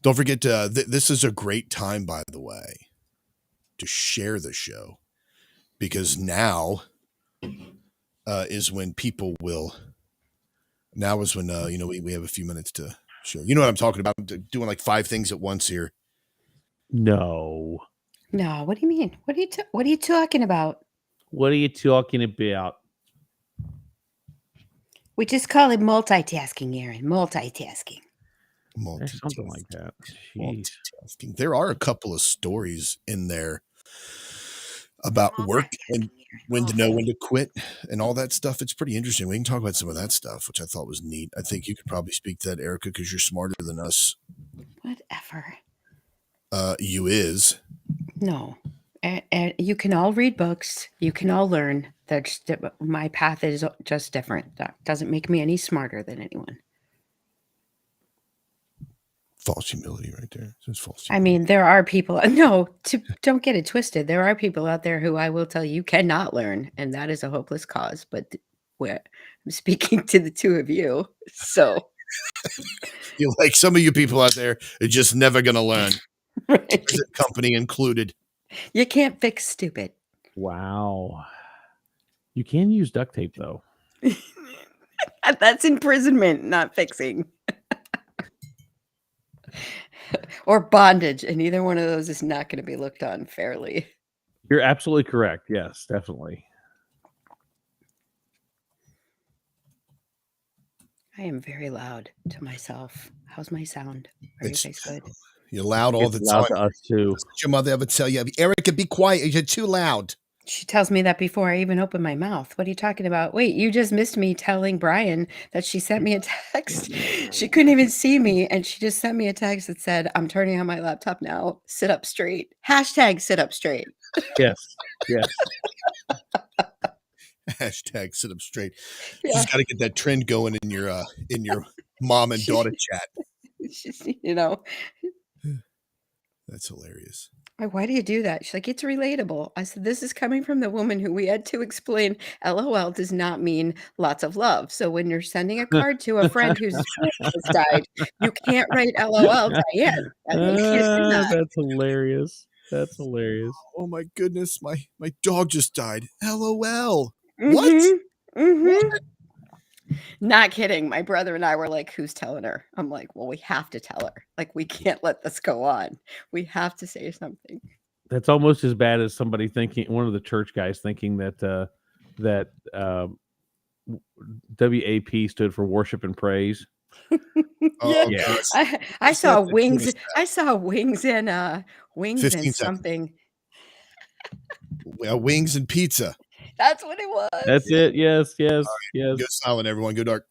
Don't forget, this is a great time, by the way, to share the show, because now is when people will. Now is when we have a few minutes to share. You know what I'm talking about? I'm doing like 5 things at once here. No. No, what do you mean? What are you talking about? What are you talking about? We just call it multitasking, Aaron. Multitasking. There's something like that. Jeez. Multitasking. There are a couple of stories in there about work and when to know when to quit and all that stuff. It's pretty interesting. We can talk about some of that stuff, which I thought was neat. I think you could probably speak to that, Erica, because you're smarter than us. Whatever. You is. No. And you can all read books. You can all learn. My path is just different. That doesn't make me any smarter than anyone. False humility right there. It's false humility. I mean, there are people. No, don't get it twisted. There are people out there who I will tell you cannot learn, and that is a hopeless cause. But I'm speaking to the two of you, so you like some of you people out there are just never going to learn. Right. Company included. You can't fix stupid. Wow. You can use duct tape though. That's imprisonment, not fixing. Or bondage, and either one of those is not going to be looked on fairly. You're absolutely correct. Yes, definitely. I am very loud to myself. How's my sound? Are you guys good? You're loud all the time. Loud to us too. Does your mother ever tell you, Erica, be quiet, you're too loud? She tells me that before I even open my mouth. What are you talking about? Wait, you just missed me telling Bryan that she sent me a text. She couldn't even see me, and she just sent me a text that said, I'm turning on my laptop now. Sit up straight. Hashtag sit up straight. Yes. Yes. Hashtag sit up straight. Yeah. You just got to get that trend going in your mom and daughter chat. That's hilarious. Why do you do that? She's like, it's relatable. I said, this is coming from the woman who we had to explain LOL does not mean lots of love. So when you're sending a card to a friend whose has died, you can't write LOL, Diane. That's hilarious. That's hilarious. Oh my goodness, my dog just died. LOL. Mm-hmm. What? Mm-hmm. Not kidding. My brother and I were like, who's telling her? I'm like, well, we have to tell her. Like, we can't let this go on. We have to say something. That's almost as bad as somebody thinking, one of the church guys thinking that WAP stood for worship and praise. Yes. I saw wings. I saw wings and something. Wings and pizza. That's what it was. That's it. Yes. Yes. Right. Yes. Go silent, everyone. Go dark.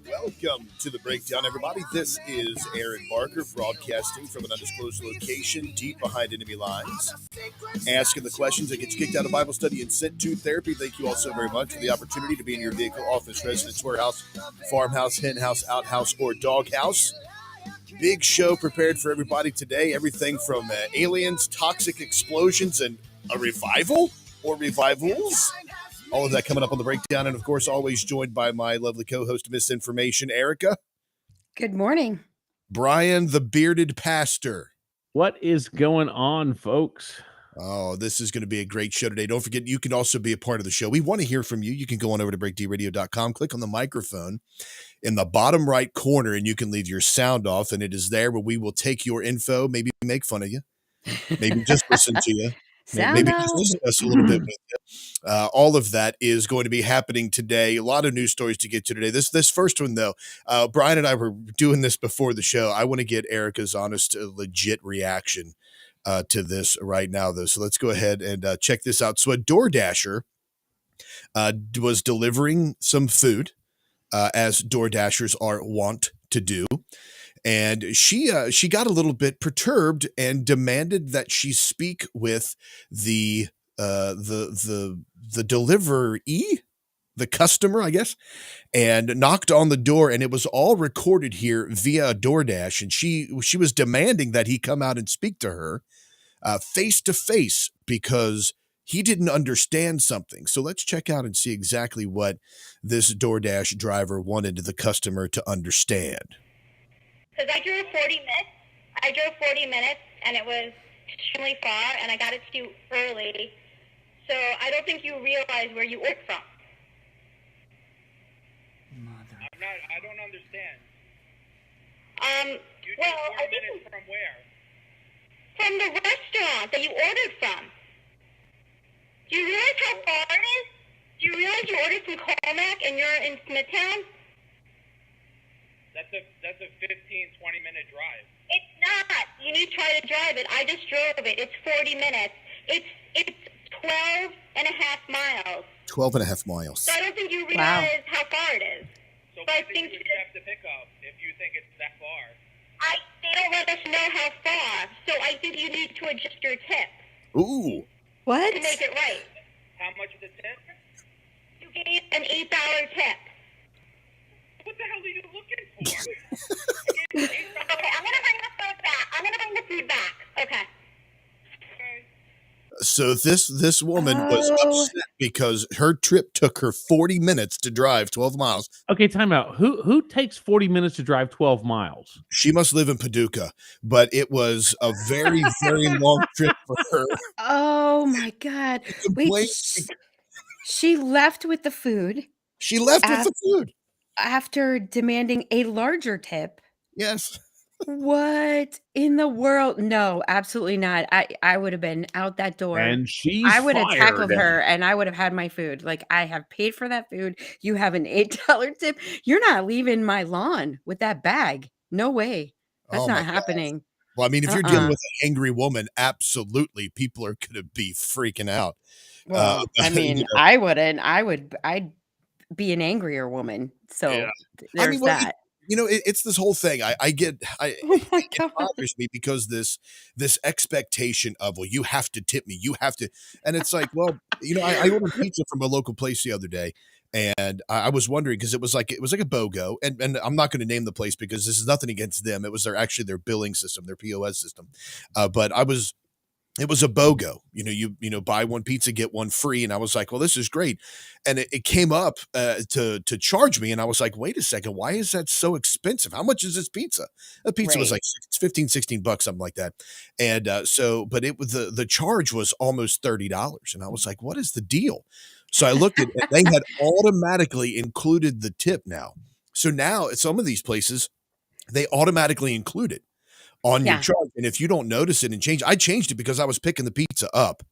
Welcome to the breakdown, everybody. This is Aaron Barker broadcasting from an undisclosed location deep behind enemy lines, asking the questions that get you kicked out of Bible study and sent to therapy. Thank you all so very much for the opportunity to be in your vehicle, office, residence, warehouse, farmhouse, hen house, outhouse, or doghouse. Big show prepared for everybody today. Everything from aliens, toxic explosions, and a revival or revivals. All of that coming up on the breakdown. And, of course, always joined by my lovely co-host, Misinformation, Erica. Good morning. Bryan, the bearded pastor. What is going on, folks? Oh, this is going to be a great show today. Don't forget, you can also be a part of the show. We want to hear from you. You can go on over to breakdradio.com, click on the microphone in the bottom right corner, and you can leave your sound off, and it is there where we will take your info, maybe make fun of you, maybe just listen to you. Maybe just discuss a little bit with you. All of that is going to be happening today. A lot of news stories to get to today. This first one, though, Bryan and I were doing this before the show. I want to get Erica's honest, legit reaction to this right now, though. So let's go ahead and check this out. So a DoorDasher was delivering some food, as DoorDashers are wont to do. And she got a little bit perturbed and demanded that she speak with the delivery, the customer, I guess, and knocked on the door, and it was all recorded here via DoorDash. And she was demanding that he come out and speak to her face to face because he didn't understand something. So let's check out and see exactly what this DoorDash driver wanted the customer to understand. Because I drove 40 minutes, and it was extremely far, and I got it to you early. So I don't think you realize where you ordered from. I don't understand. You Well, did 4 I think minutes from where? from the restaurant that you ordered from. Do you realize how far it is? Do you realize you ordered from Colmac and you're in Smithtown? That's a 15, 20-minute drive. It's not. You need to try to drive it. I just drove it. It's 40 minutes. It's 12 and a half miles. 12 and a half miles. So I don't think you realize how far it is. So But I what did think you accept to pick up if you think it's that far? they don't let us know how far. So I think you need to adjust your tip Ooh. What? to make it right. How much is the tip? You gave an $8 tip. What the hell are you looking for? Okay, I'm gonna bring the food back. Okay. Okay. So this woman was Oh. upset because her trip took her 40 minutes to drive 12 miles. Okay, time out. Who takes 40 minutes to drive 12 miles? She must live in Paducah, but it was a very, very long trip for her. Oh my God. Wait, Complained she left with the food She left with the food. after demanding a larger tip. Yes. What in the world? No, absolutely not. I would have been out that door. And she's I would have tackled fired. her and I would have had my food. Like, I have paid for that food. You have an $8 tip. You're not leaving my lawn with that bag. No way. That's Oh my not gosh. happening. Well, I mean, if you're dealing Uh-uh. with an angry woman, absolutely, people are going to be freaking out. Well, I you mean, know, I wouldn't. I'd be an angrier woman. So Yeah. I there's mean, well, that. it's this whole thing. I get, Oh my it God. bothers me because this expectation of, well, you have to tip me, you have to, and it's like, well, I ordered pizza from a local place the other day, and I was wondering because it was like a BOGO, and I'm not going to name the place because this is nothing against them. It was their billing system, their POS system, but it was a BOGO. You buy one pizza, get one free. And I was like, well, this is great. And it came up to charge me. And I was like, wait a second, why is that so expensive? How much is this pizza? The pizza was Right. like 15, $16, something like that. And but it was the charge was almost $30. And I was like, what is the deal? So I looked at it. They had automatically included the tip now. So now at some of these places, they automatically include it on your Yeah. charge. And if you don't notice it and change, I changed it because I was picking the pizza up.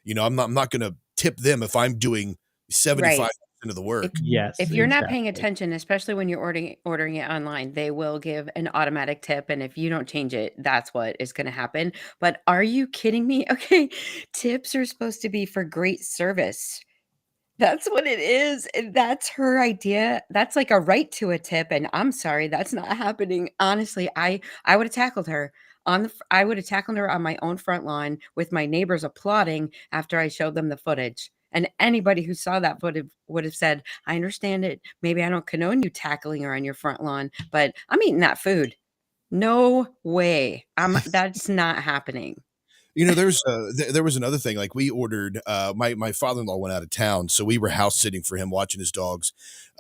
I'm not going to tip them if I'm doing 75% Right. of the work. Yes. If you're not paying exactly. attention, especially when you're ordering it online, they will give an automatic tip, and if you don't change it, that's what is going to happen. But are you kidding me? Okay, tips are supposed to be for great service. That's what it is. And that's her idea. That's like a right to a tip. And I'm sorry, that's not happening. Honestly, I would have tackled her I would have tackled her on my own front lawn with my neighbors applauding after I showed them the footage. And anybody who saw that would have said, I understand it. Maybe I don't condone you tackling her on your front lawn, but I'm eating that food. No way. That's not happening. There was another thing. Like we ordered, my father-in-law went out of town, so we were house sitting for him, watching his dogs,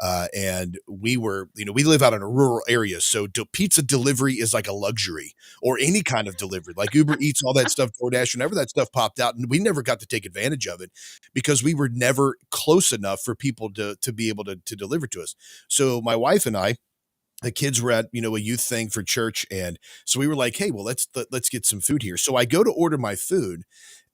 and we live out in a rural area, so pizza delivery is like a luxury, or any kind of delivery, like Uber Eats, all that stuff, DoorDash, whenever that stuff popped out, and we never got to take advantage of it because we were never close enough for people to be able to deliver to us. So my wife and I, the kids were at a youth thing for church, and so we were like, hey, well, let's get some food here. So I go to order my food,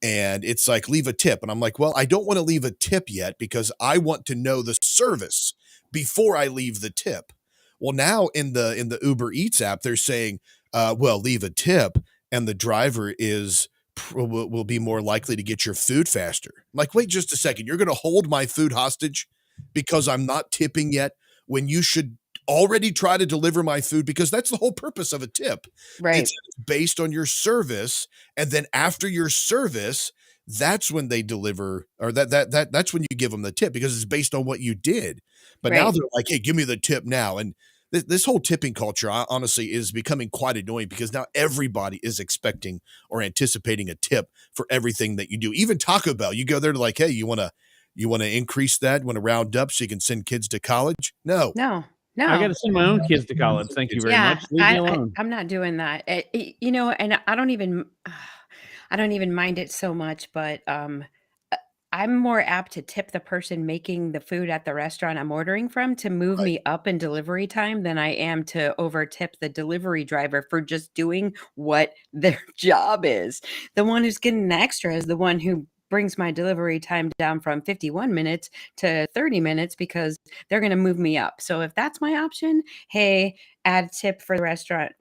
and it's like, leave a tip, and I'm like, well, I don't want to leave a tip yet because I want to know the service before I leave the tip. Well, now in the Uber Eats app, they're saying, well, leave a tip, and the driver is will be more likely to get your food faster. I'm like, wait just a second. You're going to hold my food hostage because I'm not tipping yet when you should already try to deliver my food, because that's the whole purpose of a tip. Right. It's based on your service. And then after your service, that's when they deliver, or that's when you give them the tip, because it's based on what you did. But now Right. they're like, hey, give me the tip now. And this whole tipping culture, honestly, is becoming quite annoying, because now everybody is expecting or anticipating a tip for everything that you do. Even Taco Bell, you go there to like, hey, you want to increase that? Want to round up so you can send kids to college? No. No, I got no. to send my own kids to college. Thank you very Yeah, much. Leave me alone. I'm not doing that. And I don't even mind it so much, but I'm more apt to tip the person making the food at the restaurant I'm ordering from to move Right. me up in delivery time than I am to over tip the delivery driver for just doing what their job is. The one who's getting the extra is the one who brings my delivery time down from 51 minutes to 30 minutes because they're going to move me up. So if that's my option, hey, add a tip for the restaurant.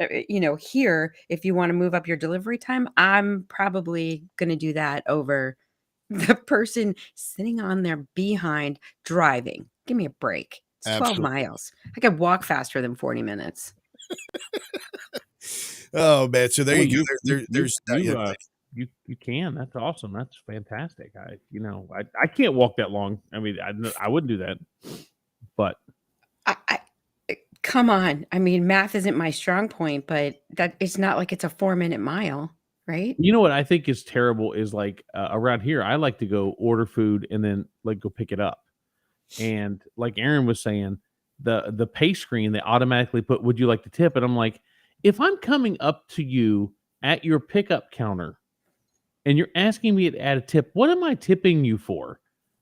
Here, if you want to move up your delivery time, I'm probably going to do that over the person sitting on their behind driving. Give me a break. It's 12 Absolutely. miles. I could walk faster than 40 minutes. Oh man. So there Well, you go. There's you can. That's awesome. That's fantastic. I can't walk that long. I mean, I wouldn't do that. But I come on. I mean, math isn't my strong point, but that it's not like it's a 4-minute mile, right? you know what I think is terrible is like around here, I like to go order food and then like go pick it up. And like Aaron was saying, the pay screen, they automatically put, would you like to tip? And I'm like, if I'm coming up to you at your pickup counter and you're asking me to add a tip, what am I tipping you for?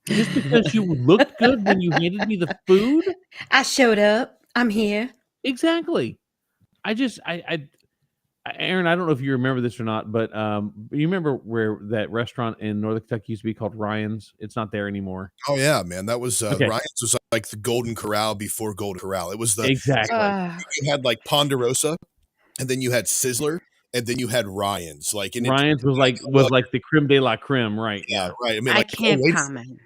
Just because you looked good when you handed me the food? I showed up. I'm here. Exactly. Aaron, I don't know if you remember this or not, but you remember where that restaurant in Northern Kentucky used to be called Ryan's? It's not there anymore. Oh yeah, man. That was Okay. Ryan's was like the Golden Corral before Golden Corral. It was the Exactly. you had like Ponderosa, and then you had Sizzler, and then you had Ryan's. Like, and Ryan's was like the creme de la creme, right? yeah, right. I mean, I like, can't wait, comment.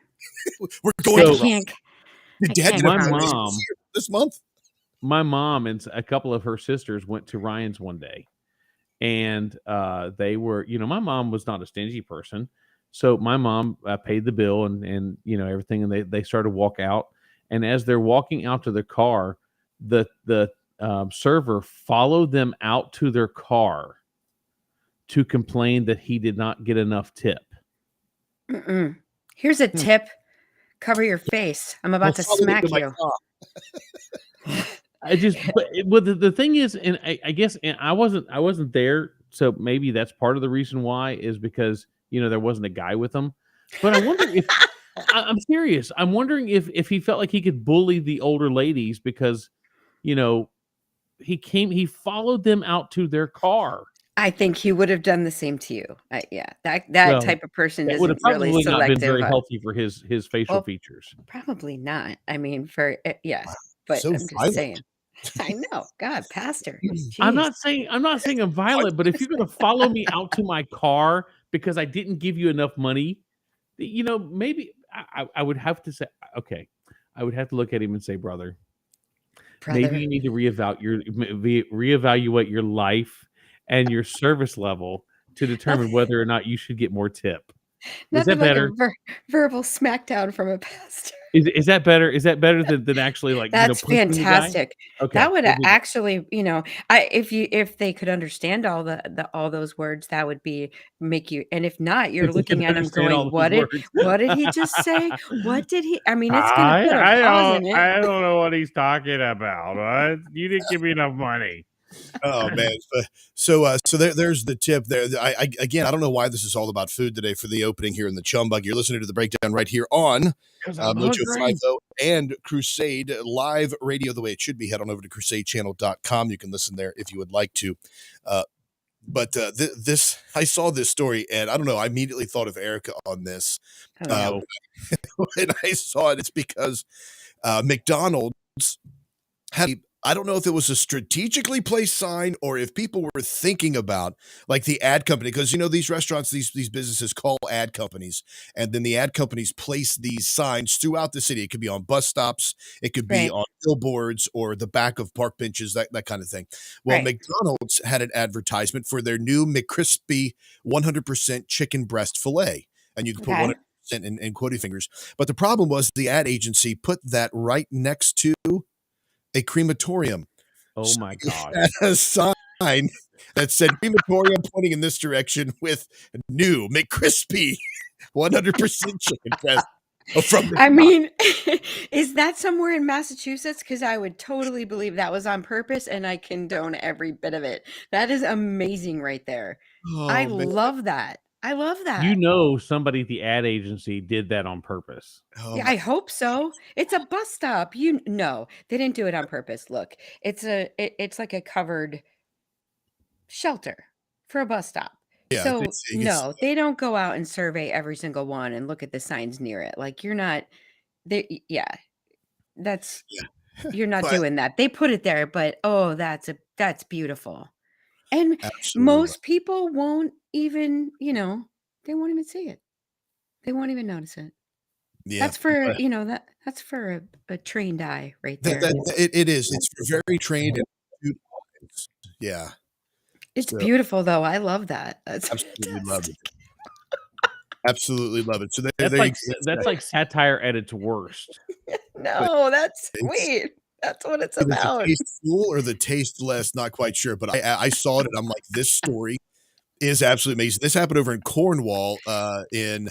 we're going I to can't. Did I Dad can't get a My comment. raise mom, this month? my mom and a couple of her sisters went to Ryan's one day, and they were, my mom was not a stingy person, so my mom paid the bill and everything, and they started to walk out, and as they're walking out to their car, the server followed them out to their car to complain that he did not get enough tip. Mm-mm. Here's a tip. Cover your face. I'm about to Follow me smack my you. car. But the thing is, and I guess and I wasn't there, so maybe that's part of the reason why is because there wasn't a guy with him. But I wonder if I'm serious. I'm wondering if he felt like he could bully the older ladies because he followed them out to their car. I think he would have done the same to you. Yeah, that Well, type of person that would have isn't really probably not been selective. very healthy for his facial Well, features. Probably not. I mean, yes, but So I'm just violent. saying. I know, God, Pastor. I'm Jeez. not saying I'm violent, but if you're going to follow me out to my car because I didn't give you enough money, maybe I would have to say, okay, I would have to look at him and say, brother, maybe you need to reevaluate your life and your service level to determine whether or not you should get more tip. Is that Nothing like better? a verbal smackdown from a pastor. Is that better? Is that better than actually like That's punching the guy? fantastic. Okay, That would we'll do that. actually, if they could understand all those words, that would make you. And if not, you're If they looking can at him understand all going, those what did he just say? What did he? I mean, it's going to put a pause in it. I don't know what he's talking about. What? You didn't give me enough money. Oh man. So there's the tip there. Again, I don't know why this is all about food today for the opening here in the Chum Bug. You're listening to the breakdown right here on Mojo 50 and Crusade Live Radio the way it should be. Head on over to crusadechannel.com. You can listen there if you would like to. But I saw this story and I don't know, I immediately thought of Erica on this. Oh, When I saw it, it's because McDonald's had I don't know if it was a strategically placed sign or if people were thinking about like the ad company, because these restaurants, these businesses call ad companies, and then the ad companies place these signs throughout the city. It could be on bus stops, it could be Right. on billboards or the back of park benches, that kind of thing. Well, Right. McDonald's had an advertisement for their new McCrispy 100% chicken breast filet, and you could put Okay. 100% in quoting fingers. But the problem was the ad agency put that right next to a crematorium. Oh So my you gosh. had a sign that said crematorium pointing in this direction with new McCrispy 100% chicken breast from the I top. mean, is that somewhere in Massachusetts? Because I would totally believe that was on purpose, and I condone every bit of it. That is amazing right there. I Oh, man. love that. I love that. You know somebody at the ad agency did that on purpose. Oh, Yeah, my. I hope so. It's a bus stop. No, they didn't do it on purpose. Look, it's like a covered shelter for a bus stop. Yeah, So it's no, they don't go out and survey every single one and look at the signs near it. Like you're not they yeah, that's you're not but doing that. They put it there, but oh, that's beautiful. And absolutely. most people won't even, they won't even see it. They won't even notice it. Yeah. That's for, But that's for a trained eye right that, there. it is. It's for very trained and astute audience. Yeah. It's So beautiful though. I love that. That's absolutely love fantastic. it. Absolutely love it. So they That's they like exist that's that like satire at its worst. No, that's it's wait. That's what it's either the about. tasteful or the tasteless, not quite sure. But I saw it and I'm like, this story is absolutely amazing. This happened over in Cornwall, in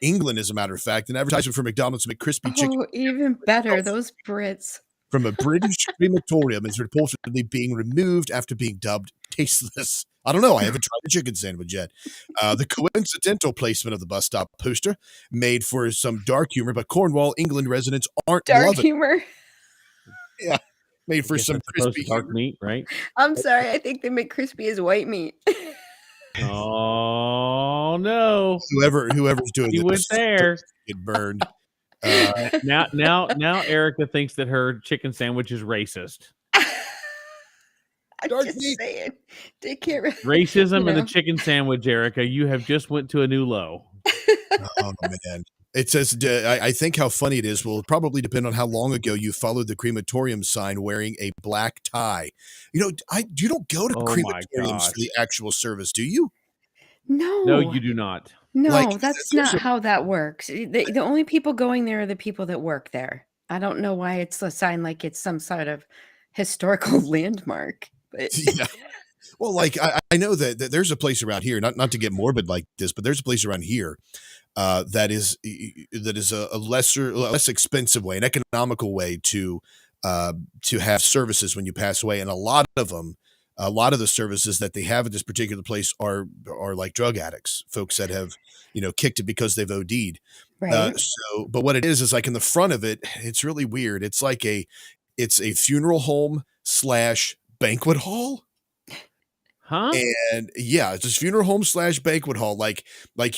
England, as a matter of fact. An advertisement for McDonald's McCrispy chicken Oh, even better. Those Brits. from a British crematorium is reportedly being removed after being dubbed tasteless. I don't know. I haven't tried the chicken sandwich yet. The coincidental placement of the bus stop poster made for some dark humor, but Cornwall, England residents aren't Dark loving it. humor. Yeah. Made I for guess some that's supposed crispy to dark humor. meat, right? I'm sorry. I think they make crispy as white meat. Oh no. Whoever's doing You went this there. get burned. Now Erica thinks that her chicken sandwich is racist. I'm Dark just meat. saying. They can't really, Racism and the know. chicken sandwich, Erica. You have just went to a new low. Oh man. It says, I think how funny it is will probably depend on how long ago you followed the crematorium sign wearing a black tie. You don't go to Oh my crematoriums for the actual service, do you? No, No, you do not. Like, no, that's there's not how that works. The only people going there are the people that work there. I don't know why it's a sign like it's some sort of historical landmark. But yeah. Well, like I know that there's a place around here, not to get morbid like this, but there's a place around here that is a less expensive way, an economical way to have services when you pass away, and a lot of the services that they have at this particular place are like drug addicts, folks that have kicked it because they've OD'd. right. But what it is like in the front of it, it's really weird. It's like it's a funeral home / banquet hall. Huh? And yeah, it's this funeral home / banquet hall. Like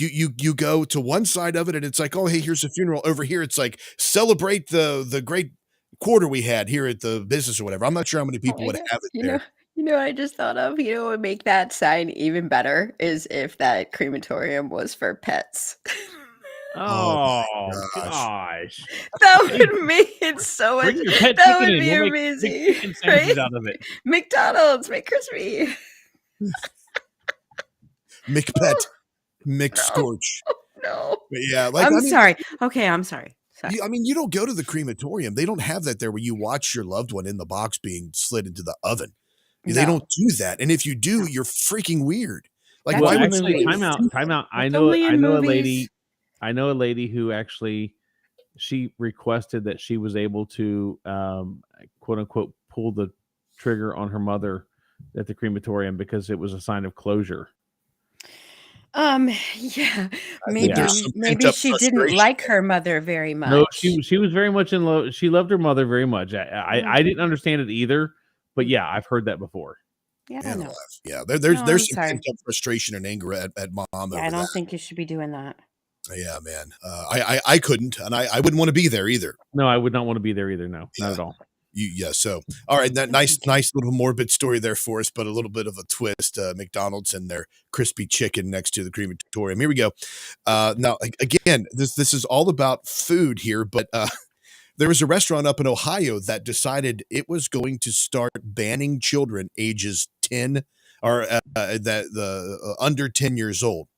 you go to one side of it and it's like, oh, hey, here's a funeral. Over here, it's like celebrate the great quarter we had here at the business or whatever. I'm not sure how many Oh people my would God. have it there. What I just thought of? What would make that sign even better is if that crematorium was for pets. Oh gosh. gosh. That would make it so much. Bring your pet That chicken would in. be We'll make big amazing, chicken sandwiches right? out of it. McDonald's, McCrispy. McPet, No, McScorch. no. But yeah, like I'm sorry. Okay, I'm sorry. Sorry. you don't go to the crematorium. They don't have that there where you watch your loved one in the box being slid into the oven. They No. don't do that. And if you do, you're freaking weird. Like, That's Well, why would actually, you movies. time out. I That's know only in a movies. lady who actually she requested that she was able to quote unquote pull the trigger on her mother at the crematorium because it was a sign of closure. Yeah, I think there's some maybe pent-up she didn't frustration like there. her mother very much. No, she was very much in love. She loved her mother very much. I Okay. didn't understand it either, but yeah, I've heard that before. Yeah, Yeah, no. yeah. No, There's I'm some sorry. pent-up frustration and anger at mom Yeah, over I don't that. think you should be doing that. Yeah, man. I couldn't, and I wouldn't want to be there either. No, I would not want to be there either. No, not at all. So all right, that nice little morbid story there for us, but a little bit of a twist. McDonald's and their crispy chicken next to the crematorium. Here we go. Now again, this is all about food here, but there was a restaurant up in Ohio that decided it was going to start banning children ages 10 or under 10 years old.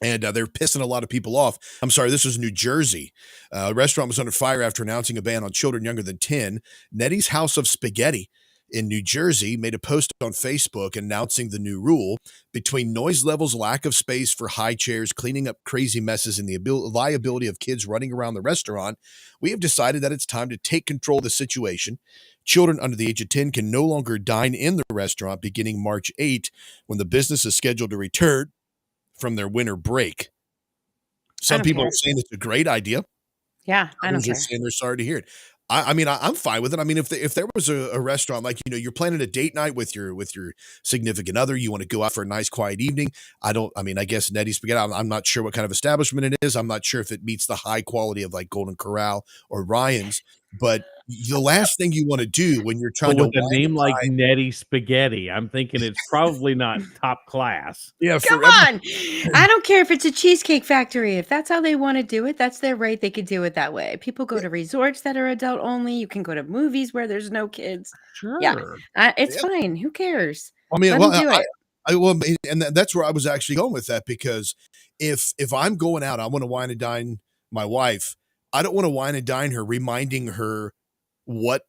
And they're pissing a lot of people off. I'm sorry, this was New Jersey. The restaurant was under fire after announcing a ban on children younger than 10. Nettie's House of Spaghetti in New Jersey made a post on Facebook announcing the new rule. Between noise levels, lack of space for high chairs, cleaning up crazy messes, and the liability of kids running around the restaurant, we have decided that it's time to take control of the situation. Children under the age of 10 can no longer dine in the restaurant beginning March 8, when the business is scheduled to return from their winter break. Some people are saying it's a great idea. Yeah, I don't care. Others are saying they're sorry to hear it. I mean, I'm fine with it. I mean, if there was a restaurant, like, you're planning a date night with your significant other, you want to go out for a nice quiet evening. I guess Nettie's Spaghetti, I'm not sure what kind of establishment it is. I'm not sure if it meets the high quality of like Golden Corral or Ryan's, but the last thing you want to do when you're trying to with a name like Nettie Spaghetti, I'm thinking it's probably not top class. Yeah, come on. I don't care if it's a cheesecake factory. If that's how they want to do it, that's their right. They could do it that way. People go to resorts that are adult only. You can go to movies where there's no kids. Sure. Yeah, it's fine. Who cares? I mean, it. That's where I was actually going with that, because if I'm going out, I want to wine and dine my wife. I don't want to wine and dine her, reminding her what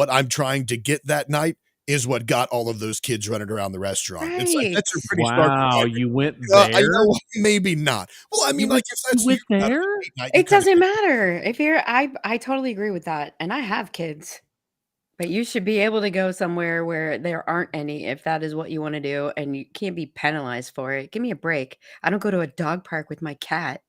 I'm trying to get that night is what got all of those kids running around the restaurant. Right. It's like, that's a pretty stark. You went there? I know, maybe not. Well, I mean, like, if that's you went there, it doesn't matter. If you're, I totally agree with that, and I have kids. But you should be able to go somewhere where there aren't any, if that is what you want to do, and you can't be penalized for it. Give me a break. I don't go to a dog park with my cat.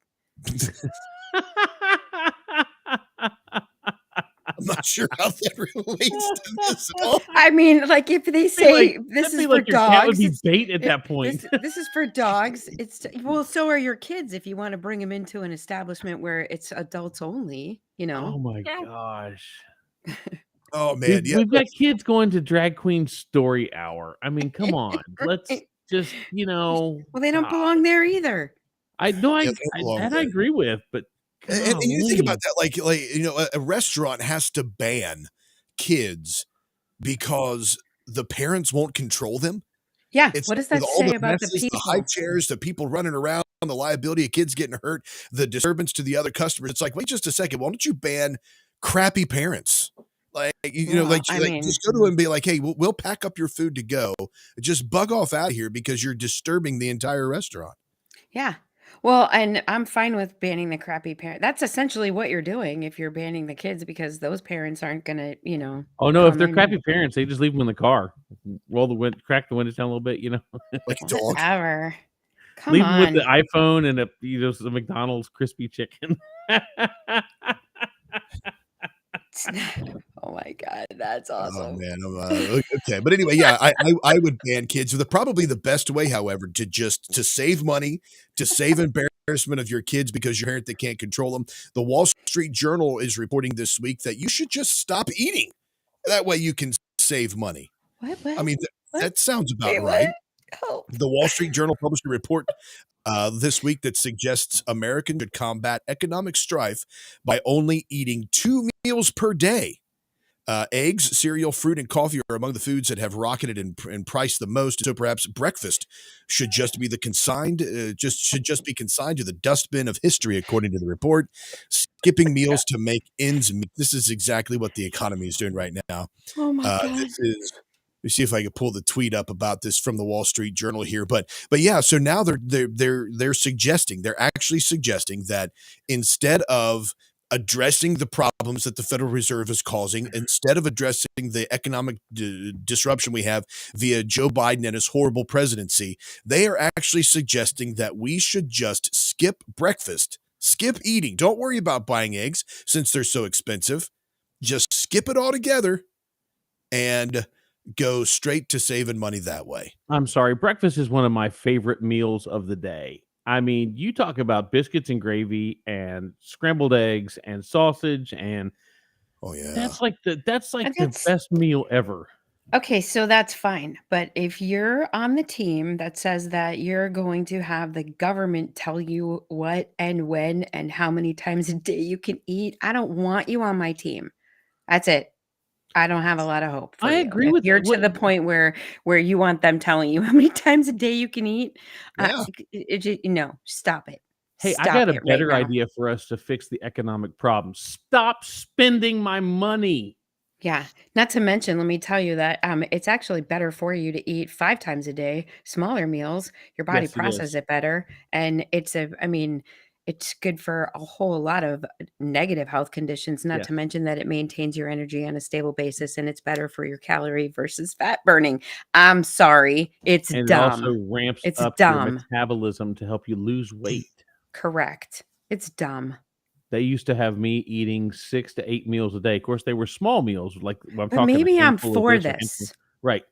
I'm not sure how that relates to this at all. I mean, like, if they say this is for dogs, cat would be bait at that point. This is for dogs. So are your kids if you want to bring them into an establishment where it's adults only. Oh my gosh. Oh man, we've got kids going to drag queen story hour. I mean, come on, let's just Well, they don't belong there either. I agree with, but and you think about that, like a restaurant has to ban kids because the parents won't control them. Yeah, what does that say about the people? The high chairs, the people running around, the liability of kids getting hurt, the disturbance to the other customers. It's like, wait just a second, why don't you ban crappy parents? Like, just go to them and be like, hey, we'll pack up your food to go. Just bug off out of here because you're disturbing the entire restaurant. Yeah. Well, and I'm fine with banning the crappy parent. That's essentially what you're doing if you're banning the kids, because those parents aren't going to, Oh, no, if they're crappy parents, they just leave them in the car. Crack the windows down a little bit, Like a dog. Whatever. Come leave on. them with the iPhone and the McDonald's crispy chicken. Oh my God, that's awesome. Oh man, okay, but anyway, yeah, I would ban kids. Probably the best way, however, to save money, to save embarrassment of your kids because your parent that can't control them. The Wall Street Journal is reporting this week that you should just stop eating. That way, you can save money. What? I mean, that sounds about right. Oh. The Wall Street Journal published a report this week that suggests Americans should combat economic strife by only eating 2 meals per day. Eggs, cereal, fruit, and coffee are among the foods that have rocketed in price the most. So perhaps breakfast should just be consigned to the dustbin of history, according to the report. Skipping meals to make ends meet. This is exactly what the economy is doing right now. Oh my God. Let me see if I can pull the tweet up about this from the Wall Street Journal here. But yeah, so now they're suggesting that instead of addressing the problems that the Federal Reserve is causing, instead of addressing the economic disruption we have via Joe Biden and his horrible presidency, they are actually suggesting that we should just skip breakfast, skip eating. Don't worry about buying eggs since they're so expensive. Just skip it all together and go straight to saving money that way. I'm sorry. Breakfast is one of my favorite meals of the day. I mean, you talk about biscuits and gravy and scrambled eggs and sausage and Oh yeah. That's like the That's- best meal ever. Okay, so that's fine. But if you're on the team that says that you're going to have the government tell you what and when and how many times a day you can eat, I don't want you on my team. That's it. I don't have a lot of hope for I you. agree If with you're to the point where you want them telling you how many times a day you can eat. Yeah. No, stop it. Hey, I Stop got a it right better now. idea for us to fix the economic problem. Stop spending my money. Yeah. Not to mention, let me tell you that it's actually better for you to eat 5 times a day, smaller meals. Your body Yes, it processes is. it better. And it's good for a whole lot of negative health conditions, not Yes. to mention that it maintains your energy on a stable basis and it's better for your calorie versus fat burning. I'm sorry. It's And it dumb. also ramps It's up your dumb. metabolism to help you lose weight. Correct. It's dumb. They used to have me eating 6 to 8 meals a day. Of course, they were small meals, like I'm But talking a maybe I'm handful of for this or handful. this. Right.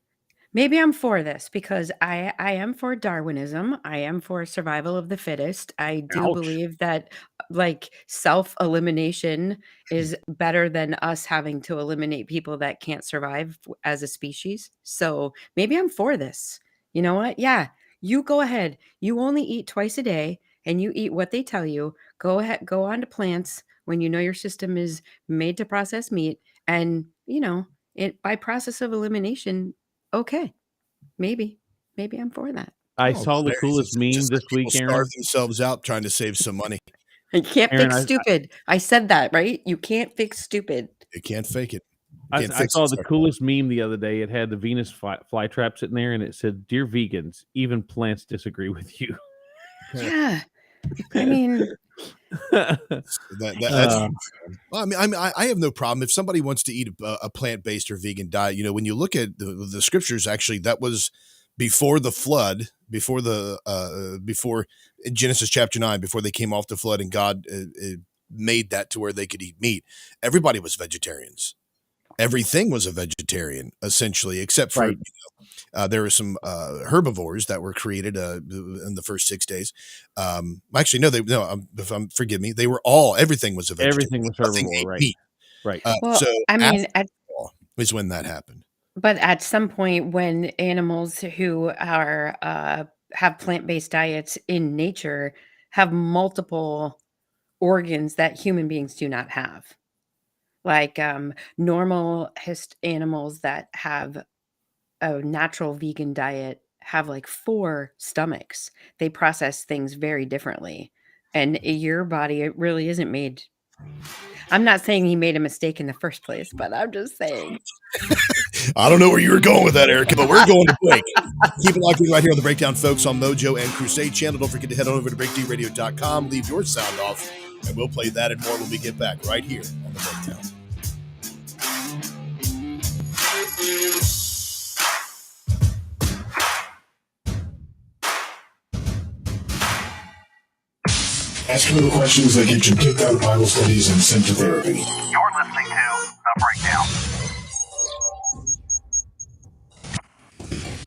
Maybe I'm for this because I am for Darwinism. I am for survival of the fittest. I do Ouch. believe that like self-elimination is better than us having to eliminate people that can't survive as a species. So maybe I'm for this. You know what? Yeah, you go ahead. You only eat twice a day and you eat what they tell you. Go ahead, go on to plants when you know your system is made to process meat. And, it by process of elimination, okay, maybe I'm for that. I Oh, saw the there it is. coolest It's meme just this like people week, Aaron. starve themselves out trying to save some money. You can't Aaron, fix stupid. I said that, right? You can't fix stupid. You can't fake it. I Can't fix saw it, the sir. coolest meme the other day. It had the Venus flytrap sitting there, and it said, "Dear vegans, even plants disagree with you." Yeah. I mean, That's well, I have no problem if somebody wants to eat a plant-based or vegan diet. You know, when you look at the scriptures, actually, that was before the flood, before in Genesis chapter 9, before they came off the flood, and God made that to where they could eat meat. Everybody was vegetarians. Everything was a vegetarian essentially, except for Right. there were some herbivores that were created in the first 6 days. Actually, forgive me. They were everything was a vegetarian. Everything was Nothing herbivore, ate right? meat. Right. well, So I mean, after the fall is when that happened. but at some point when animals who are have plant-based diets in nature have multiple organs that human beings do not have. Like normal animals that have a natural vegan diet have like 4 stomachs. They process things very differently. And your body, it really isn't made. I'm not saying he made a mistake in the first place, but I'm just saying. I don't know where you were going with that, Erica, but we're going to break. Keep it locked in right here on The Breakdown, folks, on Mojo and Crusade channel. Don't forget to head on over to breakdradio.com, leave your sound off, and we'll play that and more when we get back right here on The Breakdown. Asking the questions that get you kicked out of Bible studies and sent to therapy. You're listening to The Breakdown.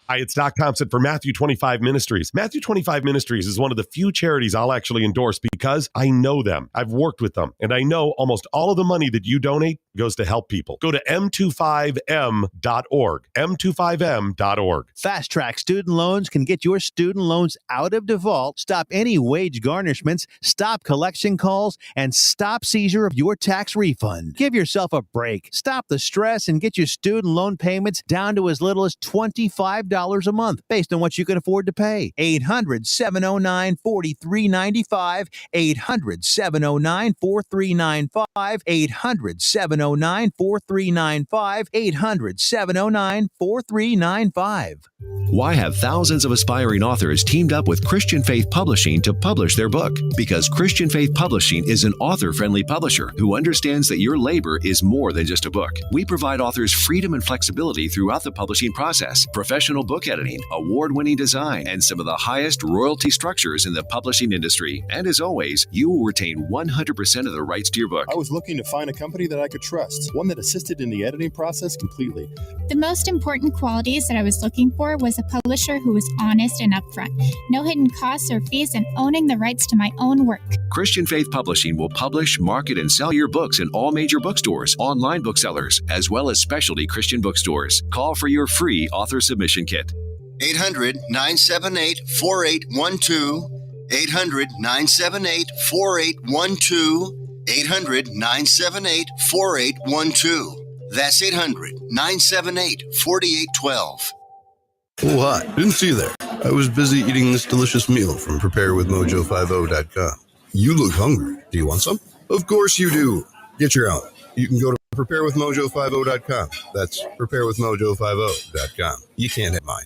Hi, it's Doc Thompson for Matthew 25 Ministries. Matthew 25 Ministries is one of the few charities I'll actually endorse because I know them. I've worked with them, and I know almost all of the money that you donate goes to help people. Go to m25m.org, m25m.org. Fast Track Student Loans can get your student loans out of default, stop any wage garnishments, stop collection calls, and stop seizure of your tax refund. Give yourself a break. Stop the stress and get your student loan payments down to as little as $25 a month based on what you can afford to pay. 800-709-4395, 800-709-4395, 800-709-4395, 800-709-4395. Why have thousands of aspiring authors teamed up with Christian Faith Publishing to publish their book? Because Christian Faith Publishing is an author-friendly publisher who understands that your labor is more than just a book. We provide authors freedom and flexibility throughout the publishing process, professional professional book editing, award-winning design, and some of the highest royalty structures in the publishing industry. And as always, you will retain 100% of the rights to your book. I was looking to find a company that I could trust, one that assisted in the editing process completely. The most important qualities that I was looking for was a publisher who was honest and upfront, no hidden costs or fees, and owning the rights to my own work. Christian Faith Publishing will publish, market, and sell your books in all major bookstores, online booksellers, as well as specialty Christian bookstores. Call for your free author submission kit. 800-978-4812. 800-978-4812. 800-978-4812. That's 800-978-4812. Oh, hi. Didn't see you there. I was busy eating this delicious meal from preparewithmojo50.com. You look hungry. Do you want some? Of course you do. Get your own. You can go to preparewithmojo50.com. That's preparewithmojo50.com. You can't have mine.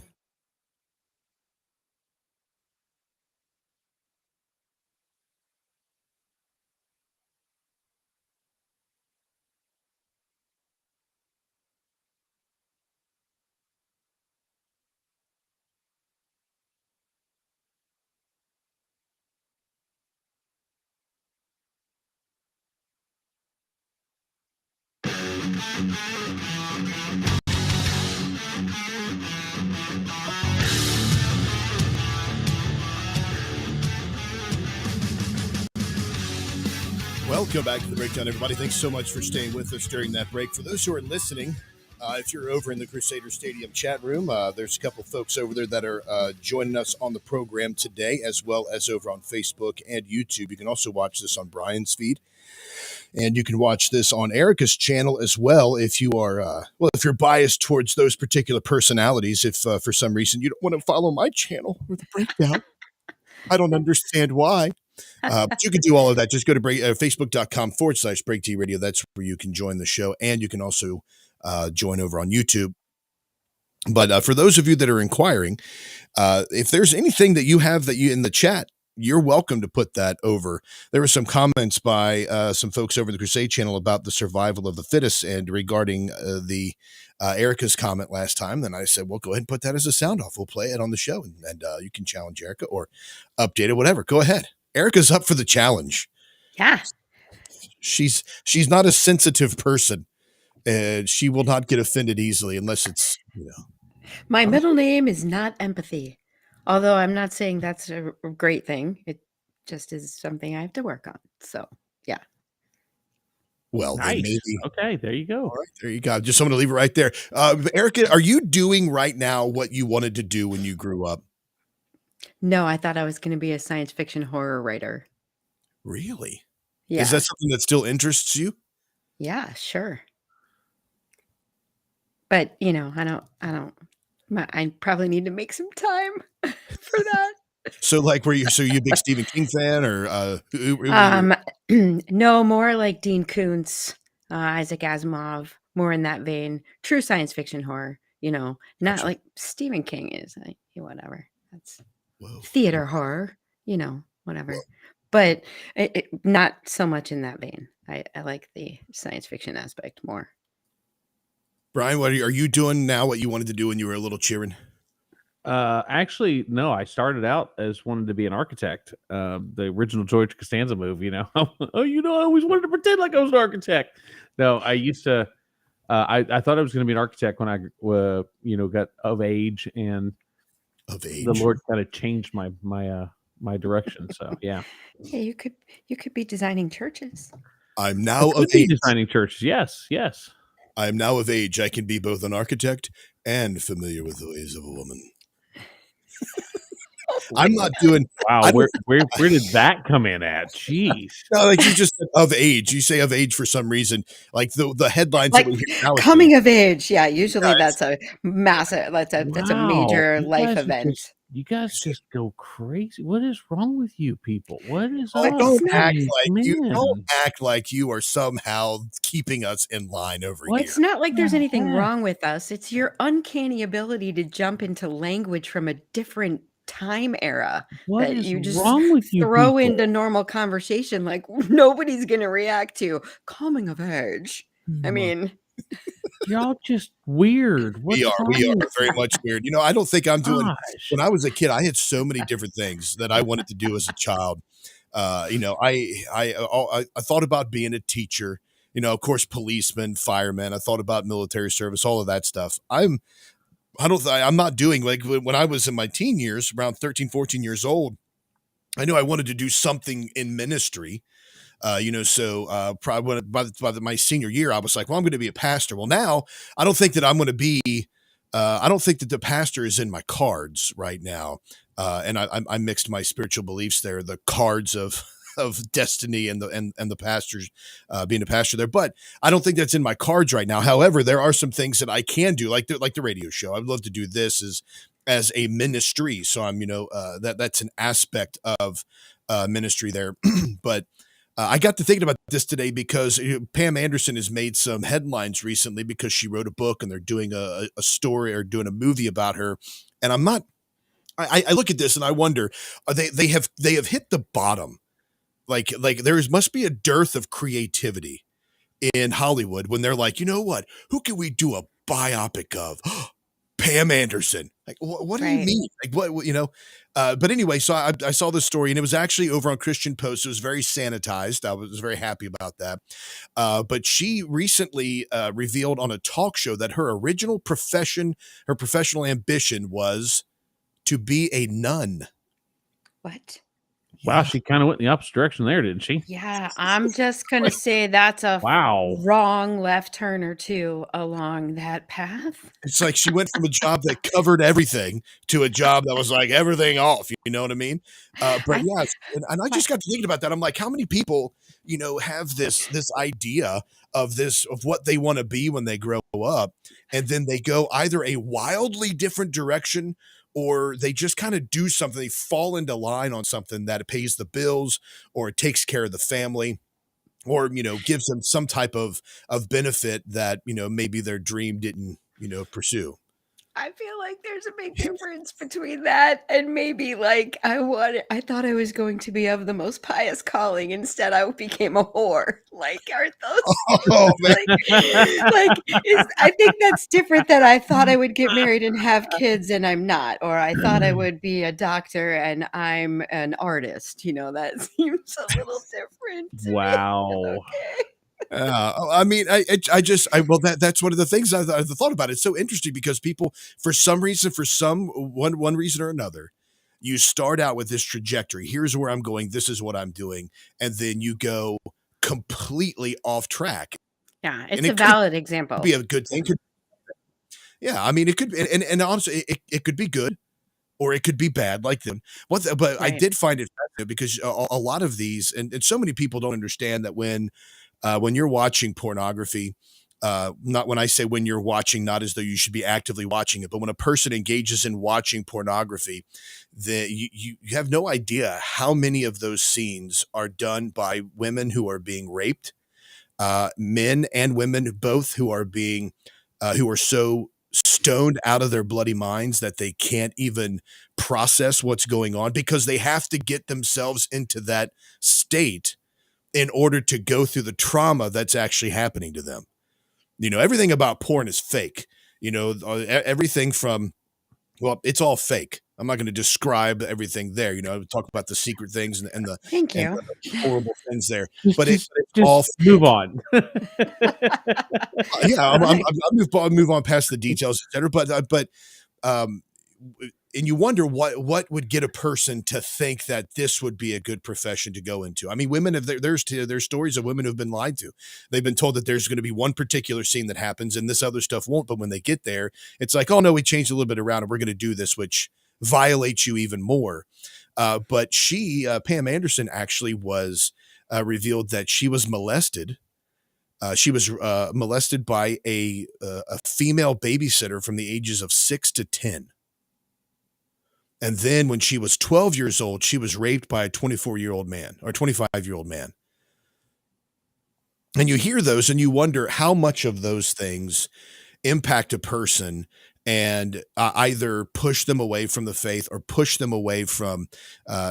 Welcome back to the Breakdown, everybody. Thanks so much for staying with us during that break. For those who are listening, if you're over in the Crusader Stadium chat room, there's a couple folks over there that are joining us on the program today, as well as over on Facebook and YouTube. You can also watch this on Brian's feed, and you can watch this on Erica's channel as well if you are, if you're biased towards those particular personalities. If for some reason you don't want to follow my channel or the Breakdown, I don't understand why. But you can do all of that. Just go to facebook.com/BreakD Radio. That's where you can join the show, and you can also join over on YouTube. But for those of you that are inquiring, if there's anything that you have that you in the chat, you're welcome to put that over. There were some comments by some folks over the Crusade channel about the survival of the fittest, and regarding the Erica's comment last time. Then I said, well, go ahead and put that as a sound off. We'll play it on the show, and you can challenge Erica or update it, whatever. Go ahead. Erica's up for the challenge. Yeah. She's not a sensitive person, and she will not get offended easily unless it's, My middle name is not empathy, although I'm not saying that's a great thing. It just is something I have to work on. So, yeah. Well, nice. Then maybe. Okay, there you go. All right, there you go. Just I'm going to leave it right there. Erica, are you doing right now what you wanted to do when you grew up? No, I thought I was going to be a science fiction horror writer. Really? Yeah. Is that something that still interests you? Yeah, sure. But, I probably need to make some time for that. So like, you a big Stephen King fan, or no, more like Dean Koontz, Isaac Asimov, more in that vein. True science fiction horror, not Gotcha. like Stephen King is. Whatever. That's theater horror, whatever. Whoa. But not so much in that vein. I like the science fiction aspect more. Brian, are you doing now what you wanted to do when you were a little cheering? Actually, no. I started out as wanting to be an architect. The original George Costanza movie. I always wanted to pretend like I was an architect. No, I used to. I thought I was going to be an architect when I, got of age, and the Lord kind of changed my direction. So yeah. Yeah, you could be designing churches. I'm now of age. Designing churches. Yes. I am now of age. I can be both an architect and familiar with the ways of a woman. I'm not doing. Wow, where did that come in at? Jeez. No, like you just said of age. You say of age for some reason. Like the headlines like that we hear now. Coming of age. Yeah, usually that's a massive. That's a major life event. You guys just go crazy. What is wrong with you people? What is Don't act like you are somehow keeping us in line over here. It's not like there's anything wrong with us. It's your uncanny ability to jump into language from a different time era what that is you just wrong with you throw people? into normal conversation like nobody's going to react to. Coming of age. I mean, Y'all just weird. What's We wrong are with very much weird. I don't think I'm doing. gosh? When I was a kid, I had so many different things that I wanted to do as a child. I thought about being a teacher. Of course, policeman, fireman. I thought about military service, all of that stuff. I'm not doing like when I was in my teen years, around 13, 14 years old. I knew I wanted to do something in ministry. Probably by my senior year, I was like, well, I'm going to be a pastor. Well, now I don't think that I'm going to be. I don't think that the pastor is in my cards right now. And I mixed my spiritual beliefs there, the cards of destiny and the pastors being a pastor there. But I don't think that's in my cards right now. However, there are some things that I can do, like the radio show. I'd love to do this as a ministry. So I'm, that's an aspect of ministry there. But I got to thinking about this today because Pam Anderson has made some headlines recently because she wrote a book and they're doing a story or doing a movie about her. And I'm not. I look at this and I wonder, they have hit the bottom. Like there must be a dearth of creativity in Hollywood when they're like, you know what? Who can we do a biopic of? Pam Anderson. Like, what do you mean? Like, what? But anyway, so I saw this story and it was actually over on Christian Post. It was very sanitized. I was very happy about that. But she recently revealed on a talk show that her original profession, her professional ambition was to be a nun. What? Wow, she kind of went in the opposite direction there, didn't she? Yeah, I'm just going to say that's a Wow. wrong left turn or two along that path. It's like she went from a job that covered everything to a job that was like everything off. You know what I mean? But yes, and I just got to thinking about that. I'm like, how many people, have this idea of what they want to be when they grow up, and then they go either a wildly different direction or they just kind of do something. They fall into line on something that it pays the bills or it takes care of the family or, gives them some type of benefit that, maybe their dream didn't, pursue. I feel like there's a big difference between that and maybe like I thought I was going to be of the most pious calling. Instead, I became a whore. Like, aren't those? Oh, man. I think that's different than I thought I would get married and have kids and I'm not, or I thought I would be a doctor and I'm an artist. That seems a little different. Wow. Okay. That's one of the things I thought about. It's so interesting because people, for some reason, one reason or another, you start out with this trajectory. Here's where I'm going. This is what I'm doing. And then you go completely off track. Yeah. It's a valid example. Be a good thing. Yeah. I mean, it could, and honestly, it could be good or it could be bad like them. But right. I did find it fascinating because a lot of these, and so many people don't understand that when you're watching pornography, not when I say when you're watching, not as though you should be actively watching it, but when a person engages in watching pornography, you have no idea how many of those scenes are done by women who are being raped, men and women both who are so stoned out of their bloody minds that they can't even process what's going on because they have to get themselves into that state in order to go through the trauma that's actually happening to them. Everything about porn is fake. Everything from, well, it's all fake. I'm not going to describe everything there. Talk about the secret things and the Thank you. The horrible things there. But it's all move on. Yeah, I'll move on past the details, etc. But and you wonder what would get a person to think that this would be a good profession to go into. I mean, women have there's stories of women who've been lied to. They've been told that there's going to be one particular scene that happens and this other stuff won't. But when they get there, it's like, oh no, we changed a little bit around and we're going to do this, which violates you even more. But Pam Anderson actually was revealed that she was molested. She was molested by a female babysitter from the ages of 6 to 10. And then when she was 12 years old, she was raped by a 24-year-old man or 25-year-old man. And you hear those and you wonder how much of those things impact a person and either push them away from the faith or push them away from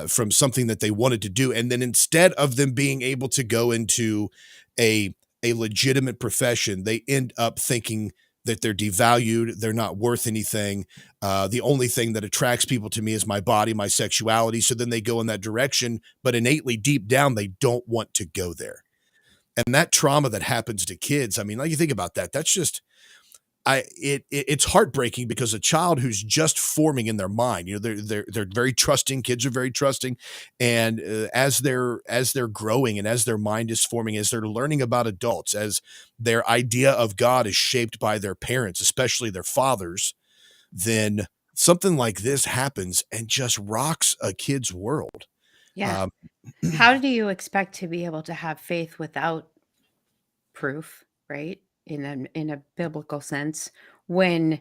something that they wanted to do. And then instead of them being able to go into a a legitimate profession, they end up thinking that they're devalued, they're not worth anything. The only thing that attracts people to me is my body, my sexuality. So then they go in that direction, but innately deep down, they don't want to go there. And that trauma that happens to kids, I mean, like you think about that, that's just, it's heartbreaking because a child who's just forming in their mind, they're very trusting. Kids are very trusting, and as they're growing and as their mind is forming, as they're learning about adults, as their idea of God is shaped by their parents, especially their fathers, then something like this happens and just rocks a kid's world. Yeah. How do you expect to be able to have faith without proof, right? In a biblical sense, when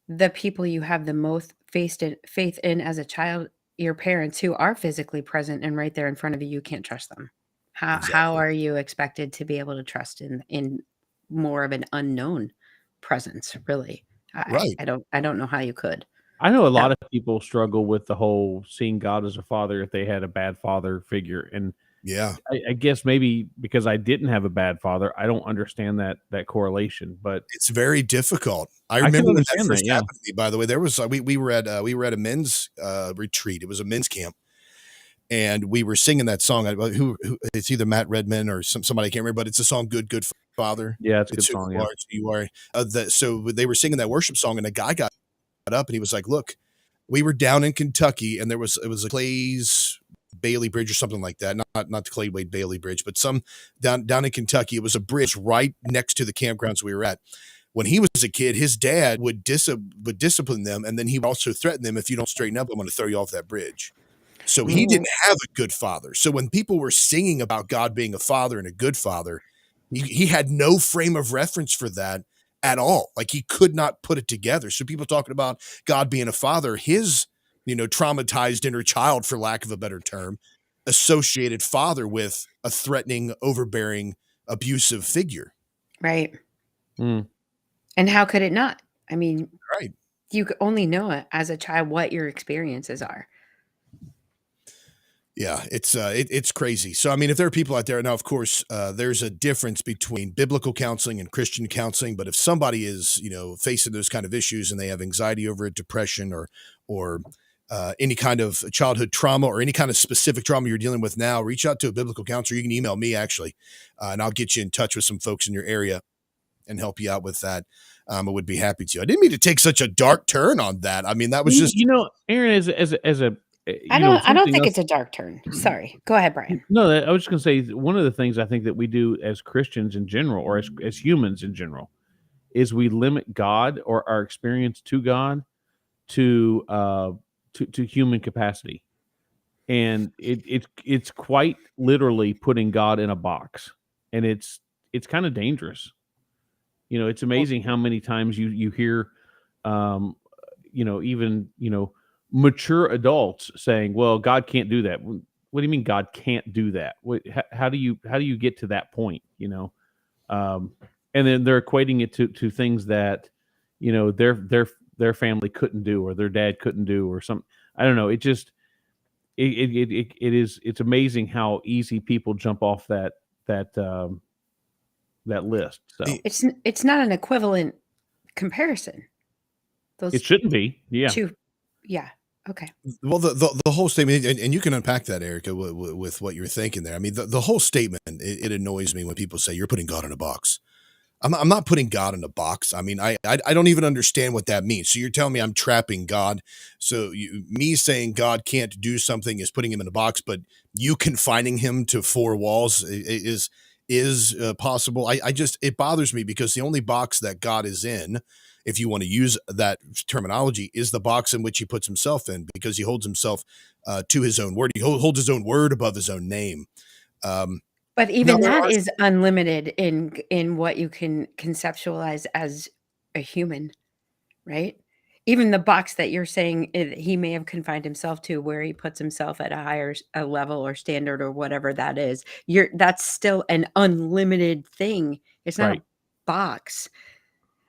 the people you have the most faith in as a child, your parents who are physically present and right there in front of you can't trust them. How are you expected to be able to trust in more of an unknown presence, really? Right. I don't know how you could. I know a lot of people struggle with the whole seeing God as a father if they had a bad father figure. And yeah, I guess maybe because I didn't have a bad father, I don't understand that correlation. But it's very difficult. I can remember when that understand first that, yeah. happened to me. By the way, there was we were at a men's retreat. It was a men's camp, and we were singing that song. Who it's either Matt Redman or somebody, I can't remember, but it's a song, "Good Father." Yeah, it's a good who song. you Yeah. are, it's who you are. So they were singing that worship song, and a guy got up and he was like, "Look, we were down in Kentucky, and it was a Clay's Bailey Bridge or something like that. Not the Clay Wade Bailey Bridge, but some down in Kentucky. It was a bridge right next to the campgrounds we were at. When he was a kid, his dad would discipline them, and then he would also threaten them, if you don't straighten up, I'm going to throw you off that bridge." So he didn't have a good father. So when people were singing about God being a father and a good father, he had no frame of reference for that at all. Like, he could not put it together. So people talking about God being a father, his, traumatized inner child, for lack of a better term, associated father with a threatening, overbearing, abusive figure. Right. And how could it not? I mean, right. You could only know it as a child what your experiences are. Yeah, it's crazy. So, I mean, if there are people out there now, of course, there's a difference between biblical counseling and Christian counseling. But if somebody is, facing those kind of issues and they have anxiety over it, depression, or any kind of childhood trauma or any kind of specific trauma you're dealing with now, reach out to a biblical counselor. You can email me, actually, and I'll get you in touch with some folks in your area and help you out with that. I would be happy to. I didn't mean to take such a dark turn on that. I mean, that was just, Aaron, as a I don't think it's a dark turn. Sorry. Go ahead, Brian. No, I was just going to say, one of the things I think that we do as Christians in general, or as humans in general, is we limit God or our experience to God to human capacity. And it's quite literally putting God in a box. And it's kind of dangerous. It's amazing how many times you hear, even, mature adults saying, well, God can't do that. What do you mean God can't do that? How do you get to that point? And then they're equating it to things that, their family couldn't do, or their dad couldn't do, or something. I don't know. It just, it's amazing how easy people jump off that list. So it's not an equivalent comparison. It shouldn't be. Yeah. Yeah. Okay. Well, the whole statement, and you can unpack that, Erica, with what you're thinking there. I mean, the whole statement, it annoys me when people say you're putting God in a box. I'm not putting God in a box. I mean, I don't even understand what that means. So you're telling me I'm trapping God. So me saying God can't do something is putting him in a box, but you confining him to four walls is possible. It bothers me, because the only box that God is in, if you want to use that terminology, is the box in which he puts himself in, because he holds himself to his own word. He holds his own word above his own name. But even that is unlimited in what you can conceptualize as a human, right? Even the box that you're saying he may have confined himself to, where he puts himself at a higher level or standard or whatever that is, that's still an unlimited thing. It's not a box.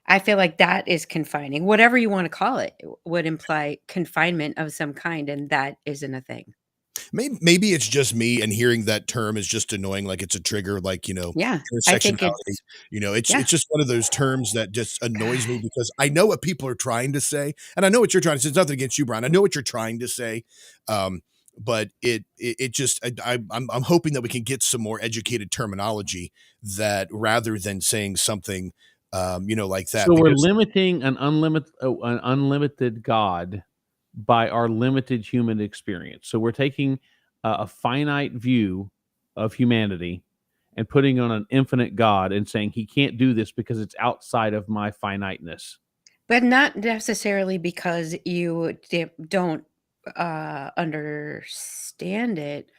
I feel like that is confining. Whatever you want to call it would imply confinement of some kind, and that isn't a thing. Maybe it's just me, and hearing that term is just annoying. Like it's a trigger, like, Yeah, I think intersectionality. it's It's yeah. it's just one of those terms that just annoys me God. because I know what people are trying to say, and I know what you're trying to say. It's nothing against you, Brian. I know what you're trying to say, but it just I'm hoping that we can get some more educated terminology that rather than saying something like that So we're because limiting an unlimited God by our limited human experience. So we're taking a finite view of humanity and putting on an infinite God and saying he can't do this because it's outside of my finiteness. But not necessarily because you don't understand it,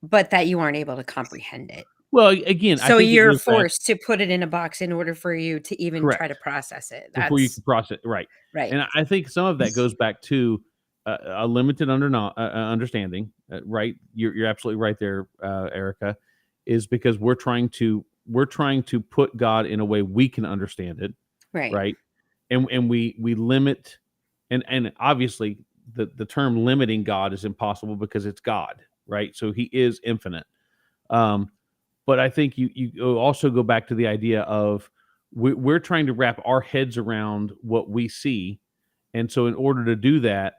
but that you aren't able to comprehend it. Well, again, I So think it you're goes back. forced to put it in a box in order for you to even try to Correct. process it. Before you That's can process right. right. And I think some of that goes back to a limited understanding, right? You're absolutely right there, Erica, is because we're trying to put God in a way we can understand it, Right. right? And we limit, and obviously the term limiting God is impossible because it's God, right? So he is infinite. Um, but I think you also go back to the idea of we're trying to wrap our heads around what we see, and so in order to do that,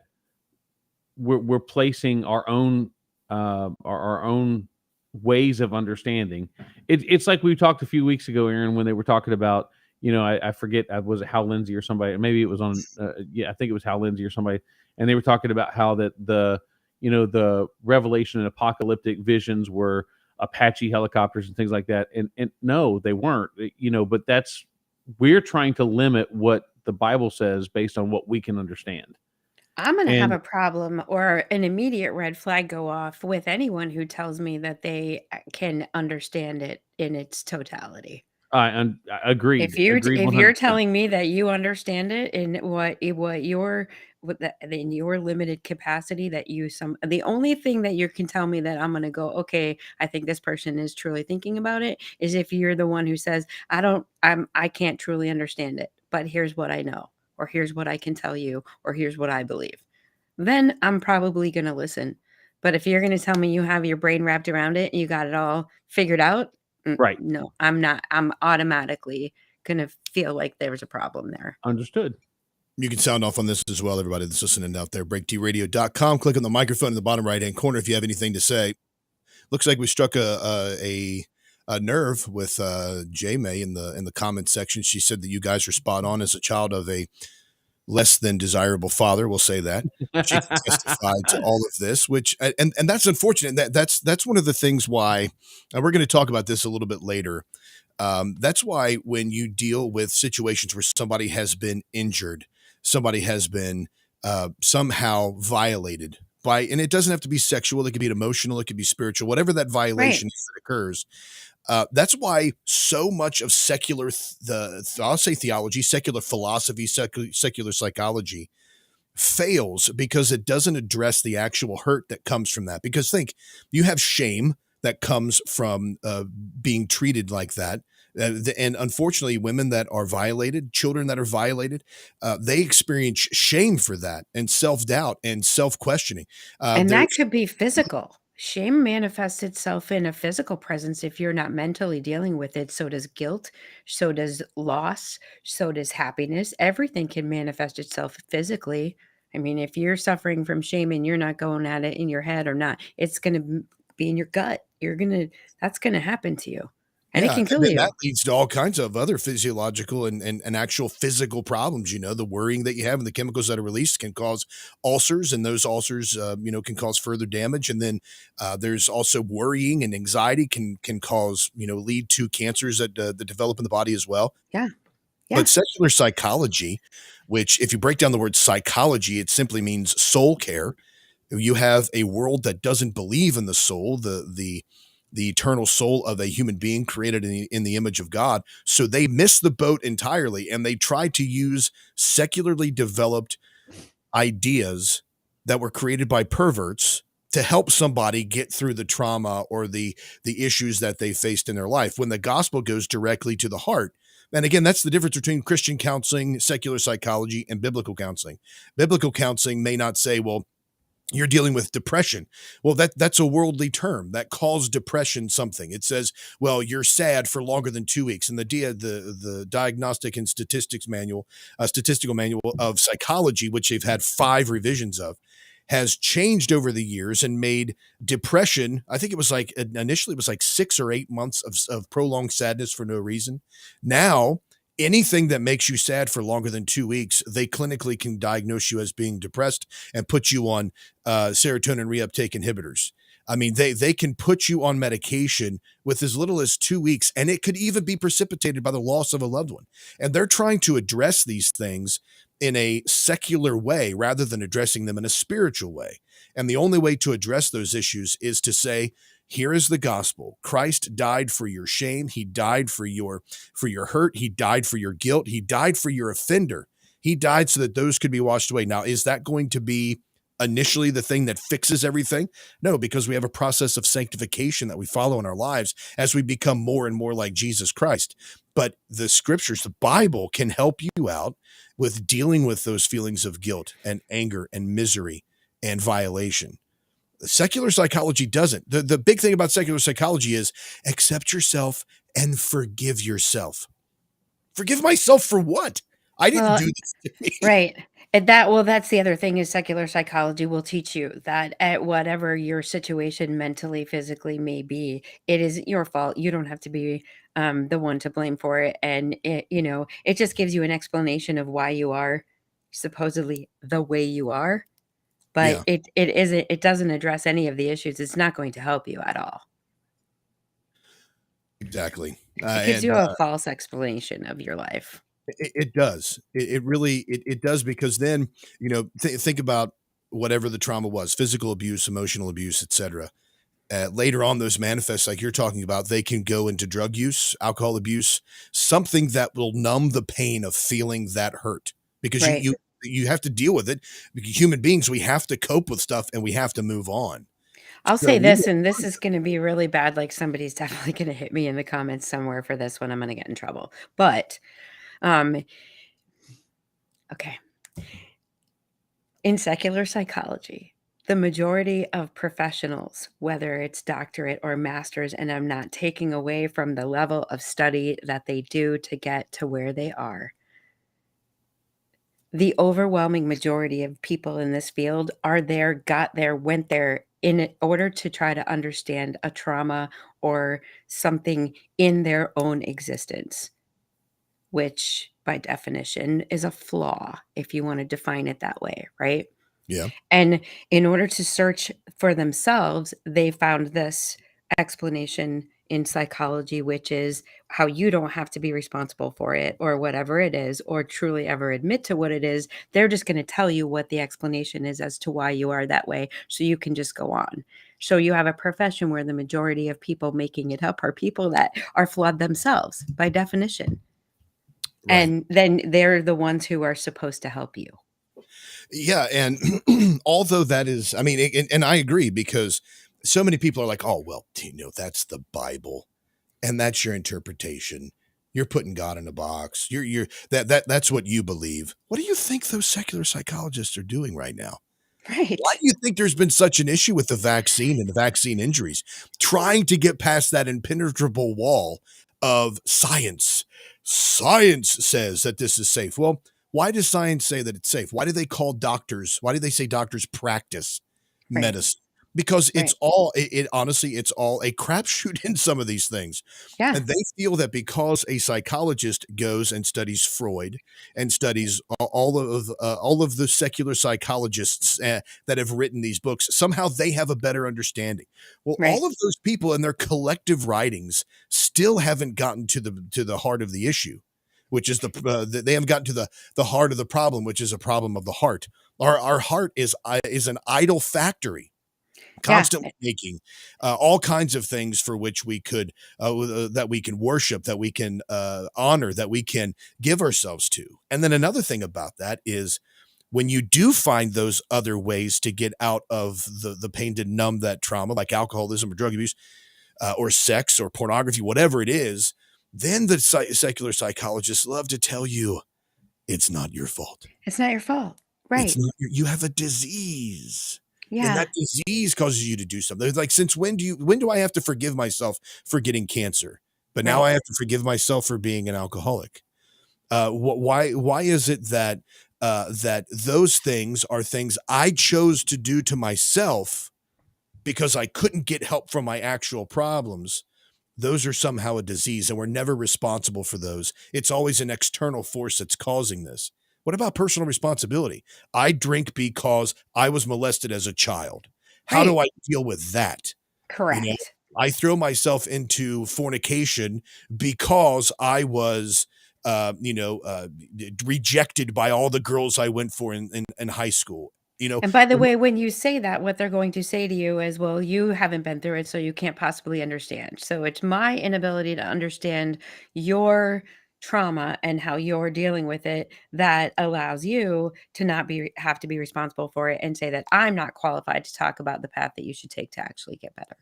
we're placing our own our own ways of understanding. It's like we talked a few weeks ago, Aaron, when they were talking about, I forget, was it Hal Lindsey or somebody? Maybe it was on, yeah, I think it was Hal Lindsey or somebody, and they were talking about how that the Revelation and apocalyptic visions were Apache helicopters and things like that, and no, they weren't. But we're trying to limit what the Bible says based on what we can understand. I'm going to have And a problem or an immediate red flag go off with anyone who tells me that they can understand it in its totality. agreed, agreed If you're 100%. telling me that you understand it in in your limited capacity, that the only thing that you can tell me that I'm going to go, okay, I think this person is truly thinking about it, is if you're the one who says, I can't truly understand it, but here's what I know, or here's what I can tell you, or here's what I believe. Then I'm probably going to listen. But if you're going to tell me you have your brain wrapped around it and you got it all figured out, Right. no, I'm not. I'm automatically going to feel like there's a problem there. Understood. You can sound off on this as well, everybody that's listening out there. BreakTRadio.com. Click on the microphone in the bottom right-hand corner if you have anything to say. Looks like we struck a nerve with J May in the comment section. She said that you guys are spot on. As a child of a less than desirable father, we'll say that. She can testify to all of this, which and that's unfortunate. That's one of the things why, and we're going to talk about this a little bit later. That's why when you deal with situations where somebody has been injured, somebody has been somehow violated by, and it doesn't have to be sexual, it could be emotional, it could be spiritual, whatever that violation is that occurs. That's why so much of secular, I'll say theology, secular philosophy, secular psychology fails because it doesn't address the actual hurt that comes from that. Because think, you have shame that comes from being treated like that. And unfortunately, women that are violated, children that are violated, they experience shame for that and self-doubt and self-questioning. And that could be physical. Shame manifests itself in a physical presence if you're not mentally dealing with it. So does guilt, so does loss, so does happiness. Everything can manifest itself physically. I mean, if you're suffering from shame and you're not going at it in your head or not, it's going to be in your gut. That's going to happen to you. And it can kill you. That leads to all kinds of other physiological and actual physical problems. The worrying that you have and the chemicals that are released can cause ulcers, and those ulcers, can cause further damage. And then there's also worrying and anxiety can cause, lead to cancers that develop in the body as well. Yeah. But secular psychology, which if you break down the word psychology, it simply means soul care. You have a world that doesn't believe in the soul, the eternal soul of a human being created in the image of God. So they miss the boat entirely, and they try to use secularly developed ideas that were created by perverts to help somebody get through the trauma or the issues that they faced in their life, when the gospel goes directly to the heart. And again, that's the difference between Christian counseling, secular psychology, and biblical counseling. Biblical counseling may not say, well, you're dealing with depression. Well, that's a worldly term that calls depression something. It says, well, you're sad for longer than 2 weeks. And the Diagnostic and Statistical Manual of Psychology, which they've had 5 revisions of, has changed over the years and made depression, I think it was like initially it was like 6 or 8 months of prolonged sadness for no reason. Now, anything that makes you sad for longer than 2 weeks, they clinically can diagnose you as being depressed and put you on serotonin reuptake inhibitors. I mean, they can put you on medication with as little as 2 weeks, and it could even be precipitated by the loss of a loved one. And they're trying to address these things in a secular way rather than addressing them in a spiritual way. And the only way to address those issues is to say, here is the gospel. Christ died for your shame. He died for your hurt. He died for your guilt. He died for your offender. He died so that those could be washed away. Now, is that going to be initially the thing that fixes everything? No, because we have a process of sanctification that we follow in our lives as we become more and more like Jesus Christ. But the scriptures, the Bible, can help you out with dealing with those feelings of guilt and anger and misery and violation. Secular psychology doesn't. The big thing about secular psychology is accept yourself and forgive yourself. Forgive myself for what? I didn't do this to me. Right. And that's the other thing is secular psychology will teach you that at whatever your situation mentally, physically may be, it is your fault. You don't have to be the one to blame for it. And it just gives you an explanation of why you are supposedly the way you are. But it doesn't address any of the issues. It's not going to help you at all. Exactly. It gives you a false explanation of your life. It does. It really does, because then, think about whatever the trauma was, physical abuse, emotional abuse, etc. Later on, those manifests like you're talking about, they can go into drug use, alcohol abuse, something that will numb the pain of feeling that hurt, because you have to deal with it. Human beings, we have to cope with stuff and we have to move on. I'll say this, and this is going to be really bad. Like somebody's definitely going to hit me in the comments somewhere for this one. I'm going to get in trouble. But, okay. In secular psychology, the majority of professionals, whether it's doctorate or master's, and I'm not taking away from the level of study that they do to get to where they are, the overwhelming majority of people in this field are there, got there, went there in order to try to understand a trauma or something in their own existence, which by definition is a flaw, if you want to define it that way, right? Yeah. And in order to search for themselves, they found this explanation in psychology, which is how you don't have to be responsible for it or whatever it is, or truly ever admit to what it is. They're just going to tell you what the explanation is as to why you are that way, so you can just go on. So you have a profession where the majority of people making it up are people that are flawed themselves by definition. Right. And then they're the ones who are supposed to help you. Yeah. And although that is, I mean, and I agree, because so many people are like, oh, well, that's the Bible and that's your interpretation. You're putting God in a box. That's what you believe. What do you think those secular psychologists are doing right now? Right. Why do you think there's been such an issue with the vaccine and the vaccine injuries? Trying to get past that impenetrable wall of science. Science says that this is safe. Well, why does science say that it's safe? Why do they say doctors practice medicine? Because it's all, honestly, it's all a crapshoot in some of these things. Yeah. And they feel that because a psychologist goes and studies Freud and studies all of the secular psychologists that have written these books, somehow they have a better understanding. Well, all of those people in their collective writings still haven't gotten to the heart of the issue, which is they haven't gotten to the heart of the problem, which is a problem of the heart. Our heart is an idol factory. Constantly making all kinds of things for which we could that we can worship, that we can honor, that we can give ourselves to. And then another thing about that is when you do find those other ways to get out of the pain, to numb that trauma, like alcoholism or drug abuse or sex or pornography, whatever it is, then the secular psychologists love to tell you it's not your fault. It's not your fault. Right. It's not you have a disease. And Yeah. that disease causes you to do something. It's like, since when do I have to forgive myself for getting cancer? But now Right. I have to forgive myself for being an alcoholic. Why is it that that those things are things I chose to do to myself because I couldn't get help from my actual problems? Those are somehow a disease, and we're never responsible for those. It's always an external force that's causing this. What about personal responsibility? I drink because I was molested as a child. How do Right. I deal with that? You know, Correct. I throw myself into fornication because I was, rejected by all the girls I went for in high school. And by the way, when you say that, what they're going to say to you is, well, you haven't been through it, so you can't possibly understand. So it's my inability to understand your trauma and how you're dealing with it that allows you to not have to be responsible for it and say that I'm not qualified to talk about the path that you should take to actually get better.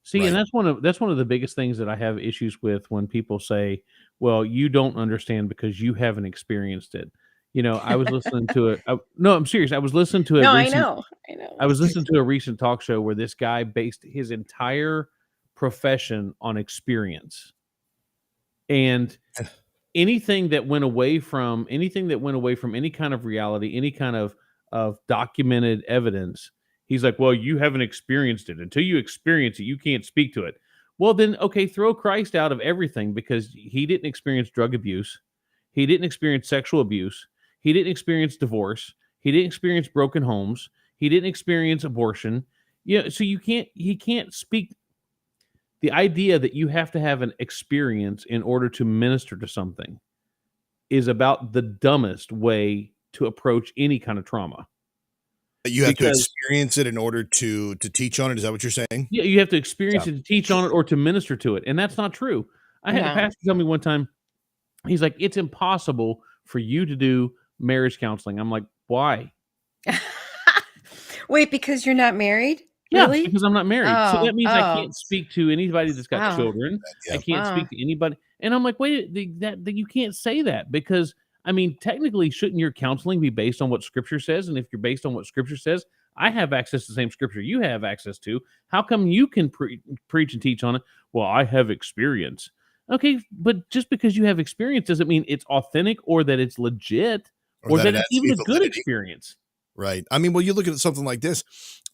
See, and Right. that's one of the biggest things that I have issues with when people say, "Well, you don't understand because you haven't experienced it." I was listening to it. No, I'm serious. I was listening to a No, I recent. know. I know. I was listening to a recent talk show where this guy based his entire profession on experience, and anything that went away from any kind of reality, any kind of documented evidence, he's like, well, you haven't experienced it. Until you experience it, you can't speak to it. Well, then, okay, throw Christ out of everything, because he didn't experience drug abuse, he didn't experience sexual abuse, he didn't experience divorce, he didn't experience broken homes, he didn't experience abortion. So he can't speak. The idea that you have to have an experience in order to minister to something is about the dumbest way to approach any kind of trauma. You have to Because experience it in order to teach on it. Is that what you're saying? yeah, you have to experience Yeah. it to teach on it or to minister to it, and that's not true. I had a No. pastor tell me one time, he's like, "It's impossible for you to do marriage counseling." I'm like, "Why?" Wait, because you're not married? Yeah, Really? because I'm not married. So that means I Oh. can't speak to anybody that's got Wow. children. I Yeah. can't Wow. speak to anybody. And I'm like, wait, that you can't say that, because I mean, technically, shouldn't your counseling be based on what Scripture says? And if you're based on what Scripture says, I have access to the same Scripture you have access to. How come you can preach and teach on it? Well, I have experience. Okay, but just because you have experience doesn't mean it's authentic or that it's legit Or or that that it it's has even a any good validity. experience. Right. I mean, well, you look at something like this.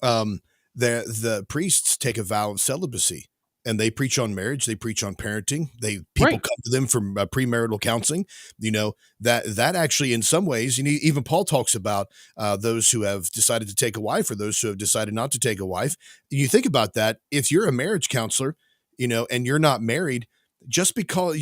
The priests take a vow of celibacy, and they preach on marriage. They preach on parenting. People Right. come to them from premarital counseling. That actually, in some ways, even Paul talks about those who have decided to take a wife or those who have decided not to take a wife. You think about that. If you're a marriage counselor, and you're not married, just because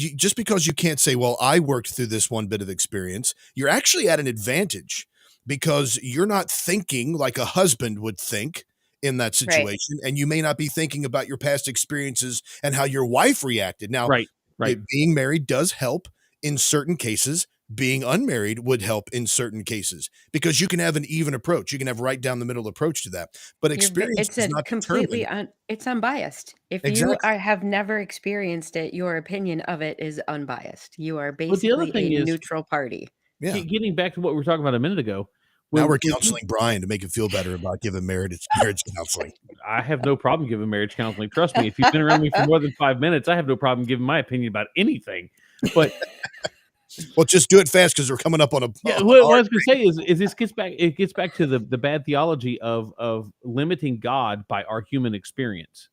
you can't say, well, I worked through this one bit of experience, you're actually at an advantage, because you're not thinking like a husband would think in that Right. situation, and you may not be thinking about your past experiences and how your wife reacted. Now, Right. Right. being married does help in certain cases. Being unmarried would help in certain cases, because you can have an even approach. You can have right down the middle approach to that. But experience It's does a not completely determine. it's unbiased. If you Exactly. have never experienced it, your opinion of it is unbiased. You are But the other basically a thing is, neutral party. Yeah. getting back to what we were talking about a minute ago, Now we're when counseling Bryan to make him feel better about giving marriage counseling. I have no problem giving marriage counseling. Trust me, if you've been around me for more than 5 minutes, I have no problem giving my opinion about anything. But Well, just do it fast, because we're coming up on a yeah, a what I hard was going to say is this gets back to the bad theology of limiting God by our human experience.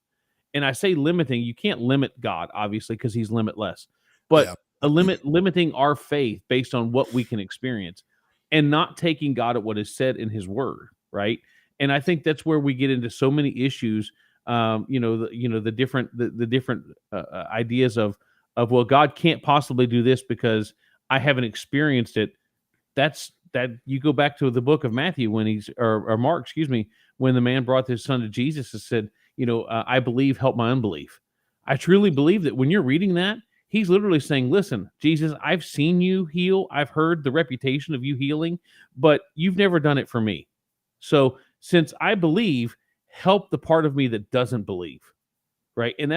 And I say limiting, you can't limit God, obviously, because he's limitless. But Yeah. limiting our faith based on what we can experience, and not taking God at what is said in his word, right? And I think that's where we get into so many issues. The different ideas of, well, God can't possibly do this because I haven't experienced it. That you go back to the book of Matthew, when or Mark, excuse me, when the man brought his son to Jesus and said, I believe, help my unbelief. I truly believe that when you're reading that, he's literally saying, listen, Jesus, I've seen you heal. I've heard the reputation of you healing, but you've never done it for me. So since I believe, help the part of me that doesn't believe. Right. And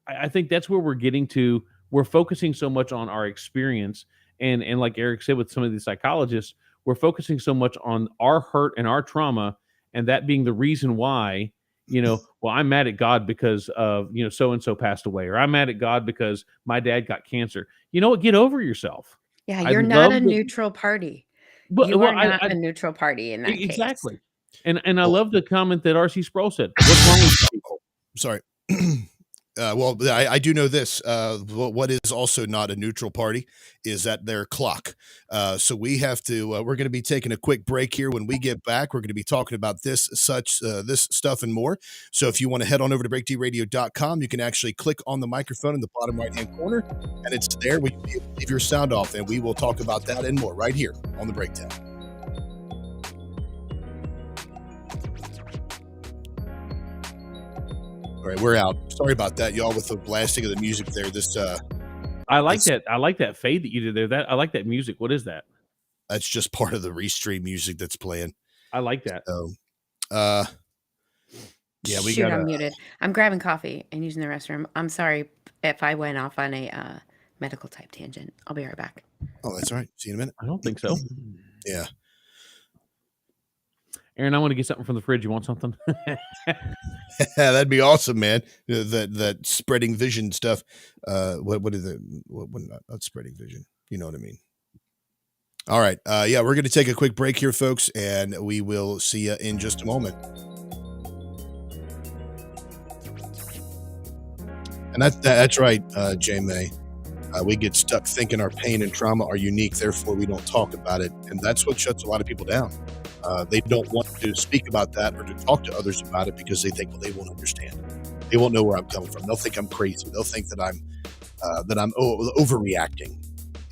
I think that's where we're getting to. We're focusing so much on our experience. And like Eric said, with some of these psychologists, we're focusing so much on our hurt and our trauma and that being the reason why, well, I'm mad at God because of, so and so passed away, or I'm mad at God because my dad got cancer. You know what? Get over yourself. Yeah, I you're not a love that. neutral party. But You well, are not a neutral party in that case. exactly. And I love the comment that R.C. Sproul said. What's wrong with people? Sorry. Well, I do know this. What is also not a neutral party is that their clock. So we have to. We're going to be taking a quick break here. When we get back, we're going to be talking about this stuff and more. So if you want to head on over to breakdradio.com, you can actually click on the microphone in the bottom right hand corner, and it's there. We leave your sound off, and we will talk about that and more right here on the Breakdown. All right, we're out. Sorry about that, y'all, with the blasting of the music there. I like that. I like that fade that you did there. I like that music. What is that? That's just part of the restream music that's playing. I like that. So, yeah, we Shoot, got. I'm muted. I'm grabbing coffee and using the restroom. I'm sorry if I went off on a medical type tangent. I'll be right back. Oh, that's all right. See you in a minute. I don't think so. Yeah. Aaron, I want to get something from the fridge. You want something? That'd be awesome, man. That spreading vision stuff. What is it? What not spreading vision? You know what I mean. All right. Yeah, we're going to take a quick break here, folks, and we will see you in just a moment. And that's right, J. May. We get stuck thinking our pain and trauma are unique, therefore we don't talk about it, and that's what shuts a lot of people down. They don't want to speak about that or to talk to others about it because they think, well, they won't understand. They won't know where I'm coming from. They'll think I'm crazy. They'll think that I'm overreacting.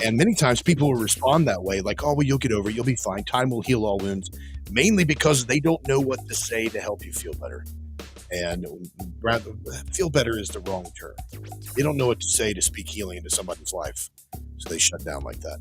And many times people will respond that way, like, oh, well, you'll get over it. You'll be fine. Time will heal all wounds, mainly because they don't know what to say to help you feel better. And rather, feel better is the wrong term. They don't know what to say to speak healing into somebody's life, so they shut down like that.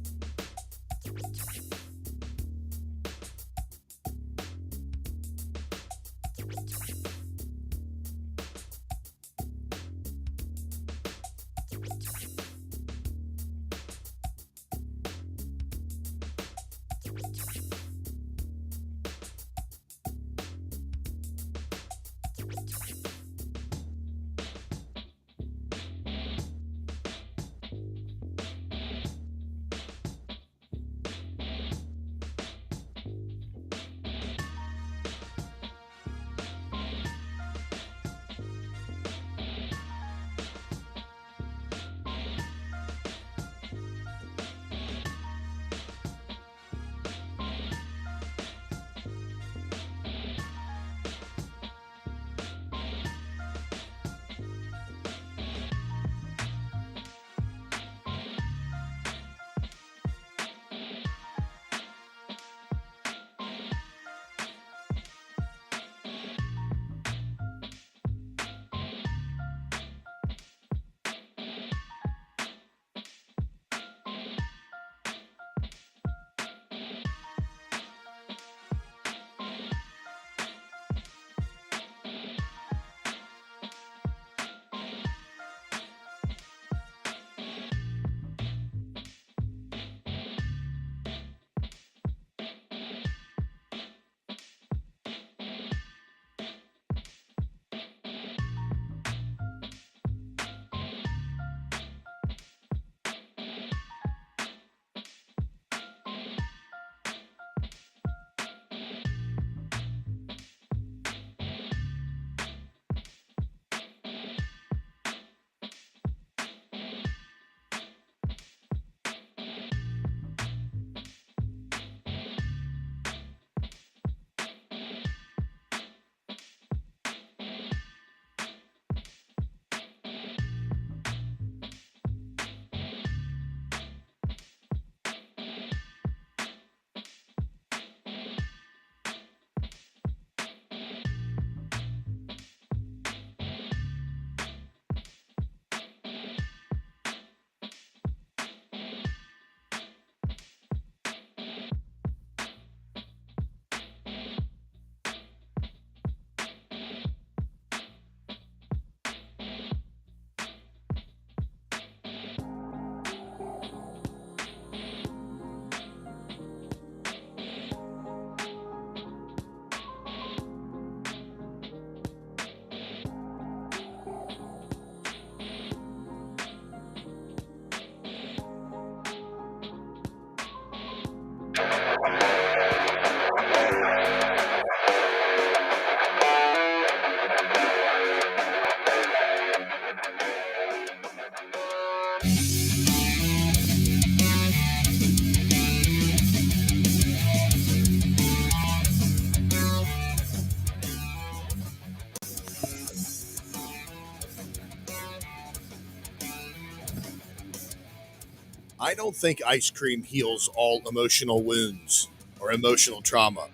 I don't think ice cream heals all emotional wounds or emotional trauma.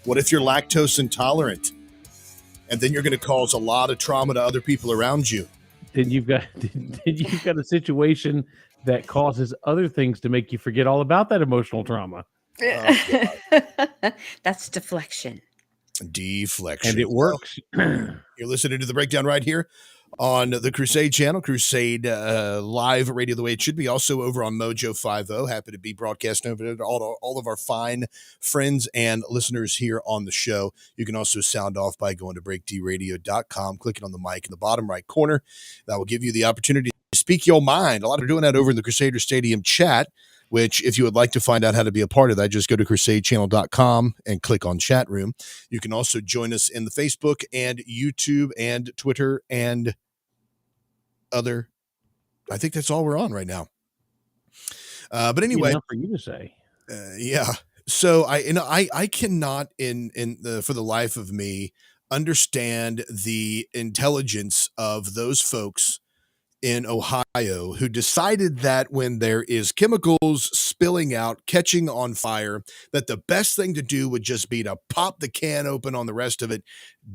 What if you're lactose intolerant? And then you're going to cause a lot of trauma to other people around you. Then you've got a situation that causes other things to make you forget all about that emotional trauma. That's deflection. Deflection. And it works. You're listening to The Breakdown right here on the Crusade channel, Crusade Live Radio the way it should be. Also over on Mojo 50. Happy to be broadcasting over to all of our fine friends and listeners here on the show. You can also sound off by going to breakdradio.com, clicking on the mic in the bottom right corner. That will give you the opportunity to speak your mind. A lot of doing that over in the Crusader Stadium chat, which if you would like to find out how to be a part of that, just go to crusadechannel.com and click on chat room. You can also join us in the Facebook and YouTube and Twitter and other. I think that's all we're on right now. But anyway, enough for you to say. Yeah. So I cannot for the life of me understand the intelligence of those folks in Ohio who decided that when there is chemicals spilling out, catching on fire, that the best thing to do would just be to pop the can open on the rest of it,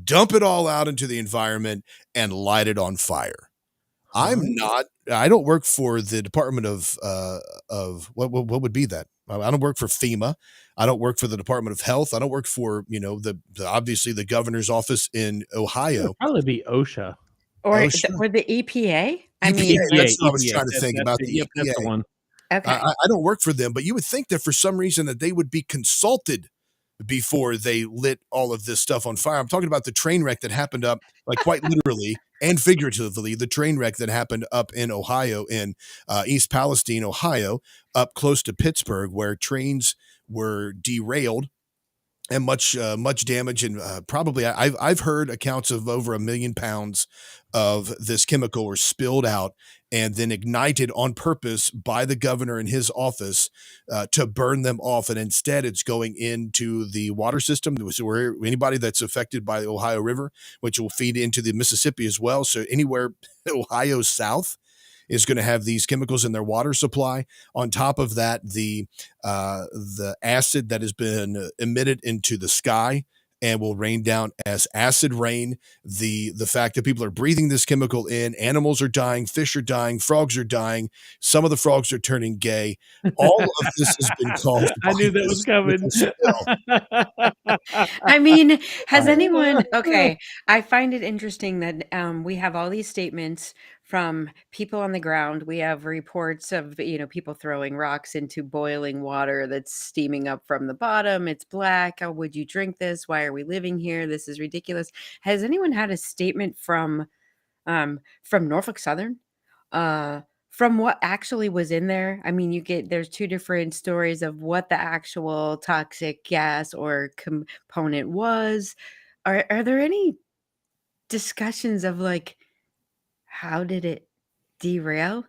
dump it all out into the environment, and light it on fire. I don't work for the Department of what would be that? I don't work for FEMA. I don't work for the Department of Health. I don't work for, obviously the governor's office in Ohio. It'll probably be OSHA. Or the EPA? I mean, that's what I was trying to think about. The EPA. That's the one. Okay. I don't work for them, but you would think that for some reason that they would be consulted before they lit all of this stuff on fire. I'm talking about the train wreck that happened up, like quite literally and figuratively, the train wreck that happened up in Ohio, in East Palestine, Ohio, up close to Pittsburgh, where trains were derailed and much damage. And probably I've heard accounts of over 1 million pounds of this chemical were spilled out and then ignited on purpose by the governor in his office to burn them off. And instead it's going into the water system. So where anybody that's affected by the Ohio River, which will feed into the Mississippi as well. So anywhere Ohio south is going to have these chemicals in their water supply. On top of that, the acid that has been emitted into the sky and will rain down as acid rain. The fact that people are breathing this chemical in, animals are dying, fish are dying, frogs are dying. Some of the frogs are turning gay. All of this has been caused. I knew that was coming. I mean, has anyone? Okay, I find it interesting that we have all these statements from people on the ground. We have reports of people throwing rocks into boiling water that's steaming up from the bottom. It's black. How would you drink this? Why are we living here? This is ridiculous. Has anyone had a statement from Norfolk Southern? From what actually was in there? I mean, there's two different stories of what the actual toxic gas or component was. Are there any discussions of like, how did it derail?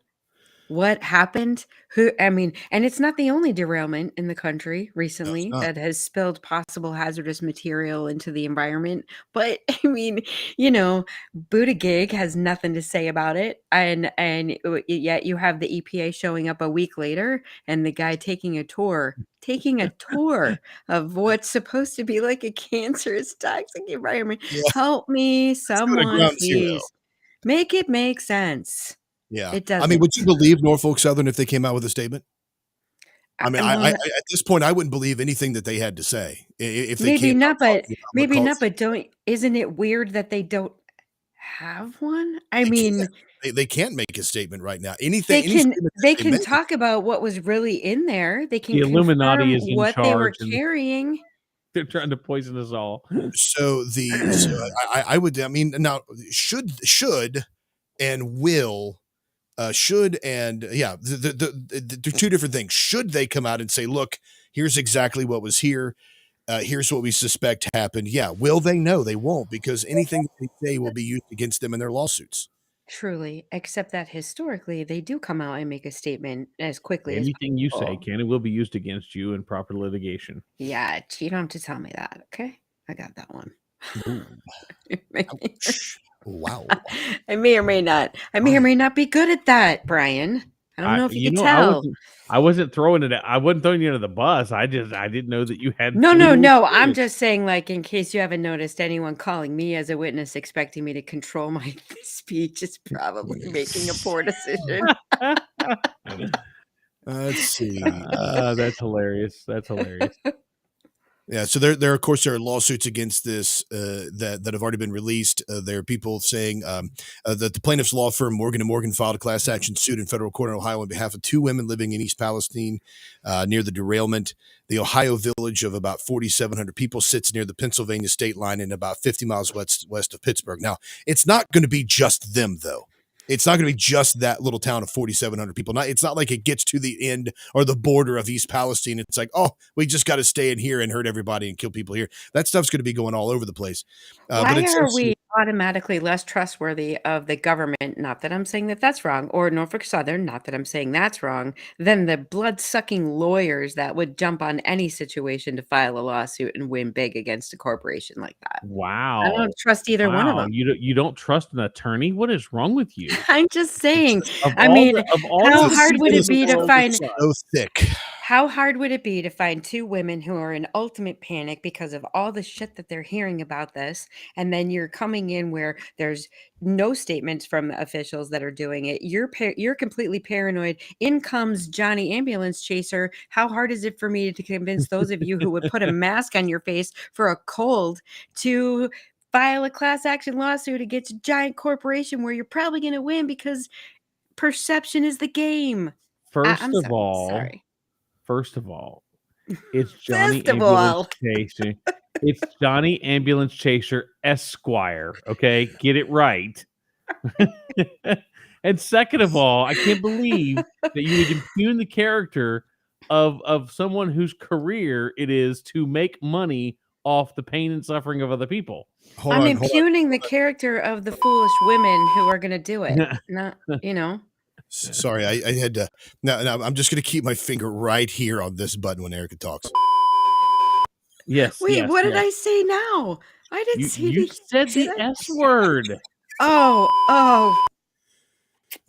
What happened? And it's not the only derailment in the country recently that has spilled possible hazardous material into the environment. But I mean, Buttigieg has nothing to say about it. And yet you have the EPA showing up a week later and the guy taking a tour of what's supposed to be like a cancerous, toxic environment. Yeah. Help me, someone, please. Make it make sense. Yeah. It does. I mean, would you believe Norfolk Southern if they came out with a statement? I mean, I at this point, I wouldn't believe anything that they had to say. If they maybe not, but isn't it weird that they don't have one? I mean, they can't make a statement right now. They can talk about what was really in there. They can the Illuminati is in what charge they were carrying. They're trying to poison us all. So I would. I mean, now should and will. The two different things. Should they come out and say, look, here's exactly what was here. Here's what we suspect happened. Yeah. Will they? No, they won't, because anything they say will be used against them in their lawsuits. Truly, except that historically they do come out and make a statement as quickly as anything you say can and will be used against you in proper litigation. Yeah, you don't have to tell me that. Okay. I got that one. Wow. I may or may not be good at that, Brian. I don't know if you could I tell. wasn't throwing it. I wasn't throwing you under the bus. I didn't know that you had. No. legal I'm experience. just saying, like, in case you haven't noticed, anyone calling me as a witness expecting me to control my speech is probably making a poor decision. Let's see. That's hilarious. That's hilarious. Yeah, so there of course there are lawsuits against this that have already been released. There are people saying that the plaintiff's law firm Morgan & Morgan filed a class action suit in federal court in Ohio on behalf of 2 women living in East Palestine near the derailment. The Ohio village of about 4,700 people sits near the Pennsylvania state line and about 50 miles west of Pittsburgh. Now, it's not going to be just them, though. It's not going to be just that little town of 4,700 people. It's not like it gets to the end or the border of East Palestine. It's like, oh, we just got to stay in here and hurt everybody and kill people here. That stuff's going to be going all over the place. Why are we automatically less trustworthy of the government, not that I'm saying that that's wrong, or Norfolk Southern, not that I'm saying that's wrong, than the blood-sucking lawyers that would jump on any situation to file a lawsuit and win big against a corporation like that? Wow. I don't trust either one of them. You don't trust an attorney? What is wrong with you? I'm just saying. Of I all mean, the- of all how the hard would it be to world find? is so thick. How hard would it be to find 2 women who are in ultimate panic because of all the shit that they're hearing about this, and then you're coming in where there's no statements from the officials that are doing it. You're completely paranoid. In comes Johnny Ambulance Chaser. How hard is it for me to convince those of you who would put a mask on your face for a cold to file a class action lawsuit against a giant corporation where you're probably going to win because perception is the game? First I'm of sorry. all, Sorry. it's Johnny First of Ambulance all. Chaser. It's Johnny Ambulance Chaser Esquire. Okay, get it right. And second of all, I can't believe that you would impugn the character of someone whose career it is to make money off the pain and suffering of other people. I'm impugning the character of the foolish women who are going to do it. Not, Sorry, I had to. Now I'm just going to keep my finger right here on this button when Erica talks. Yes. Wait, yes, what did yes. I say now? I didn't say You said the did I? S word. Oh.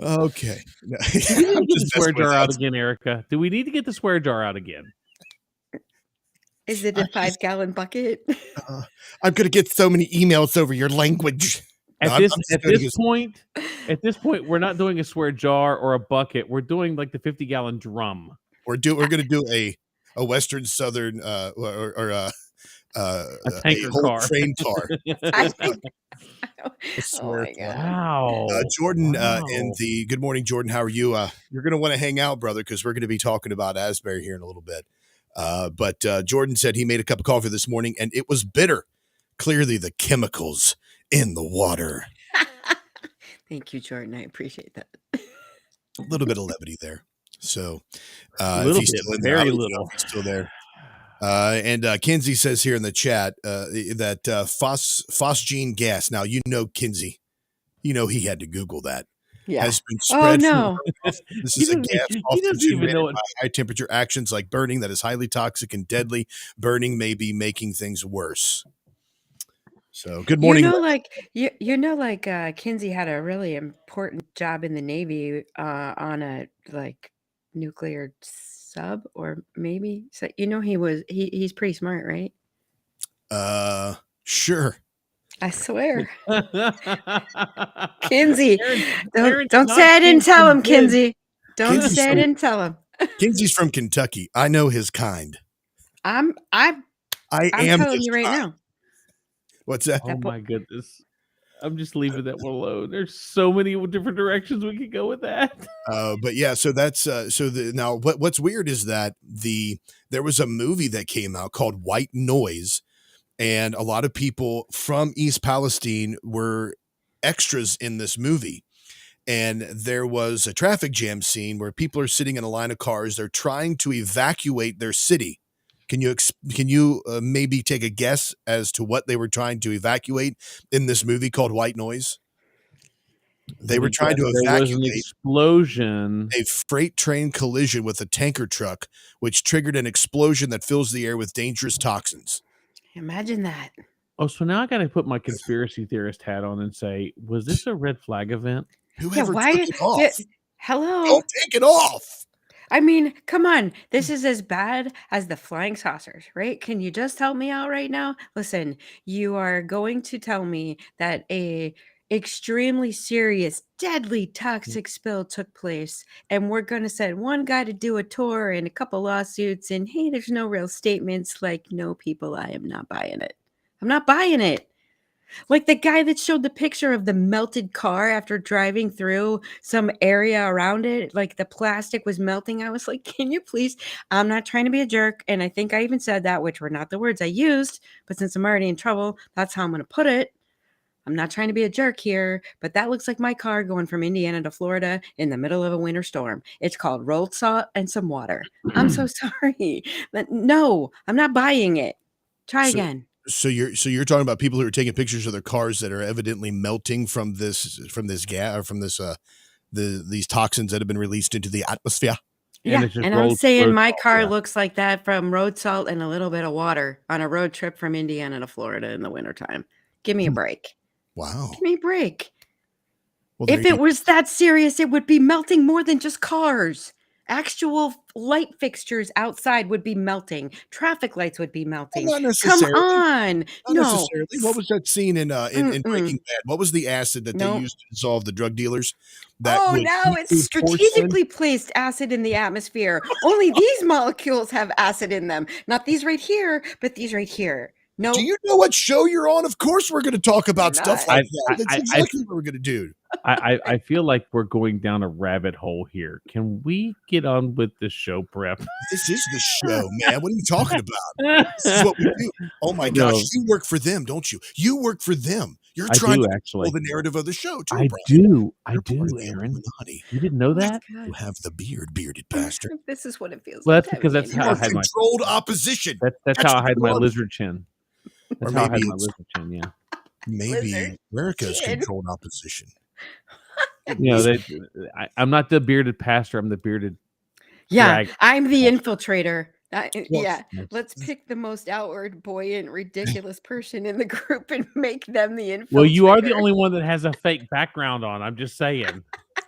Okay. Do we need to get the swear jar out again, Erica? Do we need to get the swear jar out again? Is it a 5-gallon bucket? I'm going to get so many emails over your language. At this point, we're not doing a swear jar or a bucket. We're doing like the 50-gallon drum. We're going to do a Western Southern or a tanker whole car. train car. Oh my God. Wow. Jordan and the good morning, Jordan. How are you? You're going to want to hang out, brother, because we're going to be talking about Asbury here in a little bit. But Jordan said he made a cup of coffee this morning and it was bitter. Clearly the chemicals in the water. Thank you, Jordan. I appreciate that. A little bit of levity there. So little if he's bit, still in there, very I'll let you know little. if he's still there. And Kinsey says here in the chat that phosgene gas. Now, you know, Kinsey, he had to Google that. Yeah. Has been spread. No. This is a gas often even know generated by high temperature actions like burning that is highly toxic and deadly. Burning may be making things worse. So good morning. Kinsey had a really important job in the Navy on a nuclear sub, or maybe so. He's pretty smart, right? Sure. I swear. Kinsey, Aaron's don't not say I didn't tell him, good. Kinsey. Don't say I didn't tell him. Kinsey's from Kentucky. I know his kind. I'm am telling his you right kind. now. What's that? Oh my goodness. I'm just leaving that one alone. There's so many different directions we could go with that. But yeah, so that's now what's weird is that there was a movie that came out called White Noise, and a lot of people from East Palestine were extras in this movie. And there was a traffic jam scene where people are sitting in a line of cars. They're trying to evacuate their city. Can you maybe take a guess as to what they were trying to evacuate in this movie called White Noise? They were trying to There was an evacuate explosion. a freight train collision with a tanker truck, which triggered an explosion that fills the air with dangerous toxins. Imagine that. Oh, so now I got to put my conspiracy theorist hat on and say, was this a red flag event? Whoever took it off? Hello. Don't take it off. I mean, come on. This is as bad as the flying saucers, right? Can you just help me out right now? Listen, you are going to tell me that a extremely serious, deadly toxic spill took place, and we're going to send one guy to do a tour and a couple lawsuits, and hey, there's no real statements. Like, no, people, I am not buying it. I'm not buying it. Like the guy that showed the picture of the melted car after driving through some area around it, like the plastic was melting. I was like, can you please? I'm not trying to be a jerk. And I think I even said that, which were not the words I used. But since I'm already in trouble, that's how I'm going to put it. I'm not trying to be a jerk here, but that looks like my car going from Indiana to Florida in the middle of a winter storm. It's called rolled salt and some water. I'm so sorry. But no, I'm not buying it. Try again. So you're talking about people who are taking pictures of their cars that are evidently melting from this gas or from this these toxins that have been released into the atmosphere. Yeah, and I'm saying my car looks like that from road salt and a little bit of water on a road trip from Indiana to Florida in the wintertime. Give me a break. Wow. Give me a break. Well, if it was that serious, it would be melting more than just cars. Actual light fixtures outside would be melting. Traffic lights would be melting. Well, not Come necessarily. on. Not No. necessarily. What was that scene in Breaking Bad? What was the acid that they used to dissolve the drug dealers? Oh, now it's strategically placed acid in the atmosphere. Only these molecules have acid in them. Not these right here, but these right here. No. Do you know what show you're on? Of course we're going to talk about stuff like that. That's exactly what we're going to do. I feel like we're going down a rabbit hole here. Can we get on with the show prep? This is the show, man. What are you talking about? This is what we do. Oh my gosh, you work for them, don't you? You work for them. You're trying to control the narrative of the show, too, I Bryan. I do, Aaron. You didn't know that? You have the bearded bastard. This is what it feels Well, like. that's because that's how I had my controlled opposition. That's how I hide my lizard chin. That's Or how I maybe hide my lizard chin. Yeah. Maybe Erica's controlled opposition. You know, I'm not the bearded pastor. I'm the bearded. Yeah, drag. I'm the infiltrator. Yes. Let's pick the most outward, buoyant, ridiculous person in the group and make them the infiltrator. Well, you are the only one that has a fake background on. I'm just saying.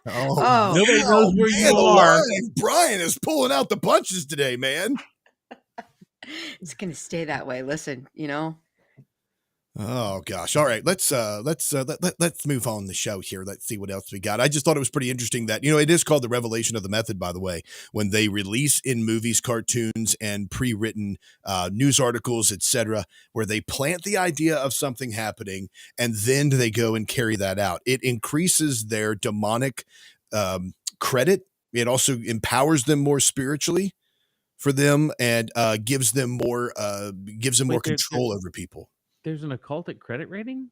Nobody knows where you are. Bryan is pulling out the punches today, man. It's gonna stay that way. Listen, you know. Oh gosh. All right. Let's move on the show here. Let's see what else we got. I just thought it was pretty interesting that, it is called the revelation of the method, by the way, when they release in movies, cartoons, and pre-written news articles, etc., where they plant the idea of something happening and then they go and carry that out. It increases their demonic credit. It also empowers them more spiritually for them and gives them more control over people. There's an occultic credit rating?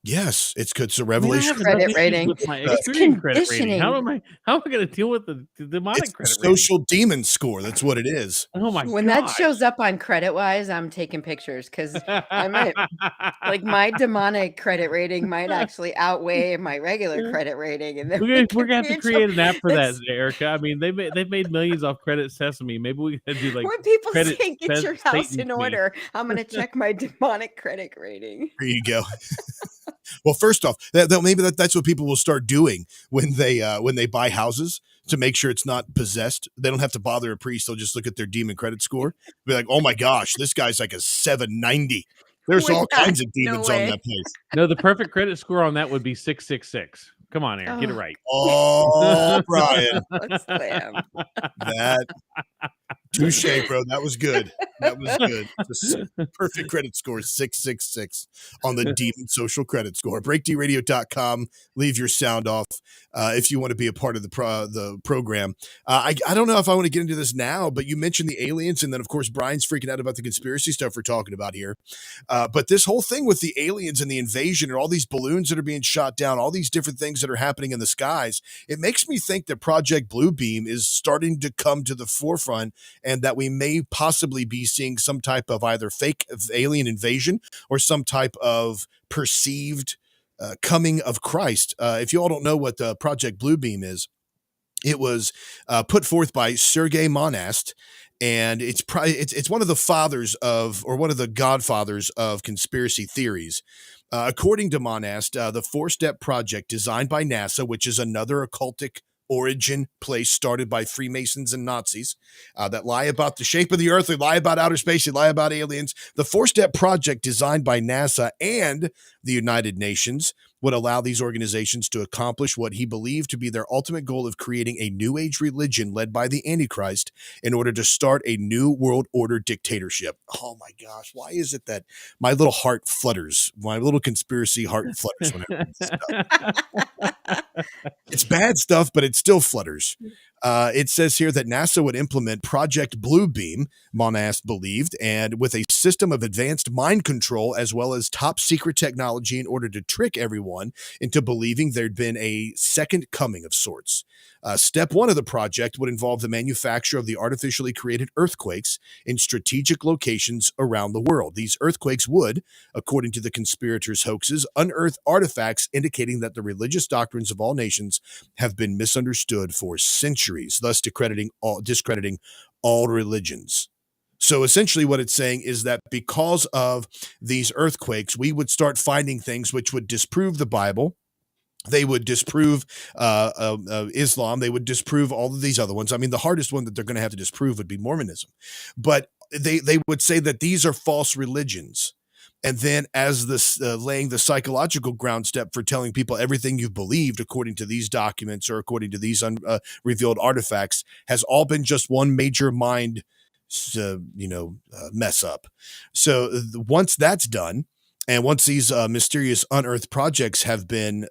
Yes, it's good. So revelation credit rating. It's conditioning. How am I going to deal with the demonic credit social demon score? That's what it is. Oh my! When that shows up on credit wise, I'm taking pictures because I might like my demonic credit rating might actually outweigh my regular credit rating, and then we're gonna have to create an app for that, Erica. I mean, they've made millions off Credit Sesame. Maybe we could do like when people credit say get your house Satan in to me." order, I'm gonna check my demonic credit rating. There you go. Well, first off, maybe that's what people will start doing when they buy houses to make sure it's not possessed. They don't have to bother a priest. They'll just look at their demon credit score. Be like, oh my gosh, this guy's like a 790. There's all kinds of demons on that place. No, the perfect credit score on that would be 666. Come on, Aaron, get it right. Oh, Bryan. Slam. That touche, bro. That was good. That was good. The perfect credit score is 666 on the Demon Social Credit Score. BreakDRadio.com. Leave your sound off if you want to be a part of the program. I don't know if I want to get into this now, but you mentioned the aliens, and then of course Bryan's freaking out about the conspiracy stuff we're talking about here. But this whole thing with the aliens and the invasion and all these balloons that are being shot down, all these different things that are happening in the skies, it makes me think that Project Bluebeam is starting to come to the forefront, and that we may possibly be seeing some type of either fake alien invasion or some type of perceived coming of Christ. If you all don't know what Project Bluebeam is, it was put forth by Sergei Monast, and it's one of the fathers of, or one of the godfathers of conspiracy theories. According to Monast, the 4-step project designed by NASA, which is another occultic origin place started by Freemasons and Nazis that lie about the shape of the earth, they lie about outer space, they lie about aliens. The 4-step project designed by NASA and the United Nations would allow these organizations to accomplish what he believed to be their ultimate goal of creating a new age religion led by the Antichrist in order to start a new world order dictatorship. Oh my gosh, why is it that my little heart flutters? My little conspiracy heart flutters when I read this stuff. It's bad stuff, but it still flutters. It says here that NASA would implement Project Bluebeam, Monash believed, and with a system of advanced mind control as well as top secret technology in order to trick everyone into believing there'd been a second coming of sorts. Step 1 of the project would involve the manufacture of the artificially created earthquakes in strategic locations around the world. These earthquakes would, according to the conspirators' hoaxes, unearth artifacts indicating that the religious doctrines of all nations have been misunderstood for centuries, thus discrediting all religions. So essentially what it's saying is that because of these earthquakes, we would start finding things which would disprove the Bible. They would disprove Islam. They would disprove all of these other ones. I mean, the hardest one that they're going to have to disprove would be Mormonism. But they would say that these are false religions. And then as this laying the psychological ground step for telling people everything you've believed according to these documents or according to these revealed artifacts has all been just one major mind mess up. So once that's done, and once these mysterious unearthed projects have been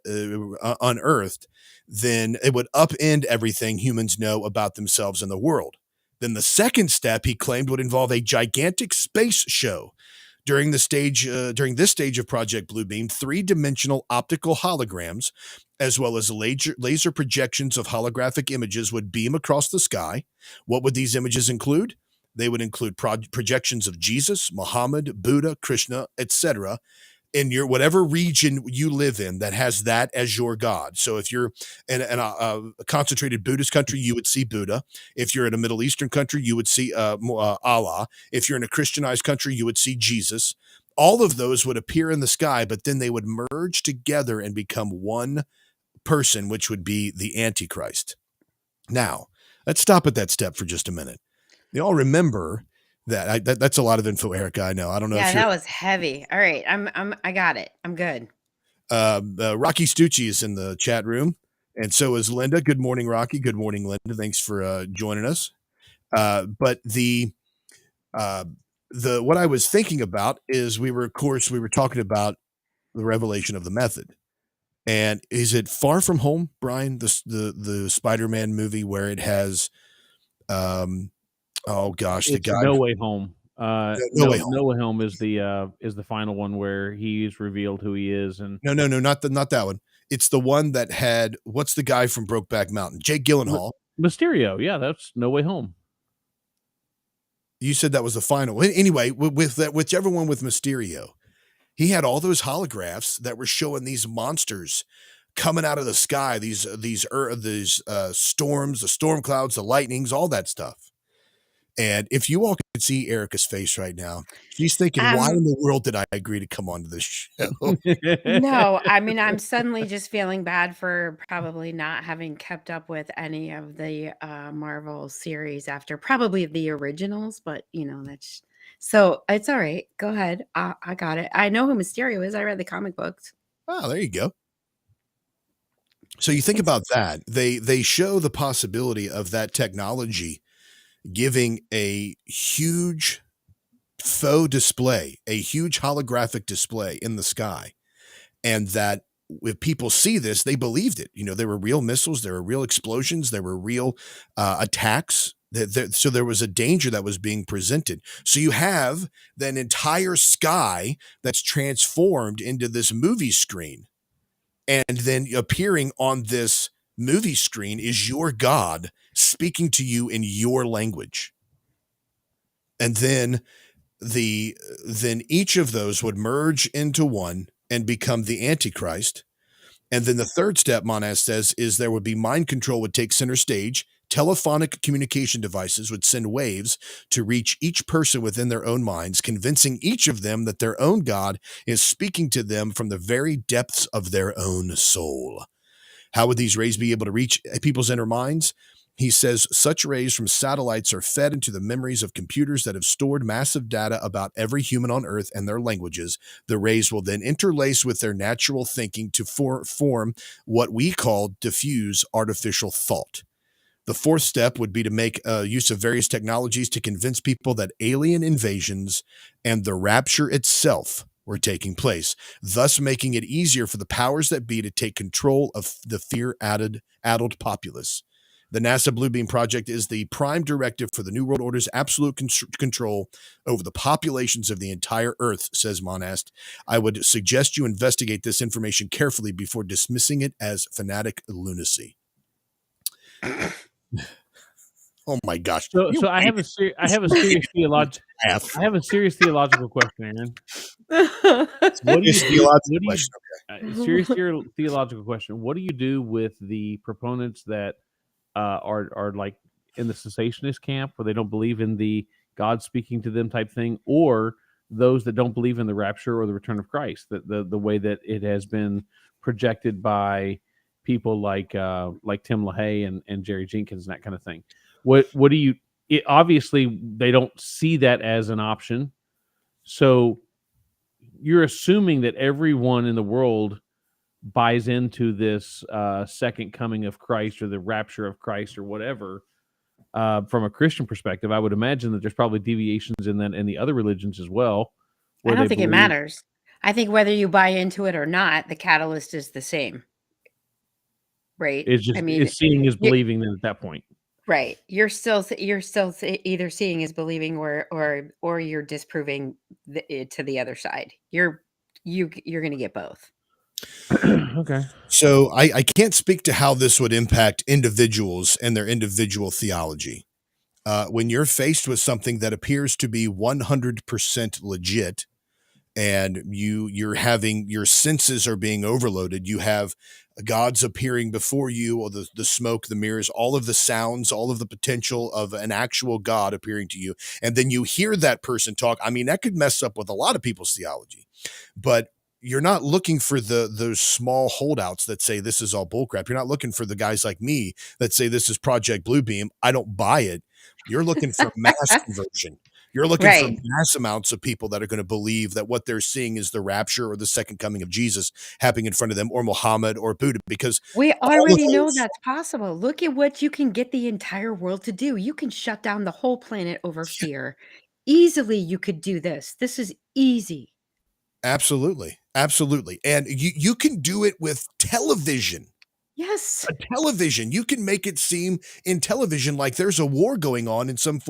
unearthed, then it would upend everything humans know about themselves and the world. Then the second step, he claimed, would involve a gigantic space show. During this stage of Project Bluebeam, 3-dimensional optical holograms, as well as laser projections of holographic images, would beam across the sky. What would these images include? They would include projections of Jesus, Muhammad, Buddha, Krishna, etc. in your whatever region you live in that has that as your God. So if you're in a concentrated Buddhist country, you would see Buddha. If you're in a Middle Eastern country, you would see Allah. If you're in a Christianized country, you would see Jesus. All of those would appear in the sky, but then they would merge together and become one person, which would be the Antichrist. Now, let's stop at that step for just a minute. You all remember that. That's a lot of info, Erica. I know. I don't know. Yeah, that was heavy. All right, I got it. I'm good. Rocky Stucci is in the chat room, and so is Linda. Good morning, Rocky. Good morning, Linda. Thanks for joining us. But the what I was thinking about is we were talking about the revelation of the method. And is it Far From Home, Brian, the Spider-Man movie where it has oh gosh, it's the guy No Way Home. No Way Home. No Way Home is the final one where he's revealed who he is. And no, not that one. It's the one that had what's the guy from Brokeback Mountain? Jake Gyllenhaal. Mysterio. Yeah, that's No Way Home. You said that was the final. Anyway, with that, whichever one with Mysterio, he had all those holographs that were showing these monsters coming out of the sky. These storms, the storm clouds, the lightnings, all that stuff. And if you all could see Erica's face right now, she's thinking, why in the world did I agree to come onto this show? No, I mean, I'm suddenly just feeling bad for probably not having kept up with any of the Marvel series after probably the originals, but that's so it's all right. Go ahead. I got it. I know who Mysterio is. I read the comic books. Oh, there you go. So you think about that. They show the possibility of that technology giving a huge faux display, a huge holographic display in the sky. And that if people see this, they believed it. There were real missiles, there were real explosions, there were real attacks. So there was a danger that was being presented. So you have that entire sky that's transformed into this movie screen. And then appearing on this movie screen is your God speaking to you in your language. And then each of those would merge into one and become the Antichrist. And then the third step, Monash says, is there would be mind control would take center stage. Telephonic communication devices would send waves to reach each person within their own minds, convincing each of them that their own God is speaking to them from the very depths of their own soul. How would these rays be able to reach people's inner minds? He says such rays from satellites are fed into the memories of computers that have stored massive data about every human on Earth and their languages. The rays will then interlace with their natural thinking to form what we call diffuse artificial thought. The fourth step would be to make use of various technologies to convince people that alien invasions and the rapture itself were taking place, thus making it easier for the powers that be to take control of the fear-addled populace. The NASA Bluebeam Project is the prime directive for the New World Order's absolute control over the populations of the entire Earth, says Monast. I would suggest you investigate this information carefully before dismissing it as fanatic lunacy. Oh my gosh! So I have a serious theological question, Aaron. Serious theological question. What do you do with the proponents that are like in the cessationist camp, where they don't believe in the God speaking to them type thing, or those that don't believe in the rapture or the return of Christ, the way that it has been projected by people like Tim LaHaye and Jerry Jenkins and that kind of thing? What do you? Obviously, they don't see that as an option. So you're assuming that everyone in the world buys into this second coming of Christ or the rapture of Christ or whatever. From a Christian perspective, I would imagine that there's probably deviations in that in the other religions as well. I don't think it matters. I think whether you buy into it or not, the catalyst is the same. Right? It's just it's seeing is believing then at that point. Right. You're still either seeing is believing or you're disproving it to the other side. You're going to get both. Okay. So I can't speak to how this would impact individuals and their individual theology. When you're faced with something that appears to be 100% legit, and you're having your senses are being overloaded, you have gods appearing before you, or the smoke, the mirrors, all of the sounds, all of the potential of an actual God appearing to you, and then you hear that person talk. I mean, that could mess up with a lot of people's theology, but you're not looking for those small holdouts that say this is all bullcrap. You're not looking for the guys like me that say this is Project Bluebeam. I don't buy it. You're looking for mass conversion. You're looking for mass amounts of people that are going to believe that what they're seeing is the rapture or the second coming of Jesus happening in front of them, or Muhammad or Buddha, because we already know that's possible. Look at what you can get the entire world to do. You can shut down the whole planet over fear. Easily you could do this. This is easy. Absolutely. Absolutely. And you can do it with television. Yes. Television. You can make it seem in television like there's a war going on in some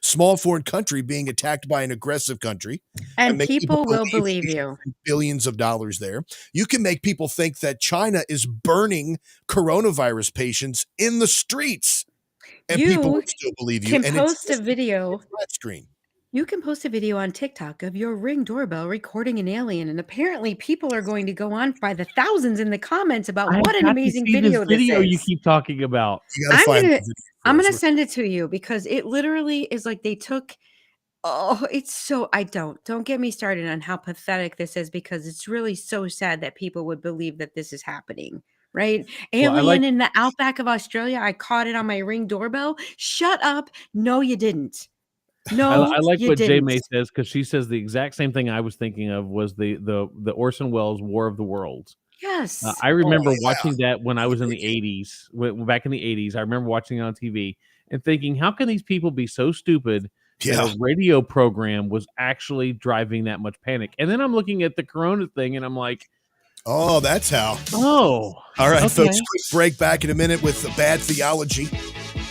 small foreign country being attacked by an aggressive country. And people will believe you. Billions of dollars there. You can make people think that China is burning coronavirus patients in the streets. And people will still believe you. Can post a video. Flat screen. You can post a video on TikTok of your Ring doorbell recording an alien, and apparently people are going to go on by the thousands in the comments about what an amazing video this is. You keep talking about. I'm gonna send it to you because it literally is like they took. Oh, it's so don't get me started on how pathetic this is, because it's really so sad that people would believe that this is happening. Right? Alien in the outback of Australia. I caught it on my Ring doorbell. Shut up. No, you didn't. No, I like what J May says, because she says the exact same thing I was thinking of was the Orson Welles War of the Worlds. Yes. I remember watching that when I was in the 80s, back in the 80s. I remember watching it on TV and thinking, how can these people be so stupid that a radio program was actually driving that much panic? And then I'm looking at the Corona thing and I'm like, oh, that's how. Oh. All right, folks, quick break. Back in a minute with the bad theology.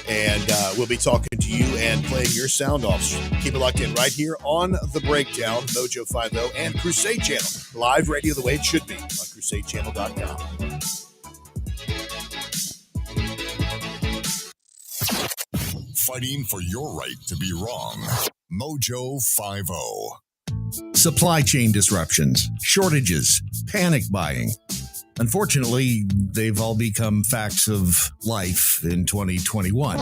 And we'll be talking to you and playing your sound offs. Keep it locked in right here on The Breakdown, Mojo 50 and Crusade Channel. Live radio the way it should be on CrusadeChannel.com. Fighting for your right to be wrong. Mojo 50. Supply chain disruptions, shortages, panic buying. Unfortunately, they've all become facts of life in 2021.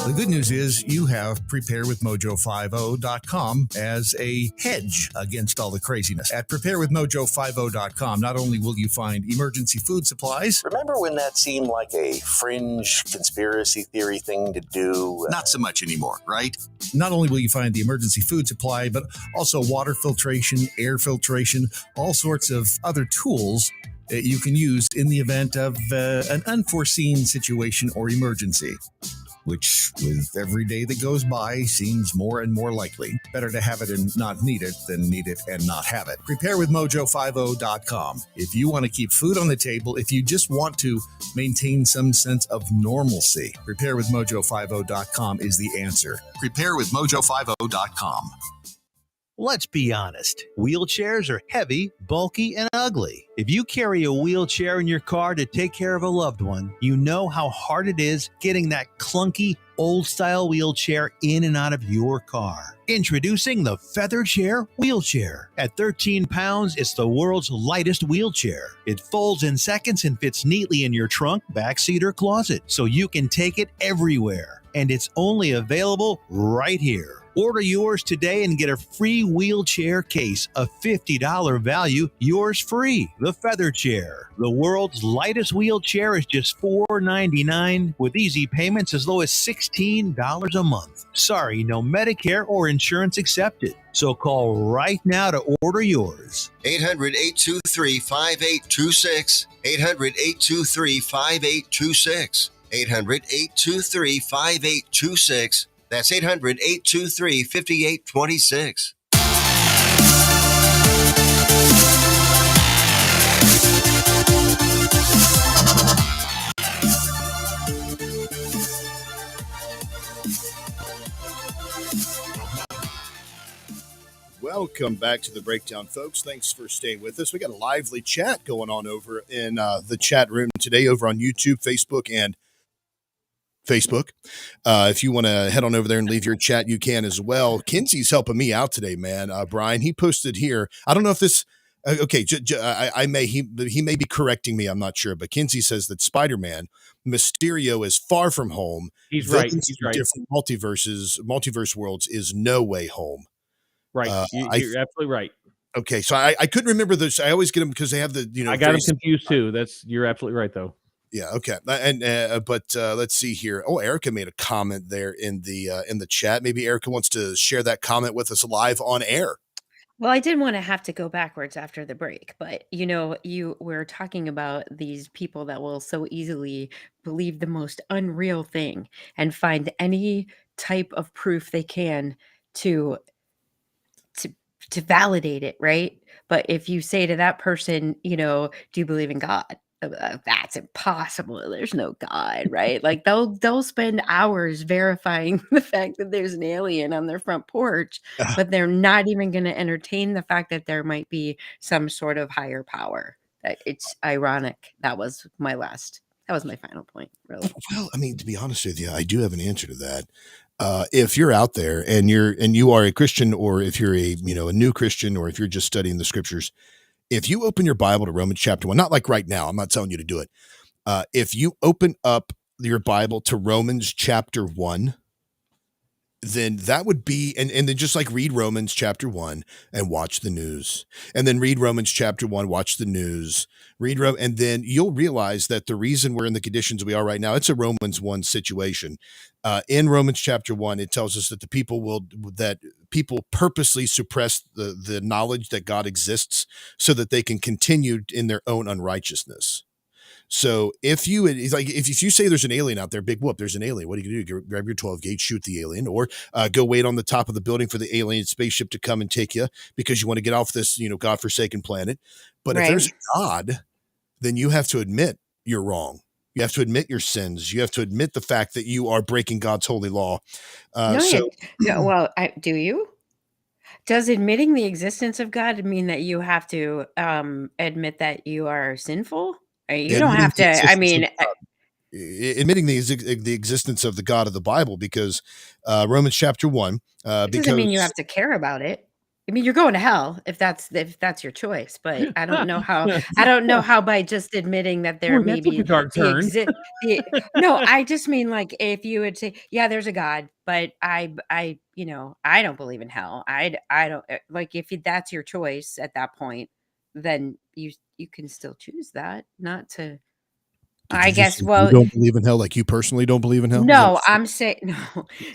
The good news is you have preparewithmojo50.com as a hedge against all the craziness. At preparewithmojo50.com, not only will you find emergency food supplies. Remember when that seemed like a fringe conspiracy theory thing to do? Not so much anymore, right? Not only will you find the emergency food supply, but also water filtration, air filtration, all sorts of other tools that you can use in the event of an unforeseen situation or emergency, which with every day that goes by seems more and more likely. Better to have it and not need it than need it and not have it. Preparewithmojo50.com. If you want to keep food on the table, if you just want to maintain some sense of normalcy, preparewithmojo50.com is the answer. Preparewithmojo50.com. Let's be honest. Wheelchairs are heavy, bulky, and ugly. If you carry a wheelchair in your car to take care of a loved one, you know how hard it is getting that clunky, old-style wheelchair in and out of your car. Introducing the Feather Chair Wheelchair. At 13 pounds, it's the world's lightest wheelchair. It folds in seconds and fits neatly in your trunk, backseat, or closet, so you can take it everywhere. And it's only available right here. Order yours today and get a free wheelchair case, a $50 value, yours free. The Feather Chair, the world's lightest wheelchair, is just $4.99 with easy payments as low as $16 a month. Sorry, no Medicare or insurance accepted. So call right now to order yours. 800-823-5826. 800-823-5826. 800-823-5826. That's 800-823-5826. Welcome back to the Breakdown, folks. Thanks for staying with us. We got a lively chat going on over in the chat room today over on YouTube, Facebook, and Facebook. If you want to head on over there and leave your chat, you can as well. Kinsey's helping me out today, man. Brian, he posted here. I don't know if this. Okay, he may be correcting me. I'm not sure, but Kinsey says that Spider-Man Mysterio is Far From Home. He's right. He's right. Different multiverse worlds is No Way Home. Right. You're absolutely right. Okay, so I couldn't remember this. I always get them because they have the I got them confused too. You're absolutely right though. Yeah. Okay. And but let's see here. Oh, Erica made a comment there in the chat. Maybe Erica wants to share that comment with us live on air. Well, I didn't want to have to go backwards after the break, but you were talking about these people that will so easily believe the most unreal thing and find any type of proof they can to validate it, right? But if you say to that person, do you believe in God? That's impossible. There's no God, right? Like they'll spend hours verifying the fact that there's an alien on their front porch, but they're not even going to entertain the fact that there might be some sort of higher power. It's ironic. That was my final point, really. Well, I mean, to be honest with you, I do have an answer to that. If you're out there and you are a Christian, or if you're a new Christian, or if you're just studying the scriptures, if you open your Bible to Romans chapter 1, not like right now, I'm not telling you to do it. If you open up your Bible to Romans chapter 1, then that would be, and then just like read Romans chapter 1 and watch the news, and then read Romans chapter 1, watch the news, and then you'll realize that the reason we're in the conditions we are right now, it's a Romans 1 situation. In Romans chapter 1, it tells us that people purposely suppress the knowledge that God exists so that they can continue in their own unrighteousness. So if you say there's an alien out there, big whoop, there's an alien. What do you do? Grab your 12 gauge, shoot the alien, or go wait on the top of the building for the alien spaceship to come and take you because you want to get off this, godforsaken planet. But if there's a God, then you have to admit you're wrong. You have to admit your sins. You have to admit the fact that you are breaking God's holy law. Do you? Does admitting the existence of God mean that you have to admit that you are sinful? You don't have to. Admitting the existence of the God of the Bible, because Romans chapter 1. It doesn't mean you have to care about it. I mean, you're going to hell if that's your choice, but I don't know how by just admitting that there Boy, may that took a be dark the turn. no, I just mean like if you would say, yeah, there's a God, but I don't believe in hell. I don't like if that's your choice at that point, then you can still choose that, not to. Did I you just guess say you well, don't believe in hell? Like you personally don't believe in hell? Is that no, what you I'm saying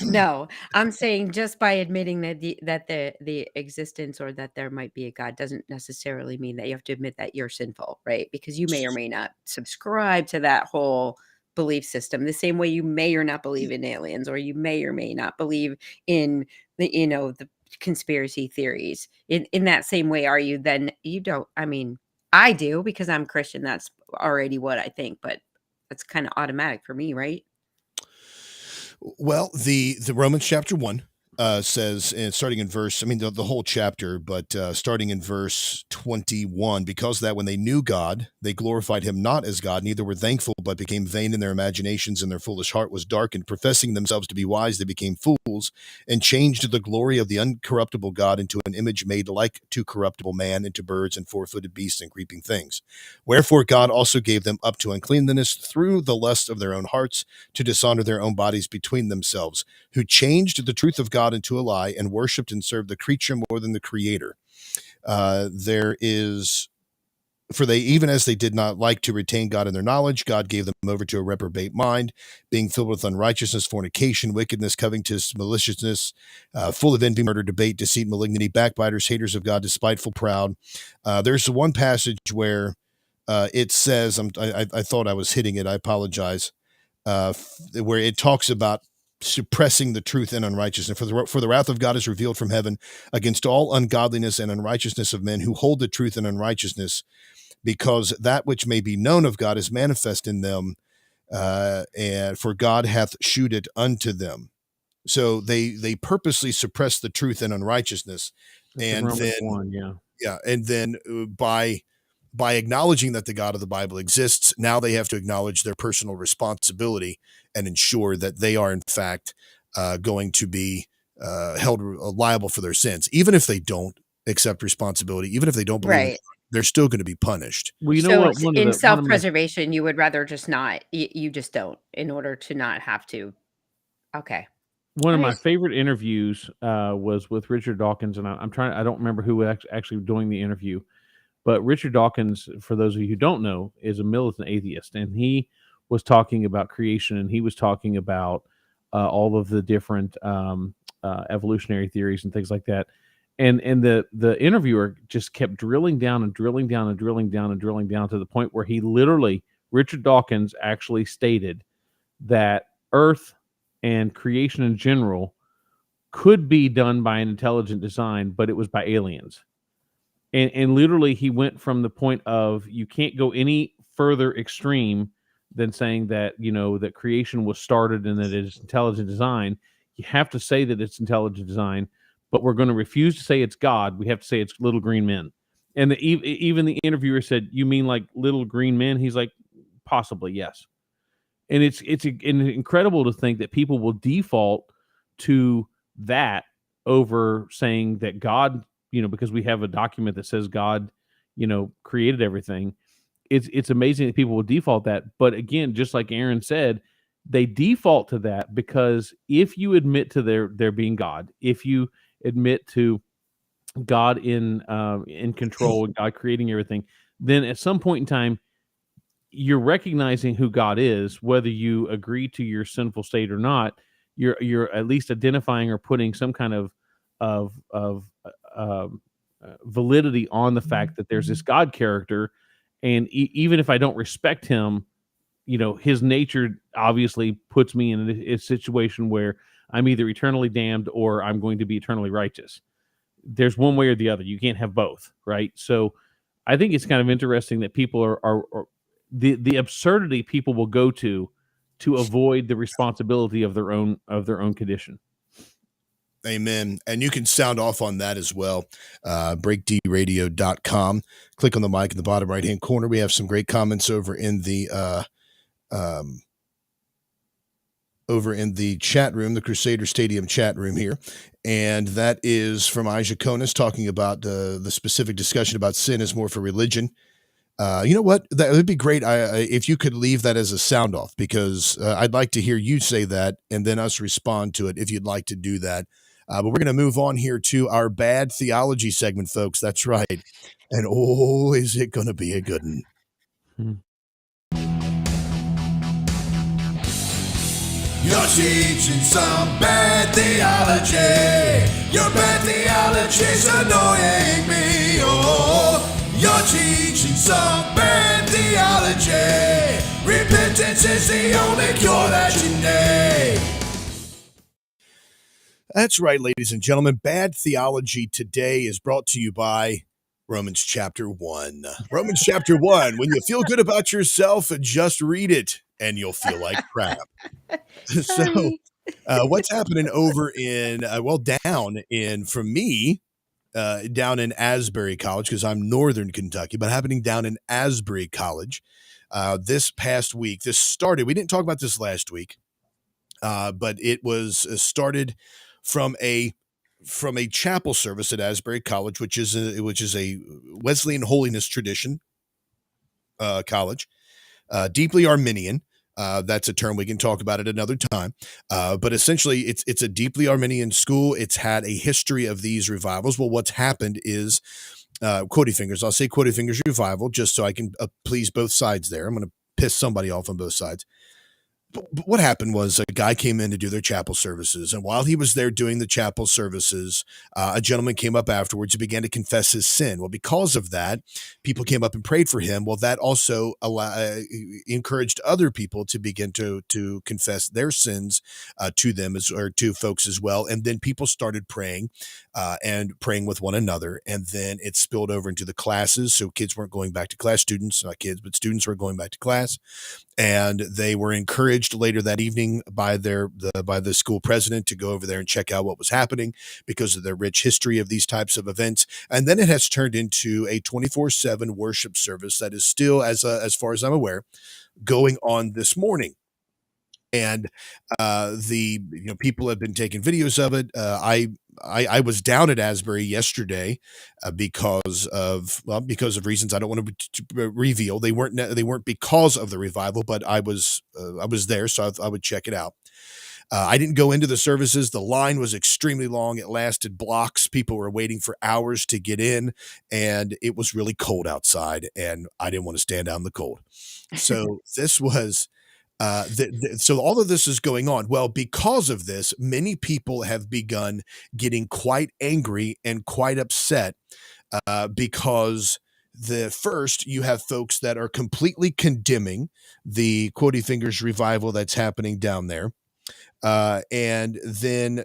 no. I'm saying just by admitting that the existence or that there might be a God doesn't necessarily mean that you have to admit that you're sinful, right? Because you may or may not subscribe to that whole belief system the same way you may or not believe in aliens, or you may or may not believe in the conspiracy theories. In that same way, are you then you don't I mean, I do because I'm Christian. That's already what I think, but that's kind of automatic for me, right? Well, the Romans chapter 1 says, and starting in verse, I mean, the whole chapter, but starting in verse 21, because that when they knew God, they glorified him not as God, neither were thankful, but became vain in their imaginations, and their foolish heart was darkened. Professing themselves to be wise, they became fools, and changed the glory of the uncorruptible God into an image made like to corruptible man, into birds and four-footed beasts and creeping things. Wherefore God also gave them up to uncleanness through the lust of their own hearts, to dishonor their own bodies between themselves, who changed the truth of God into a lie, and worshipped and served the creature more than the creator. There is, for they, even as they did not like to retain God in their knowledge, God gave them over to a reprobate mind, being filled with unrighteousness, fornication, wickedness, covetousness, maliciousness, full of envy, murder, debate, deceit, malignity, backbiters, haters of God, despiteful, proud. There's one passage where it says, I thought I was hitting it, I apologize, where it talks about suppressing the truth and unrighteousness. For the wrath of God is revealed from heaven against all ungodliness and unrighteousness of men who hold the truth in unrighteousness, because that which may be known of God is manifest in them, and for God hath shewed it unto them. So they purposely suppress the truth and unrighteousness, That's in and Romans then 1, yeah. yeah, and then by acknowledging that the God of the Bible exists, now they have to acknowledge their personal responsibility and ensure that they are, in fact, going to be held liable for their sins. Even if they don't accept responsibility, even if they don't believe it, Right. they're still going to be punished. Well, you know So what? it's in self-preservation, you would rather just not, you just don't, in order to not have to. Okay. One All of my right. favorite interviews was with Richard Dawkins, and I don't remember who was actually doing the interview, but Richard Dawkins, for those of you who don't know, is a militant atheist, and he was talking about creation, and he was talking about all of the different evolutionary theories and things like that. And the interviewer just kept drilling down and drilling down and drilling down and drilling down to the point where he literally, Richard Dawkins actually stated that Earth and creation in general could be done by an intelligent design, but it was by aliens. And literally he went from the point of you can't go any further extreme than saying that, that creation was started and that it is intelligent design. You have to say that it's intelligent design, but we're going to refuse to say it's God. We have to say it's little green men. And even the interviewer said, "You mean like little green men?" He's like, "Possibly, yes." And it's incredible to think that people will default to that over saying that God, because we have a document that says God, created everything. It's amazing that people will default that. But again, just like Aaron said, they default to that because if you admit to there being God, if you admit to God in control, God creating everything, then at some point in time, you're recognizing who God is, whether you agree to your sinful state or not. You're at least identifying or putting some kind of validity on the fact that there's this God character, and even if I don't respect him, his nature obviously puts me in a situation where I'm either eternally damned or I'm going to be eternally righteous. There's one way or the other. You can't have both, right? So I think it's kind of interesting that people are the absurdity people will go to avoid the responsibility of their own condition. Amen. And you can sound off on that as well. BreakDRadio.com. Click on the mic in the bottom right-hand corner. We have some great comments over in the over in the chat room, the Crusader Stadium chat room here. And that is from Aja Konis talking about the specific discussion about sin is more for religion. You know what? That would be great if you could leave that as a sound off, because I'd like to hear you say that and then us respond to it if you'd like to do that. But we're going to move on here to our bad theology segment, folks. That's right. And oh, is it going to be a good one? You're teaching some bad theology. Your bad theology's annoying me. Oh, you're teaching some bad theology. Repentance is the only cure that you need. That's right, ladies and gentlemen. Bad theology today is brought to you by Romans chapter 1. Romans chapter 1. When you feel good about yourself, just read it and you'll feel like crap. So what's happening over in, down in Asbury College, because I'm Northern Kentucky, but happening down in Asbury College this past week. This started, we didn't talk about this last week, but it was started from a chapel service at Asbury College, which is a Wesleyan holiness tradition college, deeply Arminian. That's a term we can talk about at another time. But essentially, it's a deeply Arminian school. It's had a history of these revivals. Well, what's happened is, quoty fingers. I'll say quoty fingers revival just so I can please both sides there. I'm going to piss somebody off on both sides. But what happened was a guy came in to do their chapel services. And while he was there doing the chapel services, a gentleman came up afterwards and began to confess his sin. Well, because of that, people came up and prayed for him. Well, that also encouraged other people to begin to confess their sins to them or to folks as well. And then people started praying and praying with one another. And then it spilled over into the classes. So kids weren't going back to class. Students, not kids, but students were going back to class. And they were encouraged later that evening by the school president to go over there and check out what was happening because of the rich history of these types of events. And then it has turned into a 24/7 worship service that is still, as far as I'm aware, going on this morning. And people have been taking videos of it. I was down at Asbury yesterday because of reasons I don't want to reveal. They weren't because of the revival, but I was there, so I would check it out. I didn't go into the services. The line was extremely long. It lasted blocks. People were waiting for hours to get in, and it was really cold outside, and I didn't want to stand out in the cold. So this was. So all of this is going on. Well, because of this, many people have begun getting quite angry and quite upset because you have folks that are completely condemning the quoty fingers revival that's happening down there. And then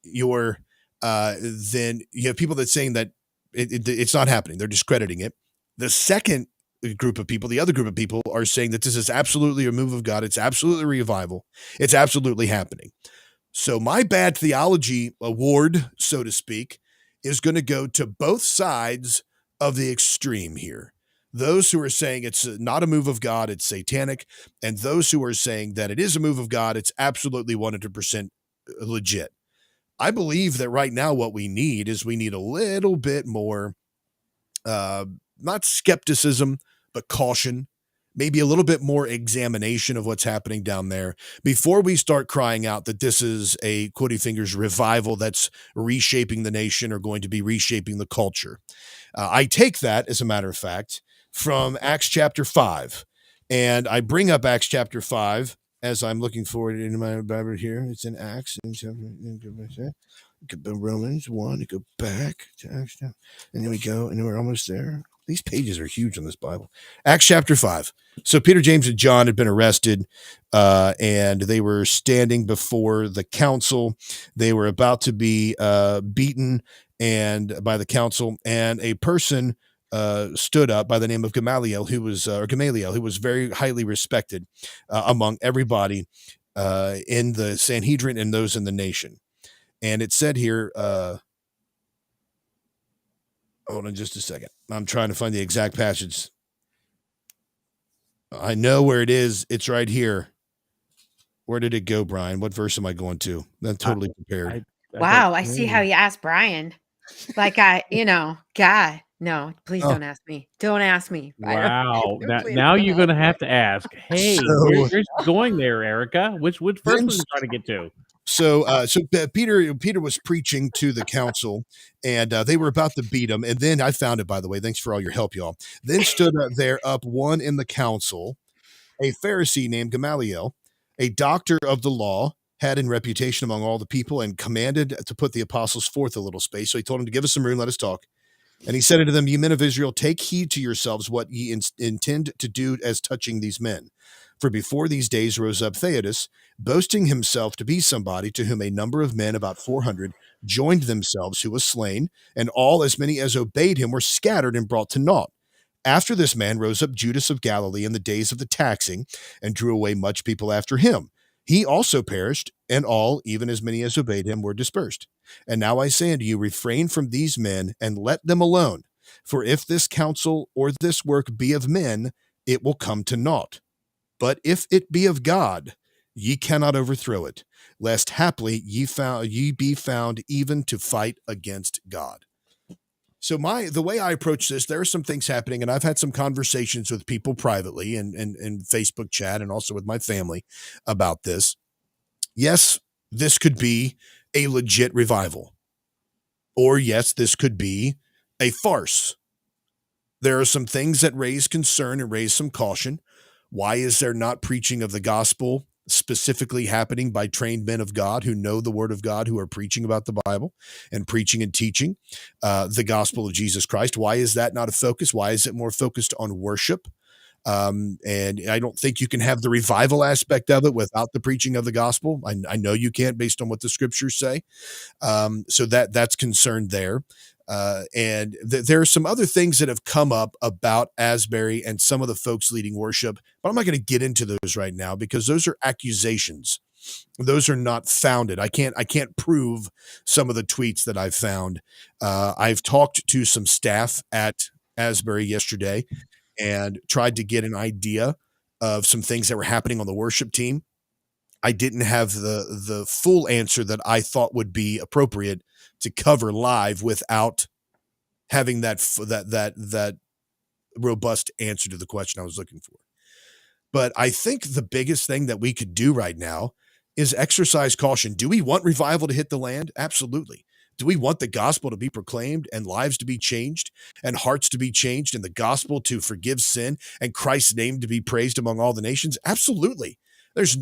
you have people that's saying that it's not happening. They're discrediting it. The second group of people, the other group of people, are saying that this is absolutely a move of God. It's absolutely a revival. It's absolutely happening. So my bad theology award, so to speak, is going to go to both sides of the extreme here. Those who are saying it's not a move of God, it's satanic, and those who are saying that it is a move of God, it's absolutely 100% legit. I believe that right now what we need is a little bit more, not skepticism, but caution, maybe a little bit more examination of what's happening down there before we start crying out that this is a quoty fingers revival that's reshaping the nation or going to be reshaping the culture. I take that, as a matter of fact, from Acts chapter 5. And I bring up Acts chapter 5 as I'm looking forward in my Bible here. It's in Acts. Romans 1, to go back to Acts, and then we go, and then we're almost there. These pages are huge on this Bible. Acts chapter 5. So Peter, James, and John had been arrested, and they were standing before the council. They were about to be beaten by the council, and a person stood up by the name of Gamaliel, who was very highly respected among everybody in the Sanhedrin and those in the nation. And it said here, hold on just a second. I'm trying to find the exact passage. I know where it is. It's right here. Where did it go, Brian? What verse am I going to? I'm totally prepared. Wow, I see how you asked Brian. Like God, no, please Oh. don't ask me. Don't ask me. Wow. Please Now don't you're ask going to me. have to ask, hey, So- where's going there, Erica? Which verse Then- was you trying to get to? So Peter was preaching to the council, and they were about to beat him. And then I found it, by the way. Thanks for all your help, y'all. Then stood there up one in the council, a Pharisee named Gamaliel, a doctor of the law, had in reputation among all the people, and commanded to put the apostles forth a little space. So he told them to give us some room, let us talk. And he said unto them, Ye men of Israel, take heed to yourselves what ye intend to do as touching these men. For before these days rose up Theudas, boasting himself to be somebody, to whom a number of men, about 400, joined themselves, who was slain, and all as many as obeyed him were scattered and brought to naught. After this man rose up Judas of Galilee in the days of the taxing, and drew away much people after him. He also perished, and all, even as many as obeyed him, were dispersed. And now I say unto you, refrain from these men, and let them alone. For if this counsel or this work be of men, it will come to naught. But if it be of God, ye cannot overthrow it, lest haply ye be found even to fight against God. So the way I approach this, there are some things happening, and I've had some conversations with people privately and Facebook chat, and also with my family about this. Yes, this could be a legit revival. Or yes, this could be a farce. There are some things that raise concern and raise some caution. Why is there not preaching of the gospel specifically happening by trained men of God who know the word of God, who are preaching about the Bible and preaching and teaching the gospel of Jesus Christ? Why is that not a focus? Why is it more focused on worship? And I don't think you can have the revival aspect of it without the preaching of the gospel. I know you can't, based on what the scriptures say. So that's concerned there. And there are some other things that have come up about Asbury and some of the folks leading worship, but I'm not going to get into those right now because those are accusations. Those are not founded. I can't prove some of the tweets that I've found. I've talked to some staff at Asbury yesterday and tried to get an idea of some things that were happening on the worship team. I didn't have the full answer that I thought would be appropriate to cover live without having that robust answer to the question I was looking for. But I think the biggest thing that we could do right now is exercise caution. Do we want revival to hit the land? Absolutely. Do we want the gospel to be proclaimed and lives to be changed and hearts to be changed and the gospel to forgive sin and Christ's name to be praised among all the nations? Absolutely.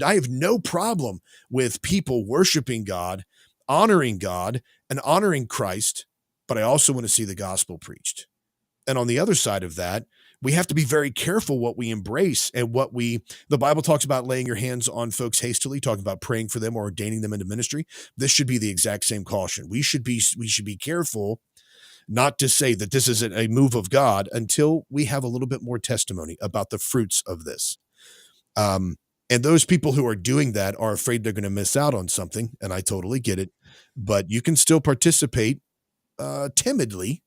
I have no problem with people worshiping God, honoring God, and honoring Christ, but I also want to see the gospel preached. And on the other side of that, we have to be very careful what we embrace and the Bible talks about laying your hands on folks hastily, talking about praying for them or ordaining them into ministry. This should be the exact same caution. We should be careful not to say that this isn't a move of God until we have a little bit more testimony about the fruits of this. And those people who are doing that are afraid they're going to miss out on something, and I totally get it. But you can still participate timidly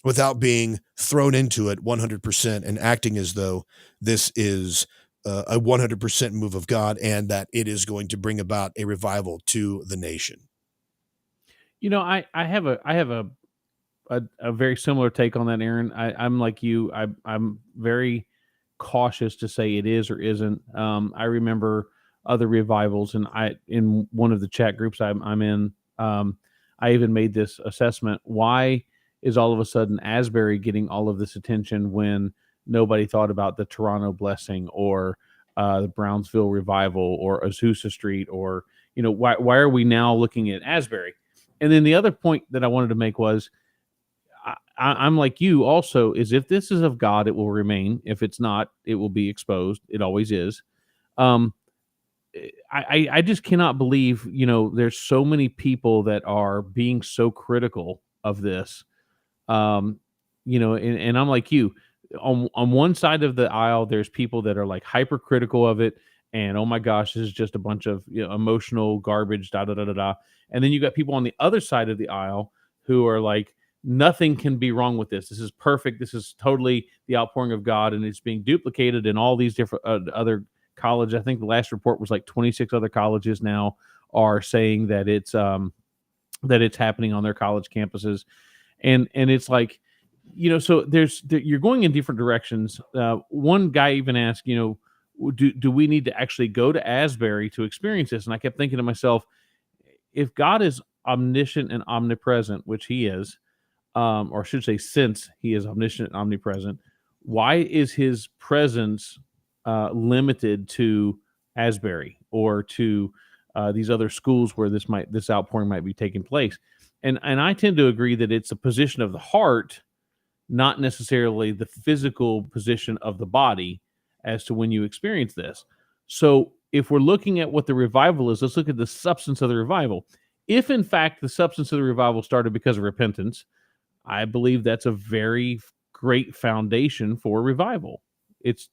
without being thrown into it 100% and acting as though this is a 100% move of God and that it is going to bring about a revival to the nation. You know, I have a very similar take on that, Aaron. I'm like you. I'm very cautious to say it is or isn't. I remember other revivals, and in one of the chat groups I'm in, I even made this assessment. Why is all of a sudden Asbury getting all of this attention when nobody thought about the Toronto Blessing or the Brownsville Revival or Azusa Street? Or, why are we now looking at Asbury? And then the other point that I wanted to make was, I'm like you also, is if this is of God, it will remain. If it's not, it will be exposed. It always is. I just cannot believe, there's so many people that are being so critical of this. And I'm like you. On one side of the aisle, there's people that are like hypercritical of it, and oh my gosh, this is just a bunch of emotional garbage, da da da da da. And then you got people on the other side of the aisle who are like, nothing can be wrong with this. This is perfect. This is totally the outpouring of God, and it's being duplicated in all these different other college. I think the last report was like 26 other colleges now are saying that it's happening on their college campuses, and it's like, so you're going in different directions. One guy even asked, do we need to actually go to Asbury to experience this? And I kept thinking to myself, if God is omniscient and omnipresent, which he is, or I should say, since he is omniscient and omnipresent, why is his presence limited to Asbury or to these other schools where this outpouring might be taking place? And I tend to agree that it's a position of the heart, not necessarily the physical position of the body, as to when you experience this. So if we're looking at what the revival is, let's look at the substance of the revival. If in fact the substance of the revival started because of repentance, I believe that's a very great foundation for revival.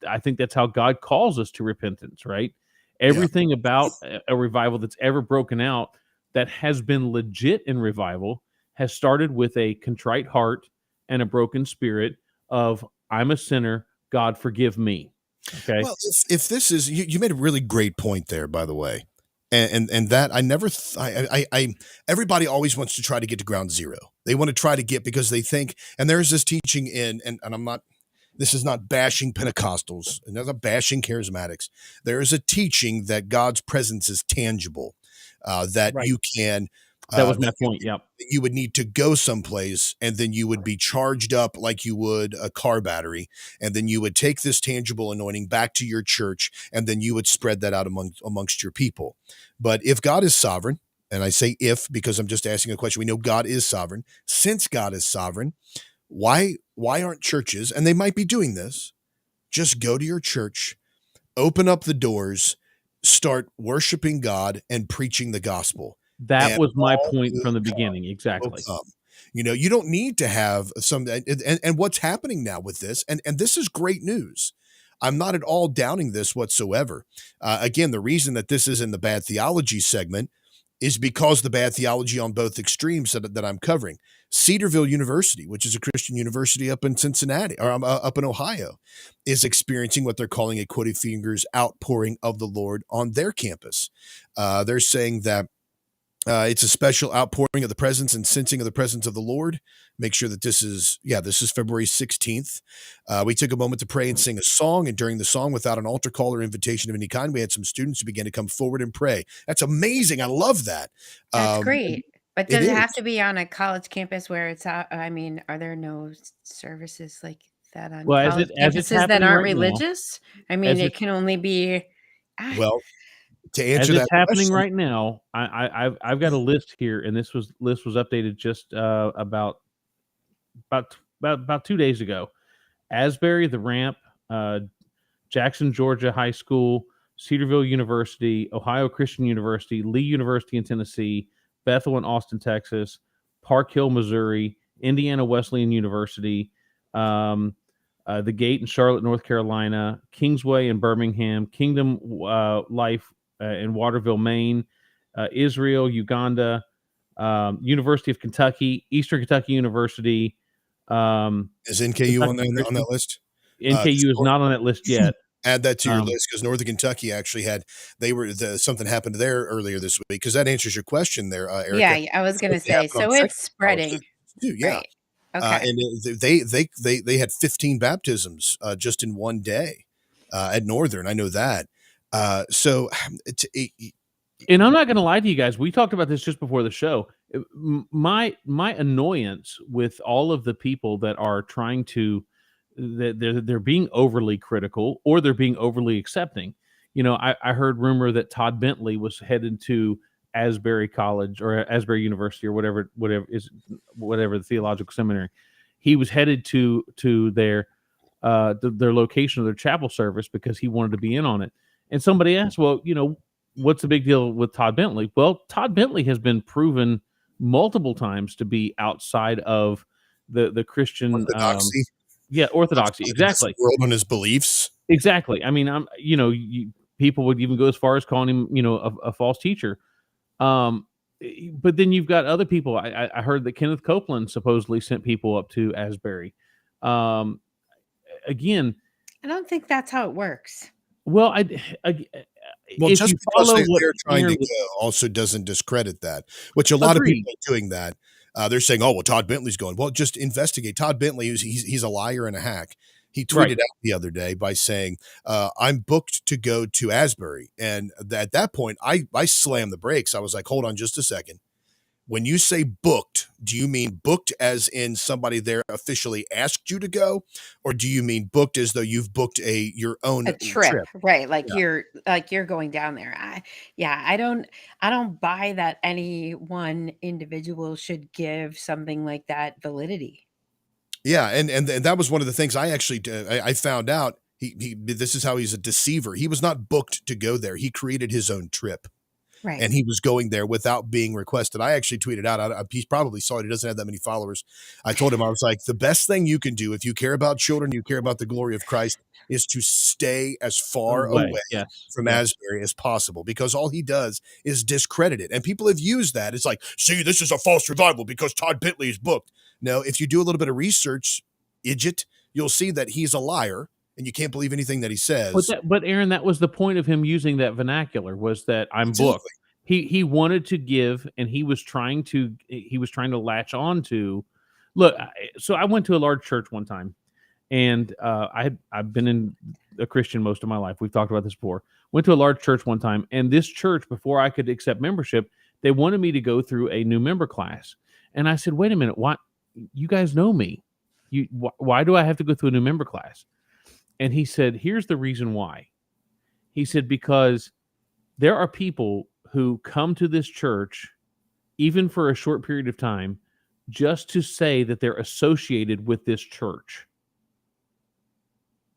I think that's how God calls us to repentance, right? Everything about a revival that's ever broken out that has been legit in revival has started with a contrite heart and a broken spirit of, I'm a sinner, God forgive me. Okay. Well, if this is, you made a really great point there, by the way. And that I never, everybody always wants to try to get to ground zero. They want to try to get, because they think, and there's this teaching and I'm not, this is not bashing Pentecostals and not bashing charismatics. There is a teaching that God's presence is tangible, that you can, that was my point. Yep. You would need to go someplace, and then you would be charged up like you would a car battery, and then you would take this tangible anointing back to your church, and then you would spread that out amongst your people. But if God is sovereign, and I say if because I'm just asking a question, we know God is sovereign. Since God is sovereign, why aren't churches, and they might be doing this, just go to your church, open up the doors, start worshiping God and preaching the gospel? That was my point from the beginning. Exactly. You don't need to have some, and what's happening now with this, and this is great news. I'm not at all doubting this whatsoever. Again, the reason that this is in the bad theology segment is because the bad theology on both extremes that I'm covering. Cedarville University, which is a Christian university up in Cincinnati, or up in Ohio, is experiencing what they're calling a quoted fingers outpouring of the Lord on their campus. They're saying that it's a special outpouring of the presence and sensing of the presence of the Lord. Make sure that this is February 16th. We took a moment to pray and sing a song, and during the song, without an altar call or invitation of any kind, we had some students who began to come forward and pray. That's amazing. I love that. That's great. But does it have to be on a college campus where it's out? I mean, are there no services like that on college campuses that aren't religious? I mean, it can only be. Well, to answer as that it's happening question, right now, I've got a list here, and this list was updated just about 2 days ago. Asbury, the Ramp, Jackson, Georgia High School, Cedarville University, Ohio Christian University, Lee University in Tennessee, Bethel in Austin, Texas, Park Hill, Missouri, Indiana Wesleyan University, the Gate in Charlotte, North Carolina, Kingsway in Birmingham, Kingdom Life in Waterville, Maine, Israel, Uganda, University of Kentucky, Eastern Kentucky University. Is NKU on that list? NKU is not on that list yet. Add that to your list, because Northern Kentucky actually something happened there earlier this week, because that answers your question there, Erica. Yeah, I was going to say, so it's spreading. Yeah. Right. Okay. And they had 15 baptisms just in one day at Northern. I know that. And I'm not going to lie to you guys. We talked about this just before the show. My annoyance with all of the people that are trying to, they're being overly critical or they're being overly accepting. I heard rumor that Todd Bentley was headed to Asbury College or Asbury University or whatever the theological seminary. He was headed to their location of their chapel service because he wanted to be in on it. And somebody asked, well, what's the big deal with Todd Bentley? Well, Todd Bentley has been proven multiple times to be outside of the Christian orthodoxy. Orthodoxy, exactly. World on his beliefs, exactly. I mean, people would even go as far as calling him, a false teacher. But then you've got other people. I heard that Kenneth Copeland supposedly sent people up to Asbury. Again, I don't think that's how it works. Well, Well, if just you because follow what they're trying Aaron to was, go also doesn't discredit that, which a lot of agreed, people are doing that. They're saying, oh, well, Todd Bentley's going. Well, just investigate. Todd Bentley, he's a liar and a hack. He tweeted right? out the other day by saying, I'm booked to go to Asbury. And at that point, I slammed the brakes. I was like, hold on just a second. When you say booked, do you mean booked as in somebody there officially asked you to go? Or do you mean booked as though you've booked your own A trip, trip? right? Like Yeah. you're going down there. I don't buy that any one individual should give something like that validity. Yeah, and that was one of the things I actually I found out. He this is how he's a deceiver. He was not booked to go there. He created his own trip, Right. and he was going there without being requested. I actually tweeted out. He probably saw it. He doesn't have that many followers. I told him, I was like, the best thing you can do if you care about children, you care about the glory of Christ, is to stay as far away Yes. from Yes. Asbury as possible, because all he does is discredit it. And people have used that. It's like, see, this is a false revival because Todd Bentley is booked. No, if you do a little bit of research, idiot, you'll see that he's a liar and you can't believe anything that he says. But Aaron, that was the point of him using that vernacular, was that I'm Exactly. booked. He wanted to give, and he was trying to latch on to. Look, so I went to a large church one time, and I've been in a Christian most of my life. We've talked about this before. Went to a large church one time, and this church, before I could accept membership, they wanted me to go through a new member class, and I said, "Wait a minute, why? You guys know me. Why do I have to go through a new member class?" And he said, "Here's the reason why." He said, "Because there are people who come to this church, even for a short period of time, just to say that they're associated with this church."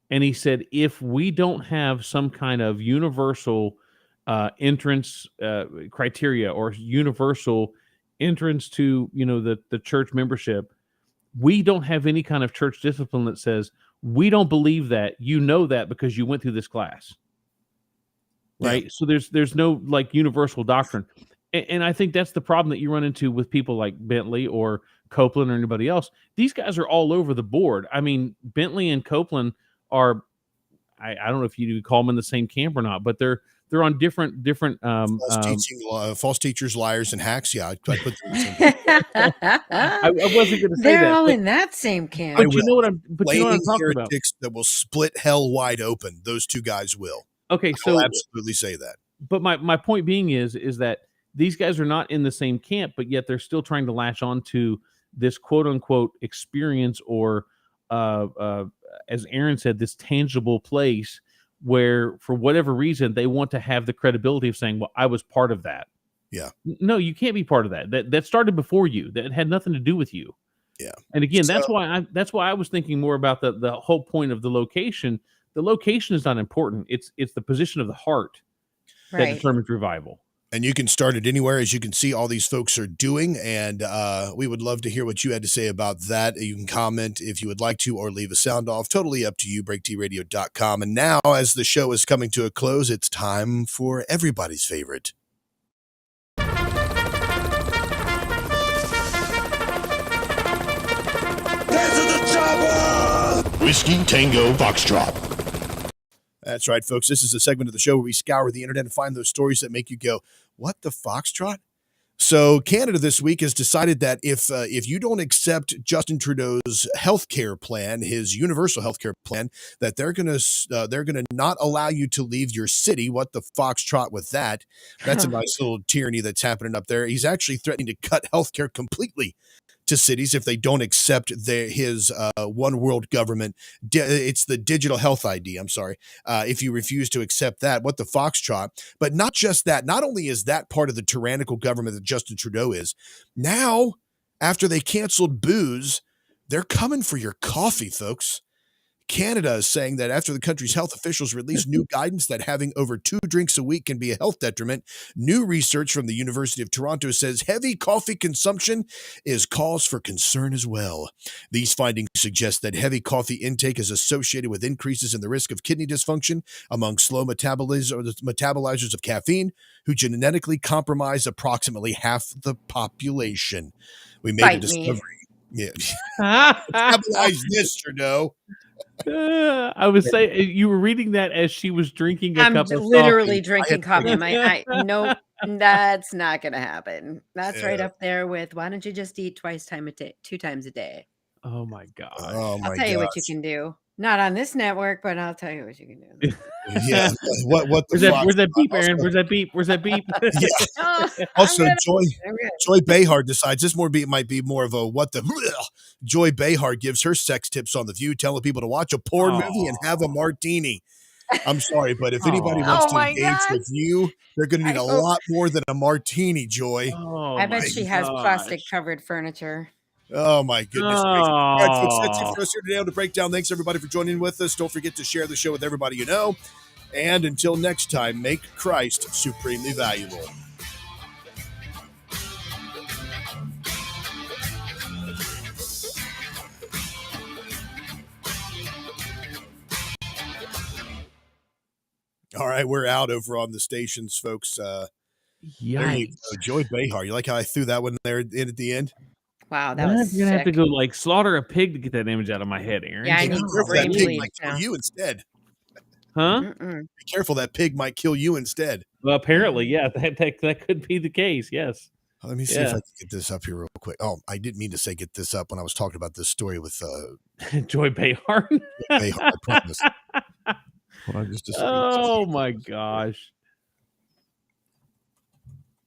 And he said, if we don't have some kind of universal entrance criteria or universal entrance to, the church membership, we don't have any kind of church discipline that says, we don't believe that, that because you went through this class. Right. Yeah. So there's no like universal doctrine. And I think that's the problem that you run into with people like Bentley or Copeland or anybody else. These guys are all over the board. I mean, Bentley and Copeland are, I don't know if you call them in the same camp or not, but they're on different false teachers, liars, and hacks. Yeah, I put them in the same I wasn't going to say They're that. all But in that same camp. you know what I'm Flaming talking about. heretics that will split hell wide open. Those two guys will. Okay, I'll so absolutely say that. But my point being is that these guys are not in the same camp, but yet they're still trying to latch on to this quote unquote experience or as Aaron said, this tangible place where for whatever reason they want to have the credibility of saying, well, I was part of that. Yeah. No, you can't be part of that. That started before you. That had nothing to do with you. Yeah. And again, that's why I was thinking more about the whole point of the location. The location is not important. It's the position of the heart that determines revival. And you can start it anywhere, as you can see all these folks are doing. And we would love to hear what you had to say about that. You can comment if you would like to, or leave a sound off. Totally up to you, breaktradio.com. And now, as the show is coming to a close, it's time for everybody's favorite. Whiskey Tango Foxtrot. That's right, folks. This is a segment of the show where we scour the internet and find those stories that make you go, what the Foxtrot? So Canada this week has decided that if you don't accept Justin Trudeau's healthcare plan, his universal healthcare plan, that they're gonna not allow you to leave your city. What the Foxtrot with that? That's a nice little tyranny that's happening up there. He's actually threatening to cut healthcare completely to cities if they don't accept his one world government. It's the digital health ID. I'm sorry. If you refuse to accept that, what the Foxtrot? But not just that. Not only is that part of the tyrannical government that Justin Trudeau is, now, after they canceled booze, they're coming for your coffee, folks. Canada is saying that after the country's health officials released new guidance that having over 2 drinks a week can be a health detriment, new research from the University of Toronto says heavy coffee consumption is cause for concern as well. These findings suggest that heavy coffee intake is associated with increases in the risk of kidney dysfunction among slow metabolizers of caffeine, who genetically compromise approximately half the population. We made a discovery. Yeah. Metabolize this, Trudeau. I was saying you were reading that as she was drinking a I'm cup of literally coffee. drinking coffee. Nope, that's not gonna happen. That's right Yeah. up there with why don't you just eat two times a day? Oh my gosh. Oh I'll my tell you what you gosh. can do. Not on this network, but I'll tell you what you can do. Yeah. What the Where's that? fuck? Where's that beep, Also, Aaron? Where's that beep? Where's that beep? yeah. Oh, Also, I'm Joy Behar decides this might be more of a what the Joy Behar gives her sex tips on The View, telling people to watch a porn movie and have a martini. I'm sorry, but if anybody wants Oh to my engage God. with you, they're going to need I a hope- lot more than a martini, Joy. Oh I my bet she has plastic covered furniture. Oh my goodness gracious. All right, folks, that's it Oh. for us here today on The Breakdown. Thanks everybody for joining with us. Don't forget to share the show with everybody you know. And until next time, make Christ supremely valuable. All right, we're out over on the stations, folks. There you Yikes. go. Joy Behar. You like how I threw that one there in at the end? Wow, that You're was gonna have to sick. go like slaughter a pig to get that image out of my head, Aaron. Yeah, I Hey, need be careful, that brain pig bleed might kill now. you instead. Huh? Mm-mm. Be careful, that pig might kill you instead. Well, apparently, yeah, that could be the case. Yes. Let me see if I can get this up here real quick. Oh, I didn't mean to say get this up when I was talking about this story with Joy Behar. Behar, I promise. Hold on just a second. Oh my gosh.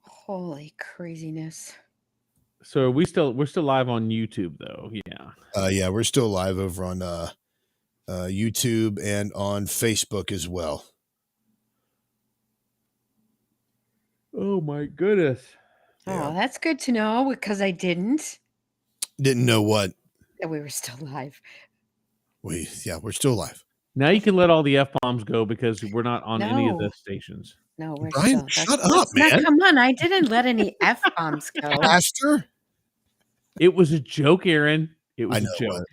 Holy craziness. So we're still live on YouTube though. Yeah. Yeah, we're still live over on YouTube and on Facebook as well. Oh my goodness. Oh, that's good to know because I didn't. Didn't know what. That we were still live. We're still live. Now you can let all the F-bombs go because we're not on any of No. the stations. No, we're Bryan, still. shut up, Not, man. come on, I didn't let any F bombs go. Pastor? It was a joke, Aaron. It was I know. a joke.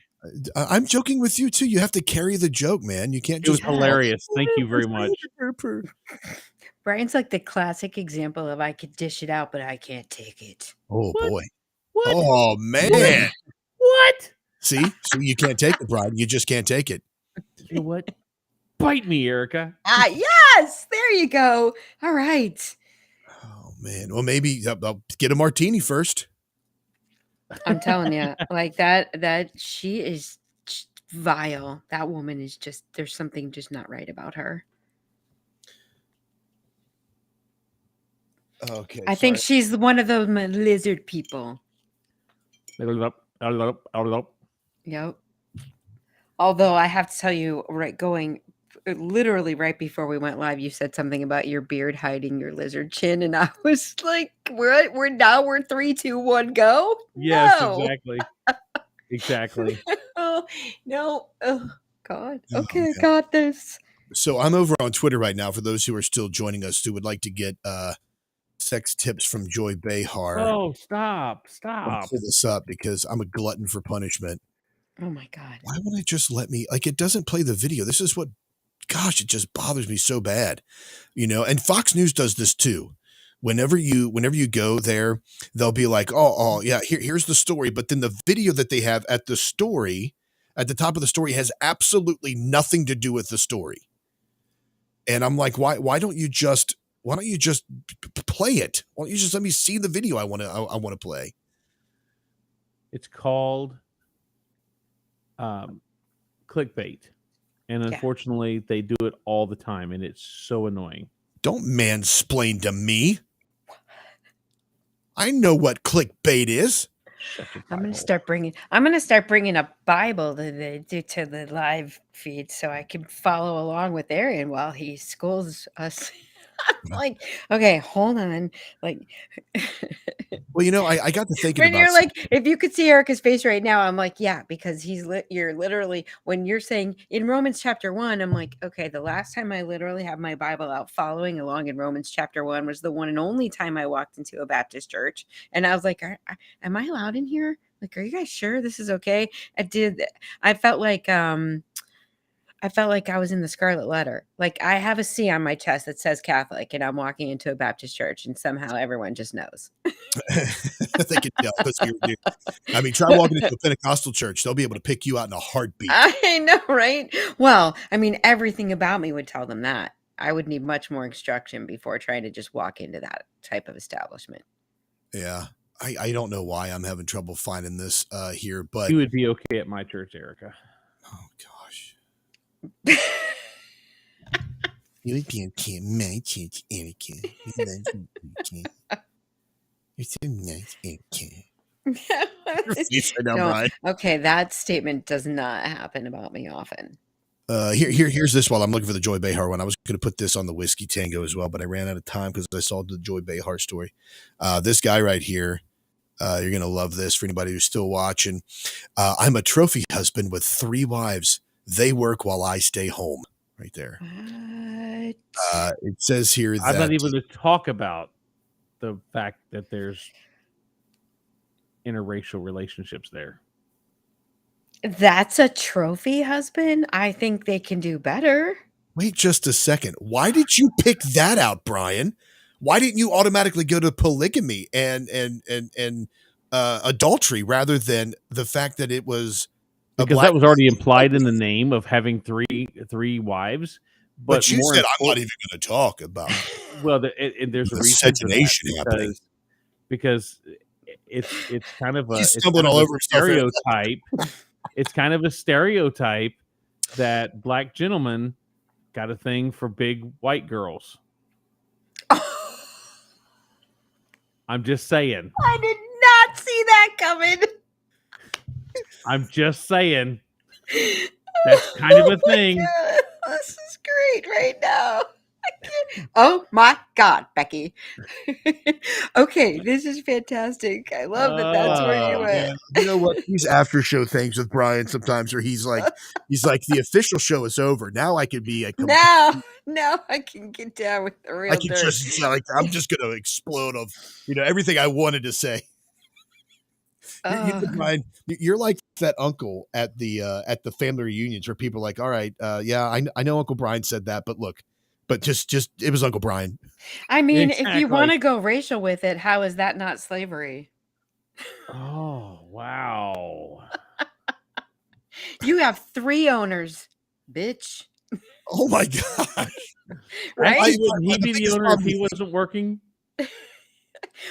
I'm joking with you too. You have to carry the joke, man. You can't It was just hilarious. Thank you very much. Brian's like the classic example of I could dish it out, but I can't take it. Oh boy. What? Oh man. What? See, you can't take it, Bryan. You just can't take it. You know what? Bite me, Erica. Ah, yes. There you go. All right. Oh man. Well, maybe I'll get a martini first. I'm telling you, like that she is vile. That woman is just, there's something just not right about her. Okay. I think she's one of those lizard people. Yep. Although I have to tell you, literally right before we went live, you said something about your beard hiding your lizard chin, and I was like, "We're 3, 2, 1, go." Yes, No. Exactly. Oh no! Oh God. Oh, Okay, man. I got this. So I'm over on Twitter right now for those who are still joining us who would like to get sex tips from Joy Behar. Oh, stop. I'll pull this up because I'm a glutton for punishment. Oh my God. Why won't it just let me, like, it doesn't play the video. This is what, gosh, it just bothers me so bad, and Fox News does this too. Whenever you go there, they'll be like, oh yeah, here's the story. But then the video that they have at the top of the story has absolutely nothing to do with the story. And I'm like, why don't you just play it? Why don't you just let me see the video I want to play? It's called clickbait. And unfortunately, they do it all the time, and it's so annoying. Don't mansplain to me. I know what clickbait is. I'm gonna start bringing a Bible to the live feed so I can follow along with Arian while he schools us. I'm like, okay, hold on. Like, well, I got to thinking when about you're like, if you could see Erica's face right now, I'm like, yeah, because you're literally, when you're saying in Romans chapter 1, I'm like, okay, the last time I literally have my Bible out following along in Romans chapter 1 was the one and only time I walked into a Baptist church, and I was like, am I allowed in here? Like, are you guys sure this is okay? I felt like I felt like I was in the Scarlet Letter. Like I have a C on my chest that says Catholic, and I'm walking into a Baptist church, and somehow everyone just knows. They can tell because you're. I mean, try walking into a Pentecostal church; they'll be able to pick you out in a heartbeat. I know, right? Well, I mean, everything about me would tell them that. I would need much more instruction before trying to just walk into that type of establishment. Yeah. I don't know why I'm having trouble finding this here, but You would be okay at my church, Erica. Oh gosh. You would be okay at my church, Erica. You're so nice, Erica. No, okay, that statement does not happen about me often. Here's this while I'm looking for the Joy Behar one. I was going to put this on the Whiskey Tango as well, but I ran out of time because I saw the Joy Behar story. This guy right here, you're going to love this for anybody who's still watching. I'm a trophy husband with 3 wives. They work while I stay home. Right there. It says here that I'm not even to talk about the fact that there's interracial relationships there. That's a trophy husband? I think they can do better. Wait just a second. Why did you pick that out, Bryan? Why didn't you automatically go to polygamy and adultery rather than the fact that it was because that was already implied in the name of having three wives. But you said I'm not even going to talk about. Well, there's a reason for that because it's kind of a stereotype. It's kind of a stereotype that black gentlemen got a thing for big white girls. I'm just saying. I did not see that coming. I'm just saying. That's kind of a thing. God, this is great right now. Oh my God, Becky. Okay, this is fantastic. I love that that's where you went. You know what? These after show things with Bryan sometimes where he's like the official show is over. Now I could be now I can get down with the real I can dirt. just I'm just gonna explode of everything I wanted to say. Bryan, you're like that uncle at the family reunions where people are like, all right, I know Uncle Bryan said that, but look, but just it was Uncle Bryan. I mean, if you want to go racial with it, how is that not slavery? Oh, wow. You have 3 owners, bitch. Oh my gosh. Right? Would he be the owner if he wasn't working?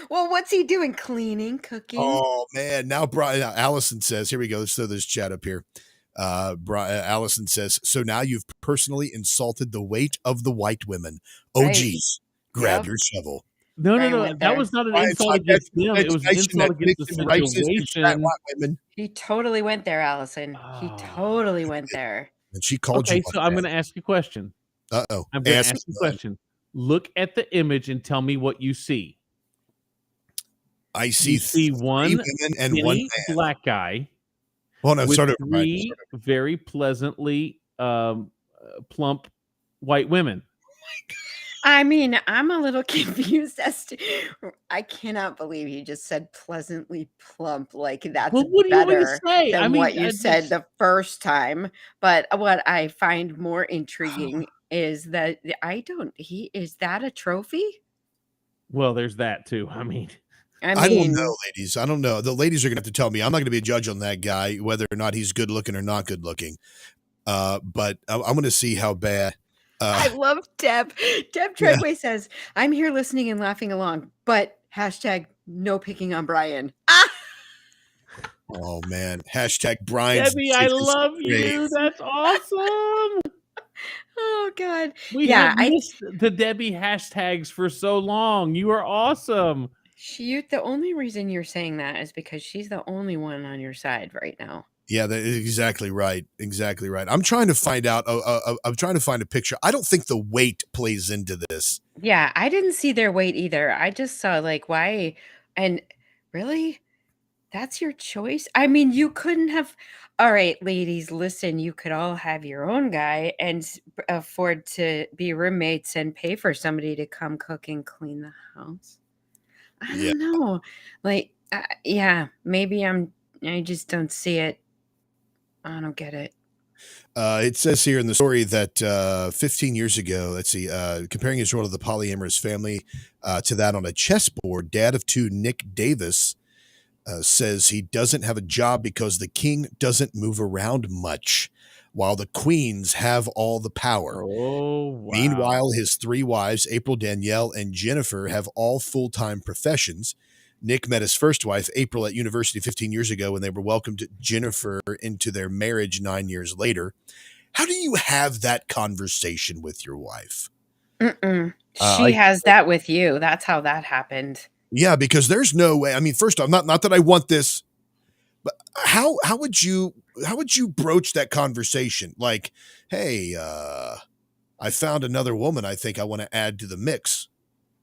Well, what's he doing? Cleaning, cooking? Oh man. Now Allison says, here we go. Let's throw this chat up here. Allison says, so now you've personally insulted the weight of the white women. Oh, Right. geez. Grab your shovel. No. That was not an insult against them. It was an insult against the situation. He totally went there, Allison. He totally went there. And she called you. Okay, so I'm going to ask you a question. Uh-oh. I'm going to ask you a question. Look at the image and tell me what you see. I see one women and one man. Black guy. Well, no, with start over. Three very pleasantly plump white women. I mean, I'm a little confused as to. I cannot believe you just said pleasantly plump. Like that's what do better you want to say? than what you said the first time. But what I find more intriguing is that is that a trophy? Well, there's that too. I mean, I don't know, ladies. I don't know. The ladies are going to have to tell me. I'm not going to be a judge on that guy, whether or not he's good looking or not good looking. But I'm going to see how bad. I love Deb. Deb Treadway says, I'm here listening and laughing along, but #no picking on Bryan. Oh, man. #Bryan. Debbie, I love you. That's awesome. Oh, God. We have missed the Debbie hashtags for so long. You are awesome. The only reason you're saying that is because she's the only one on your side right now. Yeah, that is exactly right. Exactly right. I'm trying to find out. I'm trying to find a picture. I don't think the weight plays into this. Yeah, I didn't see their weight either. I just saw like why. And really, that's your choice. I mean, you couldn't have. All right, ladies, listen. You could all have your own guy and afford to be roommates and pay for somebody to come cook and clean the house. I don't know. Like, maybe I just don't see it. I don't get it. It says here in the story that 15 years ago, let's see, comparing Israel to the polyamorous family to that on a chessboard, dad of two, Nick Davis, says he doesn't have a job because the king doesn't move around much, while the queens have all the power. Oh, wow. Meanwhile, his three wives, April, Danielle, and Jennifer, have all full-time professions. Nick met his first wife, April, at university 15 years ago when they were welcomed Jennifer into their marriage 9 years later. How do you have that conversation with your wife? She has that with you. That's how that happened. Yeah, because there's no way. I mean, first off, not that I want this, but how would you broach that conversation? Like, hey, I found another woman I think I want to add to the mix.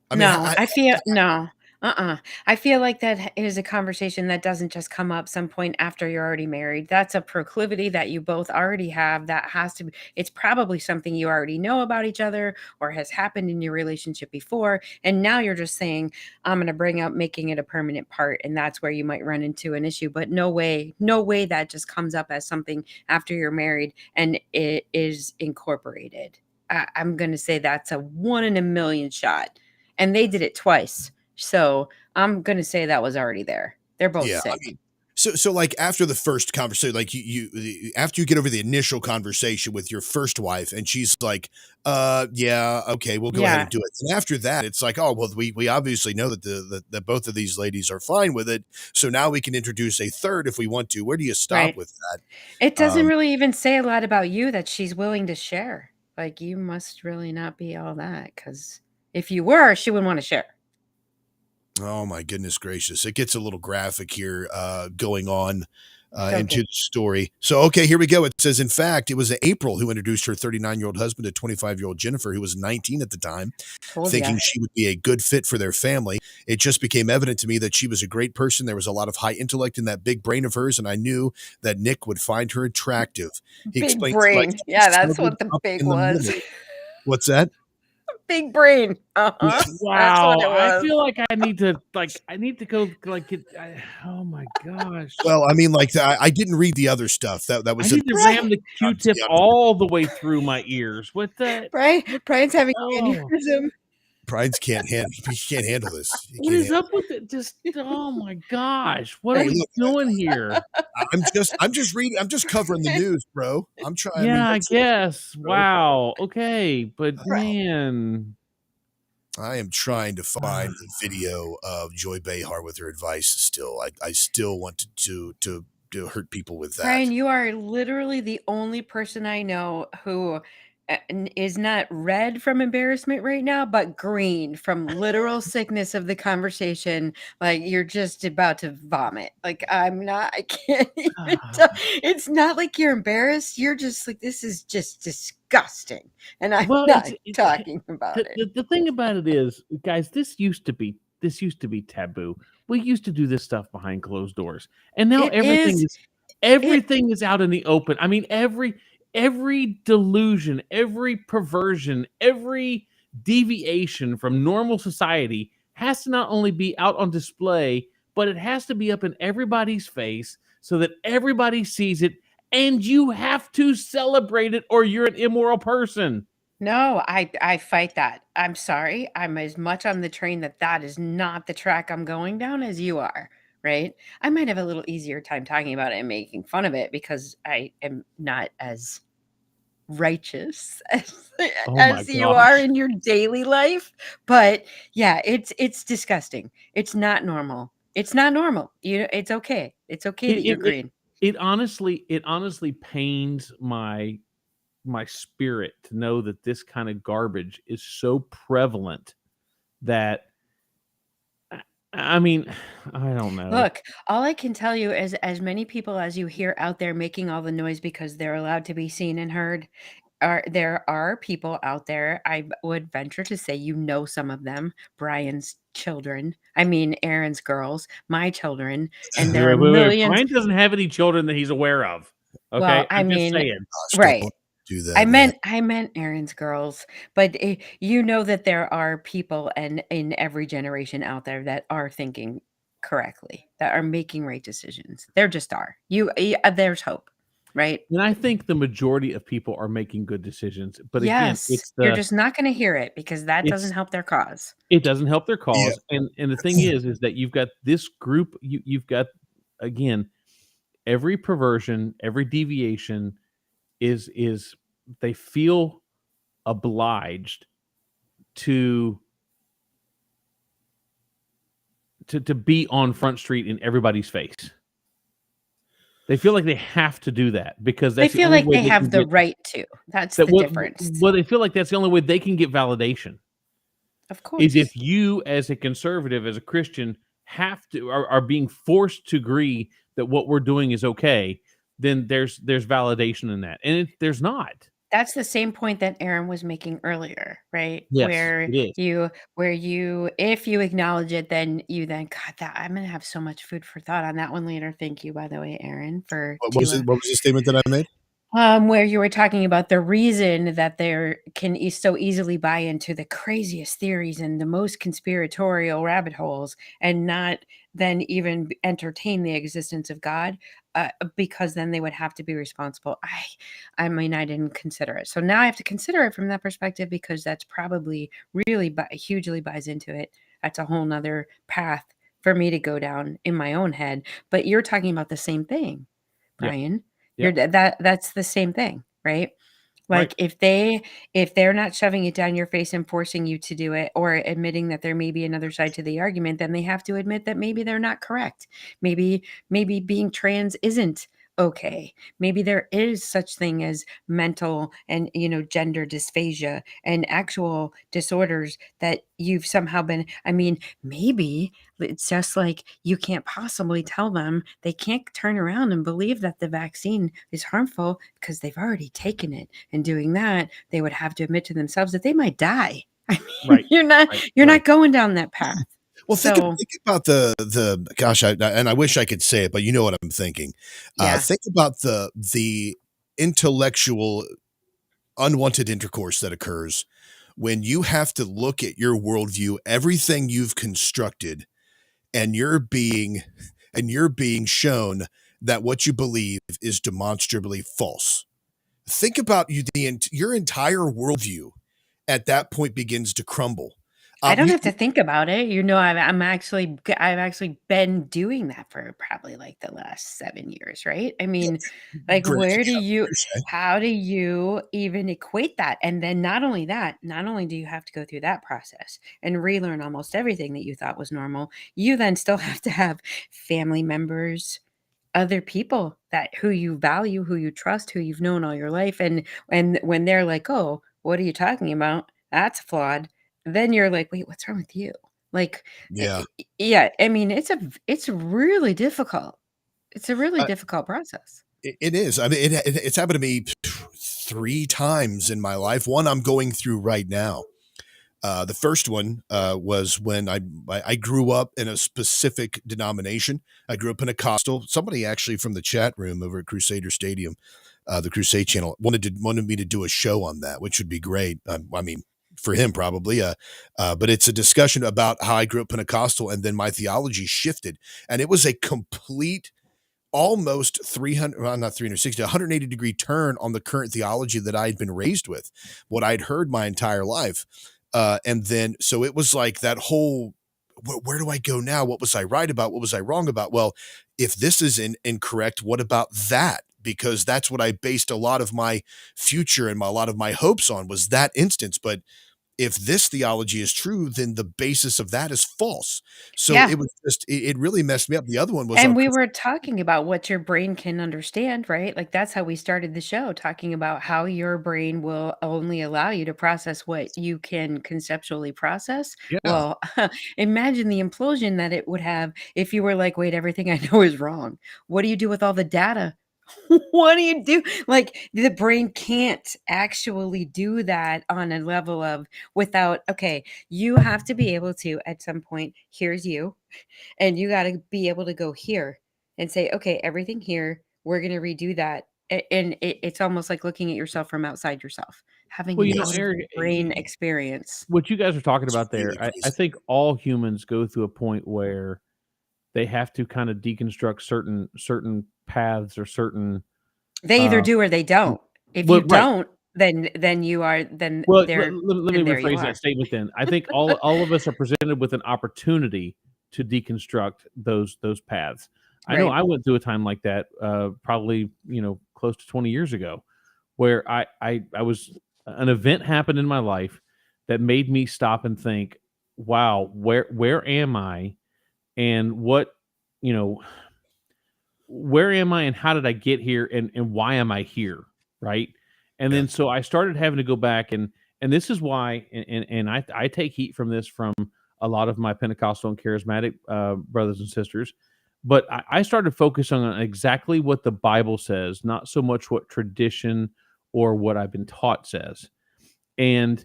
I mean, No, I feel no. I feel like that is a conversation that doesn't just come up some point after you're already married. That's a proclivity that you both already have. That has to be, it's probably something you already know about each other or has happened in your relationship before. And now you're just saying, I'm going to bring up making it a permanent part. And that's where you might run into an issue. But no way that just comes up as something after you're married and it is incorporated. I'm going to say that's a 1 in a million shot. And they did it twice. So I'm going to say that was already there. They're both sick. I mean, so like after the first conversation, like you after you get over the initial conversation with your first wife and she's like, yeah, okay, we'll go ahead and do it. And after that, it's like, oh, well, we obviously know that that both of these ladies are fine with it. So now we can introduce a third if we want to. Where do you stop with that? It doesn't really even say a lot about you that she's willing to share. Like, you must really not be all that, because if you were, she wouldn't want to share. Oh my goodness gracious. It gets a little graphic here going on into the story. So, okay, here we go. It says, in fact, it was April who introduced her 39-year-old husband to 25-year-old Jennifer, who was 19 at the time, thinking she would be a good fit for their family. It just became evident to me that she was a great person. There was a lot of high intellect in that big brain of hers, and I knew that Nick would find her attractive. He Big explained brain. Yeah, that's what the big was. What's that? Big brain. Wow. That's what it was. I feel like I need to go oh my gosh. Well, I mean, like I didn't read the other stuff. That was I need to ram the Q-tip all the way through my ears. What the Brian's having aneurysm. Brian's can't handle this. What is up with it? Just oh my gosh. What are we doing here? I'm just reading. I'm just covering the news, bro. I'm trying. Yeah, I guess. Wow. Okay, but man, I am trying to find the video of Joy Behar with her advice. Still, I still want to hurt people with that. Brian, you are literally the only person I know who is not red from embarrassment right now, but green from literal sickness of the conversation. Like, you're just about to vomit. Like, I can't even tell. It's not like you're embarrassed. You're just like, this is just disgusting. And I'm not talking about it. The thing about it is, guys, this used to be taboo. We used to do this stuff behind closed doors. And now everything is out in the open. I mean, every delusion, every perversion, every deviation from normal society has to not only be out on display, but it has to be up in everybody's face so that everybody sees it, and you have to celebrate it or you're an immoral person. No, I fight that. I'm sorry. I'm as much on the train that is not the track I'm going down as you are. Right? I might have a little easier time talking about it and making fun of it because I am not as righteous as you are in your daily life. But yeah, it's disgusting. It's not normal. It's not normal. It's okay. It's okay that you're green. It honestly pains my spirit to know that this kind of garbage is so prevalent that I mean, I don't know. Look, all I can tell you is as many people as you hear out there making all the noise because they're allowed to be seen and heard, there are people out there, I would venture to say, some of them, Brian's children, Aaron's girls, my children, and there are millions. Brian doesn't have any children that he's aware of. Okay, well, I'm just saying. Right. Do that. I meant Aaron's girls, but that there are people and in every generation out there that are thinking correctly, that are making right decisions. There just are. There's hope. right? And I think the majority of people are making good decisions. But again, Yes, you're just not going to hear it because that doesn't help their cause. it doesn't help their Yeah. cause. And the thing is that you've got this group, you've got, again, every perversion, every deviation is they feel obliged to be on Front Street in everybody's face. They feel like they have to do that because They that's the feel only like way they they can have the get right to. That's that. the difference. Well, they feel like that's the only way they can get validation. Of Is if course. you, as a conservative, as a Christian, have to are being forced to agree that what we're doing is okay, then there's validation in that, and there's not. That's the same point that Aaron was making earlier, right? Yes, it is. Where you if you acknowledge it, then God, that I'm gonna have so much food for thought on that one later. Thank you, by the way, Aaron, for What was it? What was the statement that I made? where you were talking about the reason that there can so easily buy into the craziest theories and the most conspiratorial rabbit holes and not then even entertain the existence of God, because then they would have to be responsible. I mean, I didn't consider it. So now I have to consider it from that perspective because that's probably really hugely buys into it. That's a whole nother path for me to go down in my own head. But you're talking about the same thing, Yeah. Bryan. Yep. That's the same thing, right? Like Right. if they're not shoving it down your face and forcing you to do it or admitting that there may be another side to the argument, then they have to admit that maybe they're not correct. Maybe being trans isn't okay. Maybe there is such thing as mental and gender dysphasia and actual disorders that you've somehow been. I mean, maybe it's just like you can't possibly tell them they can't turn around and believe that the vaccine is harmful because they've already taken it. And doing that, they would have to admit to themselves that they might die. I mean, you're not going down that path. Well, think about the gosh, and I wish I could say it, but you know what I'm thinking. Yeah. Think about the intellectual unwanted intercourse that occurs when you have to look at your worldview, everything you've constructed, and you're being shown that what you believe is demonstrably false. Think about your entire worldview at that point begins to crumble. I don't have to think about it. I've actually been doing that for probably like the last 7 years, right? I mean, like how do you even equate that? And then not only do you have to go through that process and relearn almost everything that you thought was normal, you then still have to have family members, other people who you value, who you trust, who you've known all your life. And when they're like, "Oh, what are you talking about? That's flawed." Then you're like, "Wait, what's wrong with you?" Like, Yeah. yeah. I mean, it's really difficult. It's a really difficult process. It is. I mean, it's happened to me 3 times in my life. One I'm going through right now. The first one was when I grew up in a specific denomination. I grew up Pentecostal. Somebody actually from the chat room over at Crusader Stadium, the Crusade channel, wanted me to do a show on that, which would be great. I mean, for him probably, but it's a discussion about how I grew up Pentecostal and then my theology shifted, and it was a complete, almost 300, well, not 360, 180 degree turn on the current theology that I had been raised with, what I'd heard my entire life. And then, so it was like that whole, where do I go now? What was I right about? What was I wrong about? Well, if this is incorrect, what about that? Because that's what I based a lot of my future and a lot of my hopes on, was that instance. But if this theology is true, then the basis of that is false. So Yeah. it was just, it really messed me up. The other one was, And we were talking about what your brain can understand, right? Like that's how we started the show, talking about how your brain will only allow you to process what you can conceptually process. Yeah. Well, imagine the implosion that it would have if you were like, wait, everything I know is wrong. What do you do with all the data? What do you do? Like the brain can't actually do that on a level of without, okay, you have to be able to at some point, here's you. And you got to be able to go here and say, okay, everything here, we're going to redo that. And it's almost like looking at yourself from outside yourself, having an out of Eric, brain experience. What you guys are talking about there, I think all humans go through a point where they have to kind of deconstruct certain paths or certain They either do or they don't. If you Well, right. don't, then you are then Well, there let me then there you rephrase that are. statement then. I think all of us are presented with an opportunity to deconstruct those paths. I know Right. I went through a time like that, probably, close to 20 years ago, where I was an event happened in my life that made me stop and think, wow, where am I, and what, you know, where am I and how did I get here, and why am I here, right? And Yeah. then so I started having to go back, and this is why, and I take heat from this from a lot of my Pentecostal and charismatic brothers and sisters, but I started focusing on exactly what the Bible says, not so much what tradition or what I've been taught says. And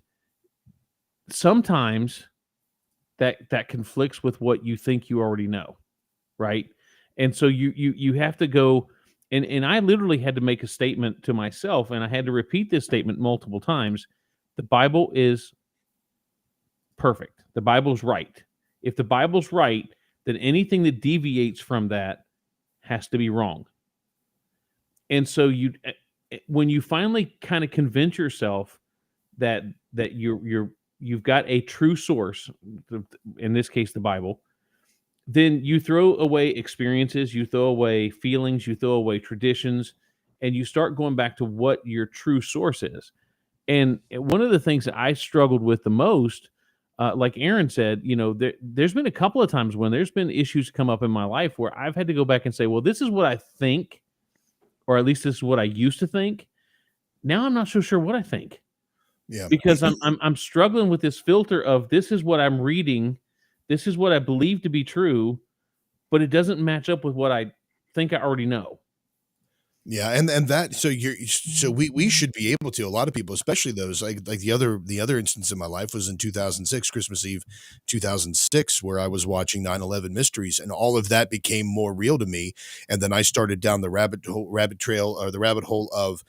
sometimes that conflicts with what you think you already know, right? And so you have to go, and I literally had to make a statement to myself, and I had to repeat this statement multiple times. The Bible is perfect. The Bible's right. If the Bible's right, then anything that deviates from that has to be wrong. And so when you finally kind of convince yourself that you've got a true source, in this case the Bible, then you throw away experiences, you throw away feelings, you throw away traditions, and you start going back to what your true source is. And one of the things that I struggled with the most, like Aaron said, there's been a couple of times when there's been issues come up in my life where I've had to go back and say, well, this is what I think, or at least this is what I used to think. Now I'm not so sure what I think. Yeah. Because I'm struggling with this filter of, this is what I'm reading, this is what I believe to be true, but it doesn't match up with what I think I already know. Yeah, and that so we should be able to, a lot of people, especially those like the other instance in my life was in 2006, Christmas Eve 2006, where I was watching 9/11 mysteries, and all of that became more real to me. And then I started down the rabbit hole of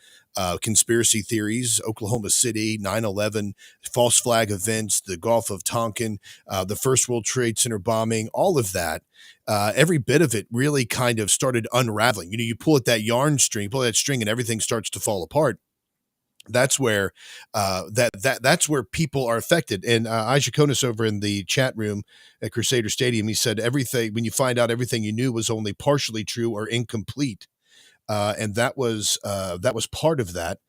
conspiracy theories, Oklahoma City, 9/11, false flag events, the Gulf of Tonkin, the First World Trade Center bombing, all of that. Every bit of it really kind of started unraveling. You pull at that yarn string, pull that string, and everything starts to fall apart. That's where that's where people are affected. And Isaac Konis over in the chat room at Crusader Stadium, he said everything, when you find out everything you knew was only partially true or incomplete, and that was part of that.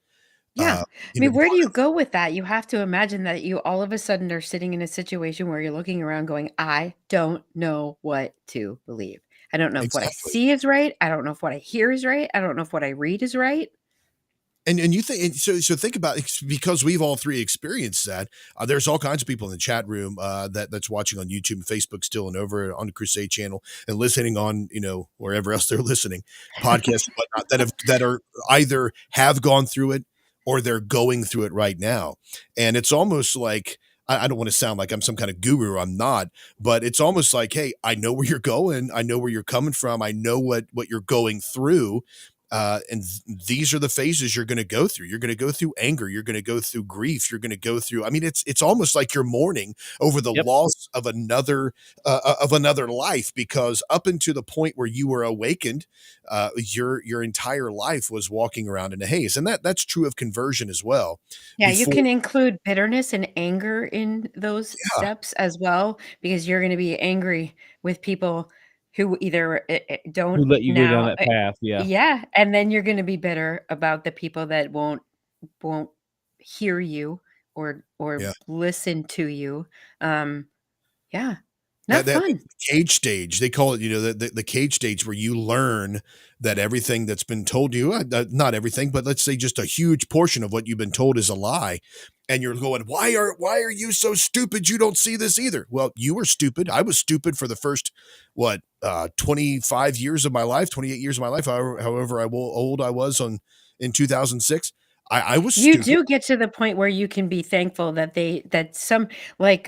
Yeah. I You know, mean, where do you go with that? You have to imagine that you all of a sudden are sitting in a situation where you're looking around going, I don't know what to believe. I don't know if what I exactly. see is right. I don't know if what I hear is right. I don't know if what I read is right. And you think, and so think about it, because we've all three experienced that. There's all kinds of people in the chat room that's watching on YouTube and Facebook still, and over on the Crusade channel, and listening on wherever else they're listening, podcasts and whatnot, that are either have gone through it or they're going through it right now. And it's almost like, I don't want to sound like I'm some kind of guru. I'm not, but it's almost like, hey, I know where you're going. I know where you're coming from. I know what you're going through. These are the phases you're going to go through. You're going to go through anger. You're going to go through grief. You're going to go through. I mean, it's almost like you're mourning over the loss of another life, because up until the point where you were awakened, your entire life was walking around in a haze, and that's true of conversion as well. Yeah, you Before, can include bitterness and anger in those yeah, steps as well, because you're going to be angry with people who either don't Who let you go down now, that path? Yeah. yeah, and then you're going to be bitter about the people that won't hear you or yeah. listen to you. Um, yeah, not That fun. cage stage, they call it, the cage stage, where you learn that everything that's been told to you, not everything, but let's say just a huge portion of what you've been told is a lie. And you're going, why are you so stupid? You don't see this either. Well, you were stupid. I was stupid for the first, 25 years of my life, 28 years of my life, however old I was in 2006. I was You stupid. do get to the point where you can be thankful that like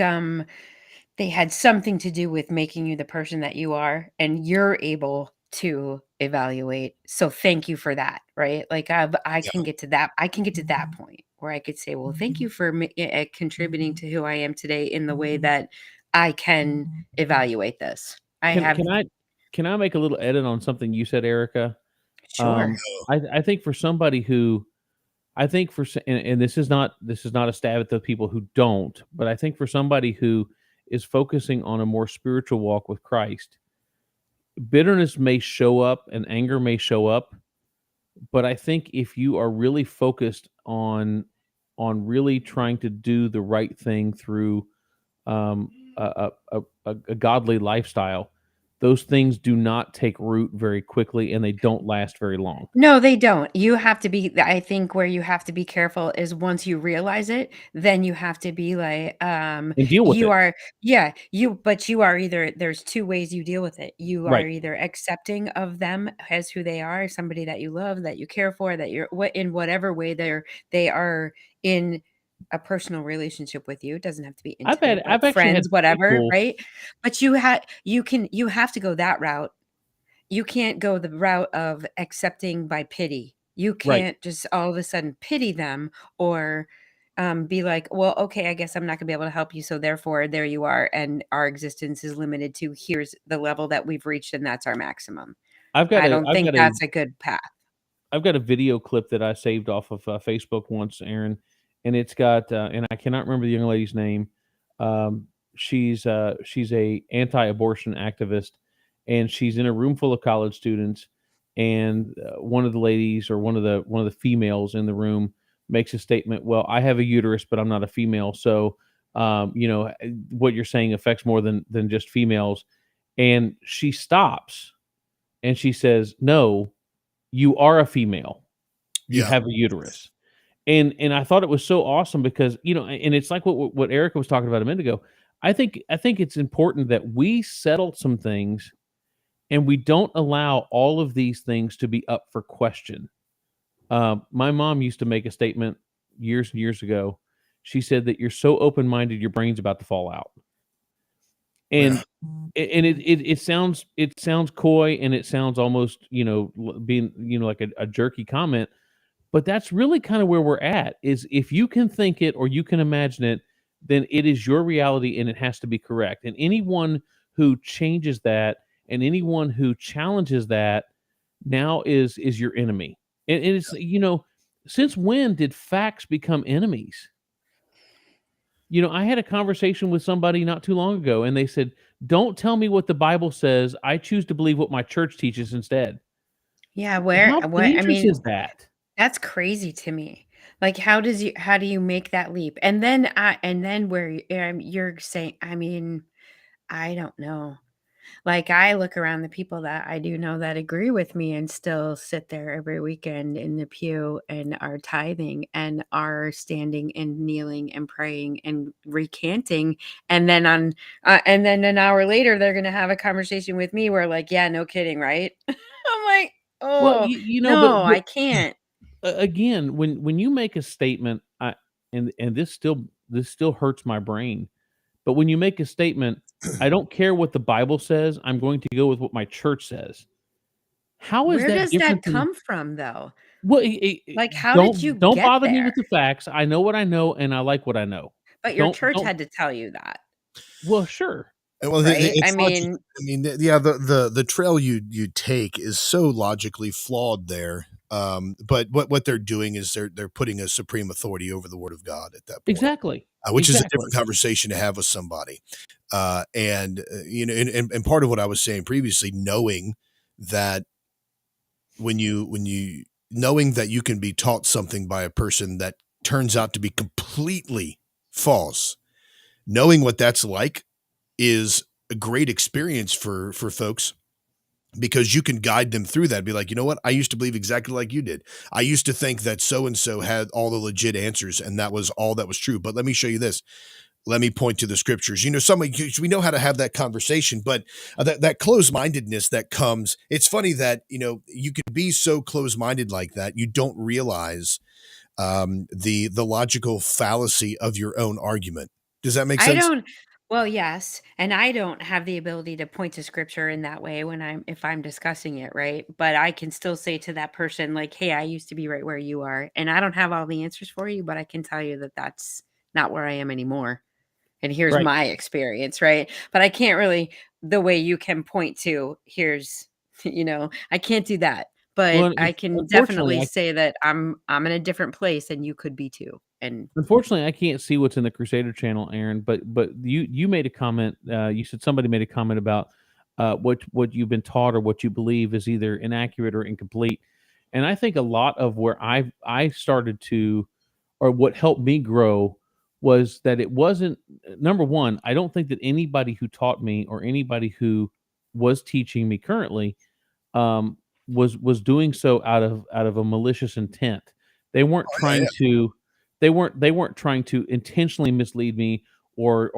they had something to do with making you the person that you are, and you're able to evaluate. So thank you for that, right? Like I Yeah. can get to that. I can get to that point where I could say, well, thank you for contributing to who I am today in the way that I can evaluate this. I Can have can I can I make a little edit on something you said, Erica? Sure. I think for somebody who, I think for, and this is not a stab at the people who don't, but I think for somebody who is focusing on a more spiritual walk with Christ, bitterness may show up and anger may show up, but I think if you are really focused on really trying to do the right thing through um, a godly lifestyle, those things do not take root very quickly and they don't last very long. No, they don't. You have to be I think where you have to be careful is once you realize it, then you have to be like, And deal with you it. are yeah, but you are either there's 2 ways you deal with it. You are Right. either accepting of them as who they are, somebody that you love, that you care for, that you're what in whatever way they are in a personal relationship with you. It doesn't have to be intimate, I've but actually had friends, whatever, people. right? But you have to go that route. You can't go the route of accepting by pity. You Right. can't just all of a sudden pity them or be like, well, okay, I guess I'm not gonna be able to help you. So therefore, there you are. And our existence is limited to here's the level that we've reached, and that's our maximum. I've got I a don't I've think got a that's a good path. I've got a video clip that I saved off of Facebook once, Aaron, and it's got and I cannot remember the young lady's name. Um, she's a anti-abortion activist, and she's in a room full of college students, and one of the ladies or one of the females in the room makes a statement. Well, I have a uterus, but I'm not a female, so what you're saying affects more than just females. And she stops and she says, "No, you are a female. You Yeah. have a uterus." And I thought it was so awesome because, and it's like what Erica was talking about a minute ago. I think it's important that we settle some things and we don't allow all of these things to be up for question. My mom used to make a statement years and years ago. She said that you're so open-minded, your brain's about to fall out. Yeah. And it sounds coy and it sounds almost, being, like a jerky comment. But that's really kind of where we're at, is if you can think it or you can imagine it, then it is your reality and it has to be correct. And anyone who changes that and anyone who challenges that now is your enemy. And it's, since when did facts become enemies? I had a conversation with somebody not too long ago and they said, "Don't tell me what the Bible says. I choose to believe what my church teaches instead." Yeah, How I dangerous mean, is that? that's crazy to me. Like, how do you make that leap? And then where you're saying, I mean, I don't know. Like, I look around the people that I do know that agree with me and still sit there every weekend in the pew and are tithing and are standing and kneeling and praying and recanting. And then an hour later, they're going to have a conversation with me where, like, yeah, no kidding, right? I'm like, Well, oh, but no, I can't. again, when you make a statement, and this still hurts my brain. But when you make a statement, I don't care what the Bible says, I'm going to go with what my church says. How is Where that does different that than? come from, though? Well, Like, how did you don't get bother me with there? the facts. I know what I know, and I like what I know. But your church Don't. had to tell you that, Well, sure. Well, right? I it's logic. mean, I mean, yeah, the trail you take is so logically flawed there. But what they're doing is they're putting a supreme authority over the Word of God at that point, Exactly. which is a Exactly. different conversation to have with somebody. And part of what I was saying previously, knowing that when you knowing that you can be taught something by a person that turns out to be completely false, knowing what that's like is a great experience for folks, because you can guide them through that. Be like, you know what? I used to believe exactly like you did. I used to think that so and so had all the legit answers and that was all that was true. But let me show you this. Let me point to the scriptures. We know how to have that conversation, but that closed-mindedness that comes, it's funny that, you could be so closed-minded like that. You don't realize the logical fallacy of your own argument. Does that make I sense? don't well, yes, and I don't have the ability to point to scripture in that way if I'm discussing it, right? But I can still say to that person like, "Hey, I used to be right where you are, and I don't have all the answers for you, but I can tell you that that's not where I am anymore. And here's Right. my experience," right? But I can't really the way you can point to, here's, I can't do that. but I can unfortunately, definitely say that I'm in a different place and you could be too. And unfortunately, I can't see what's in the Crusader channel, Aaron. But you made a comment. You said somebody made a comment about what you've been taught or what you believe is either inaccurate or incomplete. And I think a lot of where I started to, or what helped me grow, was that it wasn't number one. I don't think that anybody who taught me or anybody who was teaching me currently um, was doing so out of a malicious intent. They weren't trying to they weren't trying to intentionally mislead me or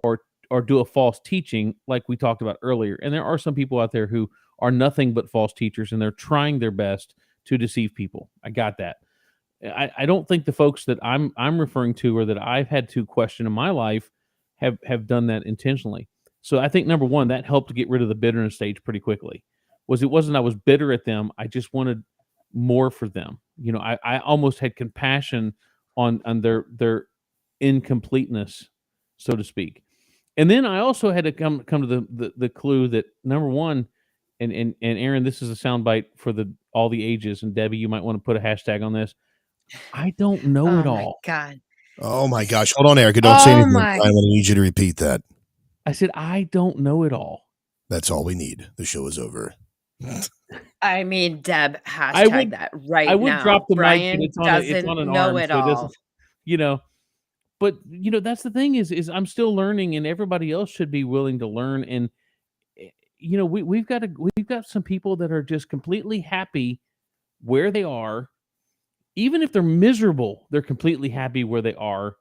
do a false teaching like we talked about earlier. And there are some people out there who are nothing but false teachers, and they're trying their best to deceive people. I got that. I don't think the folks that I'm referring to or that I've had to question in my life have done that intentionally. So I think number one, that helped to get rid of the bitterness stage pretty quickly. It wasn't I was bitter at them. I just wanted more for them. You know, I almost had compassion on their incompleteness, so to speak. And then I also had to come to the clue that number one, and Aaron, this is a soundbite for all the ages, and Debbie, you might want to put a hashtag on this. I don't know oh it my all. God. Oh my gosh. Hold on, Erica. Don't say Oh anything. my. I'm going to need you to repeat that. I said, I don't know it all. That's all we need. The show is over. I mean, Deb, hashtag that right now. I would drop the mic, but Brian it's doesn't on an know arm, it so it all. doesn't, you know. But you know, that's the thing is I'm still learning, and everybody else should be willing to learn. And you know, we've got some people that are just completely happy where they are. Even if they're miserable, they're completely happy where they are,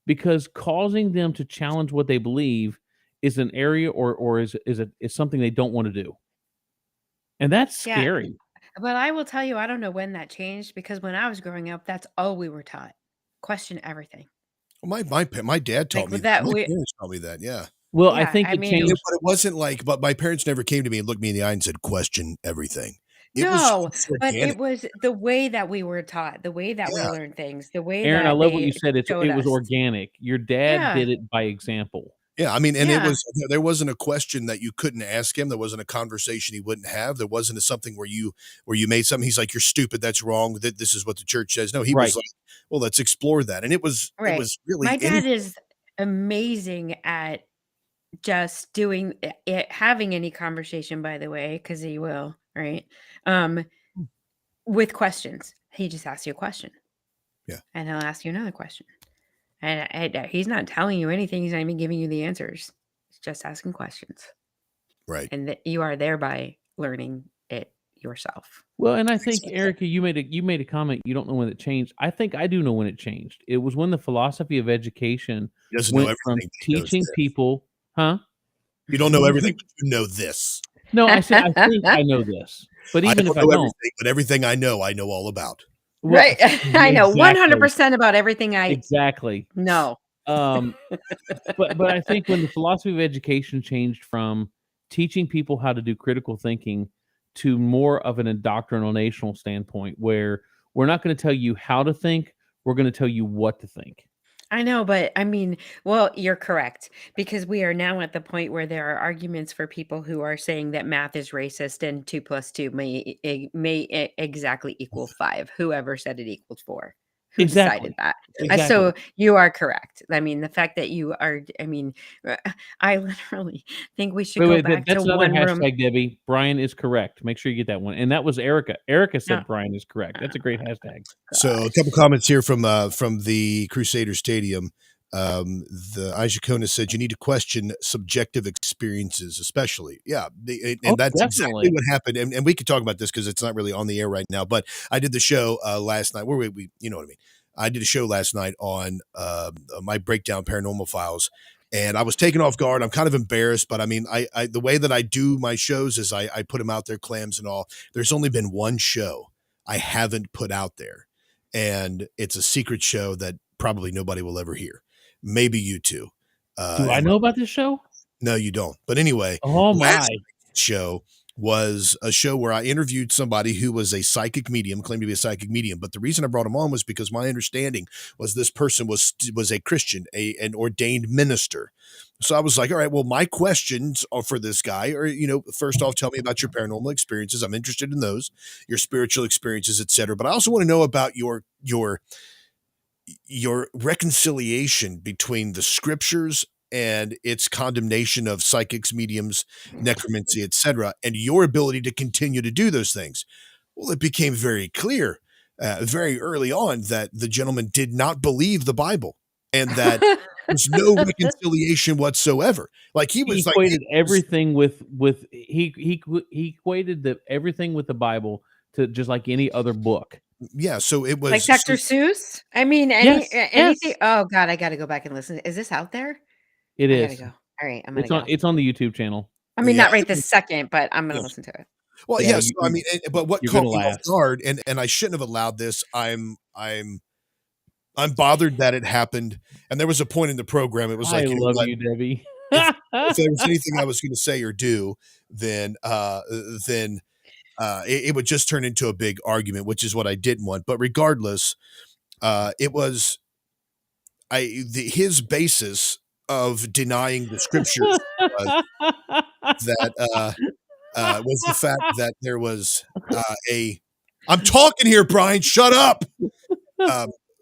because causing them to challenge what they believe is an area or is something they don't want to do. And that's Yeah, scary. but I will tell you, I don't know when that changed, because when I was growing up, that's all we were taught. Question everything. Well, my dad taught Like me with that, my we parents taught me that. Yeah. Well, I yeah, think I it mean, changed. But it wasn't like, but my parents never came to me and looked me in the eye and said, question everything. It was no, just but it organic. was the way that we were taught, the way that we Yeah. learned things, the way Aaron, I that love what you they said. showed It was us. organic. Your dad Yeah, did it by example. Yeah, I mean, and yeah, there wasn't a question that you couldn't ask him. There wasn't a conversation he wouldn't have. There wasn't something where you made something. He's like, "You're stupid. That's wrong. This is what the church says." No, he Right. was like, "Well, let's explore that." And it was right. really My dad anything. is amazing at just doing it, having any conversation, by the way, because he will, right? Um, with questions. He just asks you a question. Yeah. And he'll ask you another question. And he's not telling you anything. He's not even giving you the answers. He's just asking questions. Right. And that you are thereby learning it yourself. Well, and I think Erica, you made a comment. You don't know when it changed. I think I do know when it changed. It was when the philosophy of education He doesn't know went from everything. He knows teaching this. people, huh? You don't know everything, but you know this. No, I said I think I know this, but I even don't if I know don't, everything, but everything I know all about. well, Right. I know exactly, 100% about everything I exactly. know. But I think when the philosophy of education changed from teaching people how to do critical thinking to more of an indoctrinational standpoint, where we're not going to tell you how to think, we're going to tell you what to think. I know, but I mean, well, you're correct, because we are now at the point where there are arguments for people who are saying that math is racist and 2 plus 2 may exactly equal 5. Whoever said it equals 4. Who decided Exactly. that? Exactly. So you are correct. I mean, the fact that you are, I mean, I literally think we should go Wait, back to that's another one room. hashtag, Debbie. Brian is correct. Make sure you get that one. And that was Erica. Erica said Yeah. Brian is correct. That's a great hashtag. So a couple comments here from the Crusader Stadium. The Ijakona said you need to question subjective experiences, especially. Yeah. And that's definitely exactly what happened. And we could talk about this because it's not really on the air right now, but I did the show last night where we you know what I mean? I did a show last night on my breakdown paranormal files, and I was taken off guard. I'm kind of embarrassed, but I mean, I the way that I do my shows is I put them out there, clams and all. There's only been one show I haven't put out there, and it's a secret show that probably nobody will ever hear. Maybe you two. Do I know about this show? No, you don't. But anyway, oh my last show was a show where I interviewed somebody who was a psychic medium, claimed to be a psychic medium. But the reason I brought him on was because my understanding was this person was a Christian, an ordained minister. So I was like, all right, well, my questions are for this guy are, first off, tell me about your paranormal experiences. I'm interested in those, your spiritual experiences, etc. But I also want to know about your reconciliation between the scriptures and its condemnation of psychics, mediums, necromancy, etc., and your ability to continue to do those things. Well, it became very clear very early on that the gentleman did not believe the Bible and that there's no reconciliation whatsoever. Like he equated everything with he equated everything with the Bible to just like any other book. Yeah, so it was like Dr. Seuss. I mean, anything. Oh God, I got to go back and listen. Is this out there? It is. I gotta go. All right, I'm gonna go. It's on the YouTube channel. I mean, not right this second, but I'm gonna listen to it. Well, yes. So, I mean, but what caught me off guard, and I shouldn't have allowed this. I'm bothered that it happened. And there was a point in the program. It was like, I love you, Debbie. if there was anything I was going to say or do, then it would just turn into a big argument, which is what I didn't want. But regardless, it was his basis of denying the scriptures was the fact that there was I'm talking here, Brian, shut up.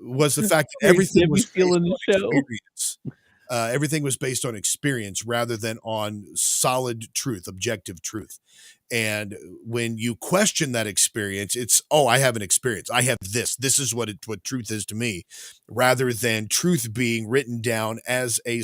Was the fact that everything was based on experience. Everything was based on experience rather than on solid truth, objective truth. And when you question that experience, it's, I have an experience. I have this. This is what truth is to me, rather than truth being written down as a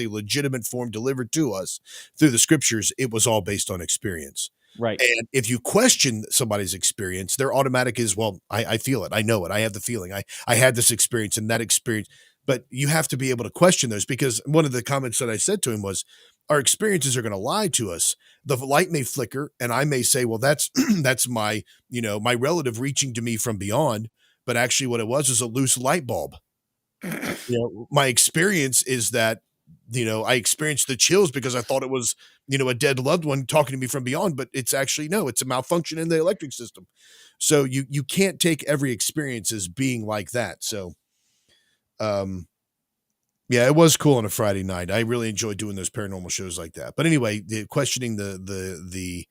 legitimate form delivered to us through the scriptures. It was all based on experience. Right. And if you question somebody's experience, their automatic is, well, I feel it. I know it. I have the feeling. I had this experience and that experience. But you have to be able to question those, because one of the comments that I said to him was, our experiences are going to lie to us. The light may flicker and I may say, well, that's my, my relative reaching to me from beyond. But actually what it was a loose light bulb. My experience is that, I experienced the chills because I thought it was, a dead loved one talking to me from beyond, but it's actually, no, it's a malfunction in the electric system. So you can't take every experience as being like that. So, yeah, it was cool on a Friday night. I really enjoyed doing those paranormal shows like that. But anyway, questioning the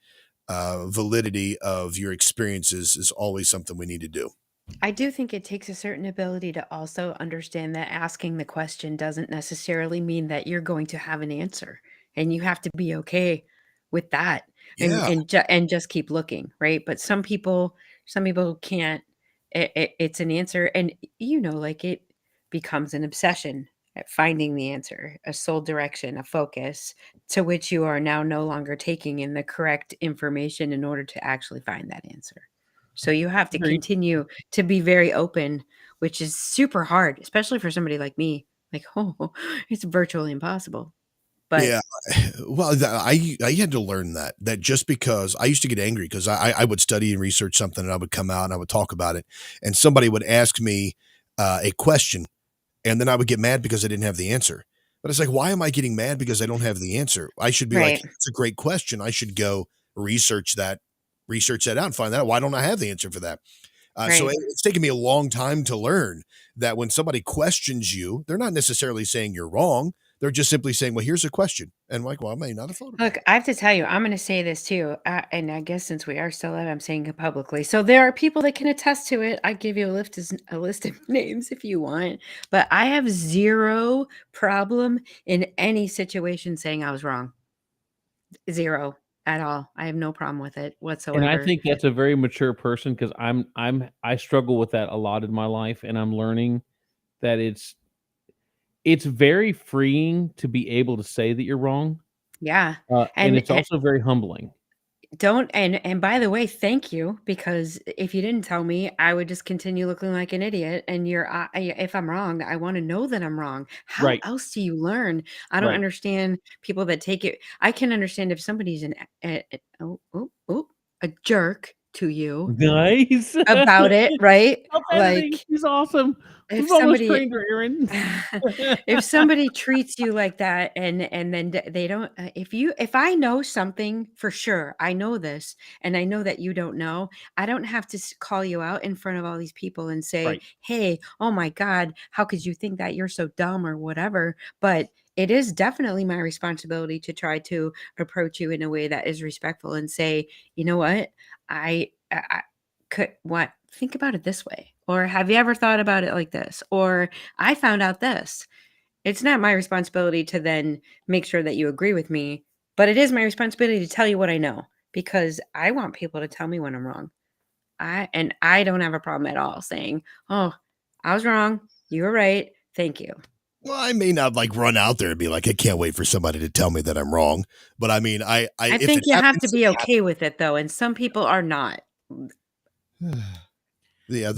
validity of your experiences is always something we need to do. I do think it takes a certain ability to also understand that asking the question doesn't necessarily mean that you're going to have an answer, and you have to be okay with that, and just keep looking, right? But some people can't. It's an answer, and like it becomes an obsession at finding the answer, a sole direction, a focus to which you are now no longer taking in the correct information in order to actually find that answer. So you have to continue to be very open, which is super hard, especially for somebody like me. Like, it's virtually impossible. But yeah, well, I had to learn that just because I used to get angry because I would study and research something and I would come out and I would talk about it, and somebody would ask me a question, and then I would get mad because I didn't have the answer. But it's like, why am I getting mad because I don't have the answer? I should be like, it's a great question. I should go research that out and find out, why don't I have the answer for that? So it's taken me a long time to learn that when somebody questions you, they're not necessarily saying you're wrong. They're just simply saying, well, here's a question. And like, well, I may not have thought of it. Look, I have to tell you, I'm going to say this too. And I guess since we are still live, I'm saying it publicly. So there are people that can attest to it. I give you a list of names if you want, but I have zero problem in any situation saying I was wrong. Zero at all. I have no problem with it whatsoever. And I think that's a very mature person, because I struggle with that a lot in my life, and I'm learning that it's very freeing to be able to say that you're wrong. Yeah. And it's also very humbling. And by the way, thank you, because if you didn't tell me, I would just continue looking like an idiot. And if I'm wrong, I want to know that I'm wrong. How else do you learn? I don't understand people that take it. I can understand if somebody's a jerk to you, nice about it, right? Like, he's awesome. if We've almost somebody trained her, Aaron. if somebody treats you like that and then they don't if I know something for sure, I know this and I know that you don't know, I don't have to call you out in front of all these people and say, Right. hey, oh my God, how could you think that? You're so dumb or whatever. But it is definitely my responsibility to try to approach you in a way that is respectful and say, you know what, I could what think about it this way, or have you ever thought about it like this, or I found out this. It's not my responsibility to then make sure that you agree with me, but it is my responsibility to tell you what I know because I want people to tell me when I'm wrong. I don't have a problem at all saying, "Oh, I was wrong. You were right. Thank you." Well, I may not like run out there and be like, I can't wait for somebody to tell me that I'm wrong. But I mean, I if think it you have happens, to be okay with it though, and some people are not. yeah,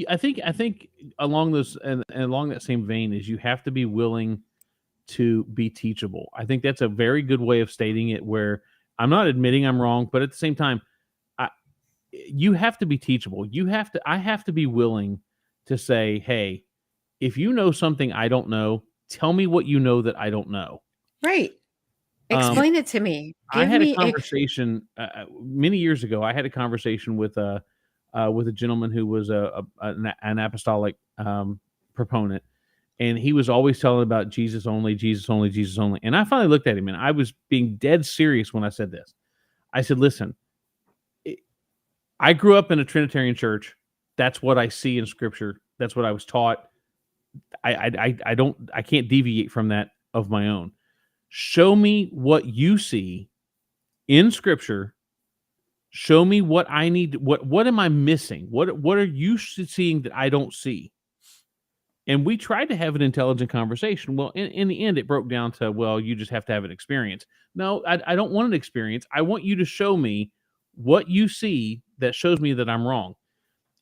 I think along those and along that same vein is you have to be willing to be teachable. I think that's a very good way of stating it. Where I'm not admitting I'm wrong, but at the same time, you have to be teachable. I have to be willing to say, hey, if you know something I don't know, tell me what you know that I don't know. Right. Explain it to me. I Give had a me conversation many years ago. I had a conversation with a gentleman who was an apostolic proponent, and he was always telling about Jesus only, Jesus only, Jesus only. And I finally looked at him, and I was being dead serious when I said this. I said, "Listen, I grew up in a Trinitarian church. That's what I see in Scripture. That's what I was taught. I can't deviate from that of my own. Show me what you see in Scripture. Show me what I need. What am I missing? What are you seeing that I don't see?" And we tried to have an intelligent conversation. Well, in the end, it broke down to, well, you just have to have an experience. No, I don't want an experience. I want you to show me what you see that shows me that I'm wrong.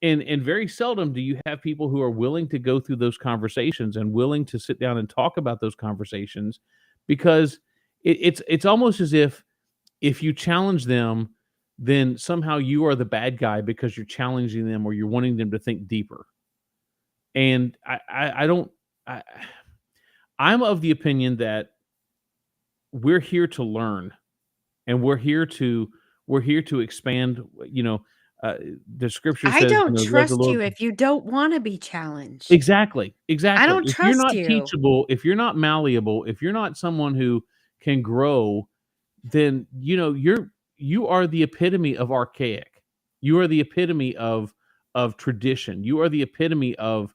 And very seldom do you have people who are willing to go through those conversations and willing to sit down and talk about those conversations, because it's almost as if you challenge them, then somehow you are the bad guy because you're challenging them or you're wanting them to think deeper. And I don't. I'm of the opinion that we're here to learn, and we're here to expand. The Scripture I says, don't love the trust you Lord. if you don't want to be challenged. Exactly. I don't If you're trust not you. teachable, if you're not malleable, if you're not someone who can grow, then you are the epitome of archaic. You are the epitome of tradition. You are the epitome of,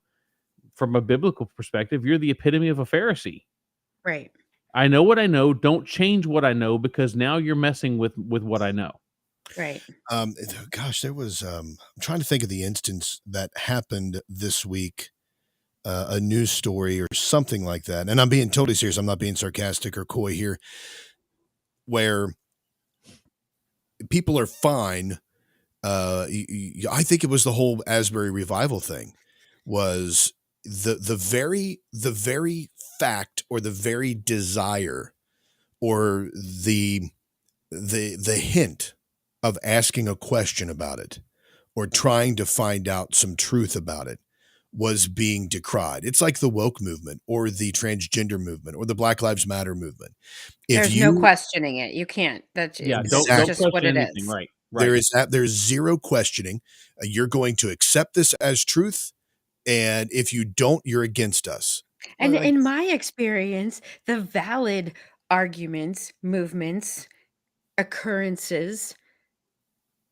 from a biblical perspective, you're the epitome of a Pharisee. Right. I know what I know. Don't change what I know, because now you're messing with what I know. Right. Gosh, there was. I'm trying to think of the instance that happened this week, a news story or something like that. And I'm being totally serious. I'm not being sarcastic or coy here. Where people are fine. I think it was the whole Asbury revival thing. Was the very fact or the very desire or the hint of asking a question about it or trying to find out some truth about it was being decried. It's like the woke movement or the transgender movement or the Black Lives Matter movement. There's no questioning it. You can't. That's don't just what question it anything. is. Right. There's zero questioning. You're going to accept this as truth. And if you don't, you're against us. And in my experience, the valid arguments, movements, occurrences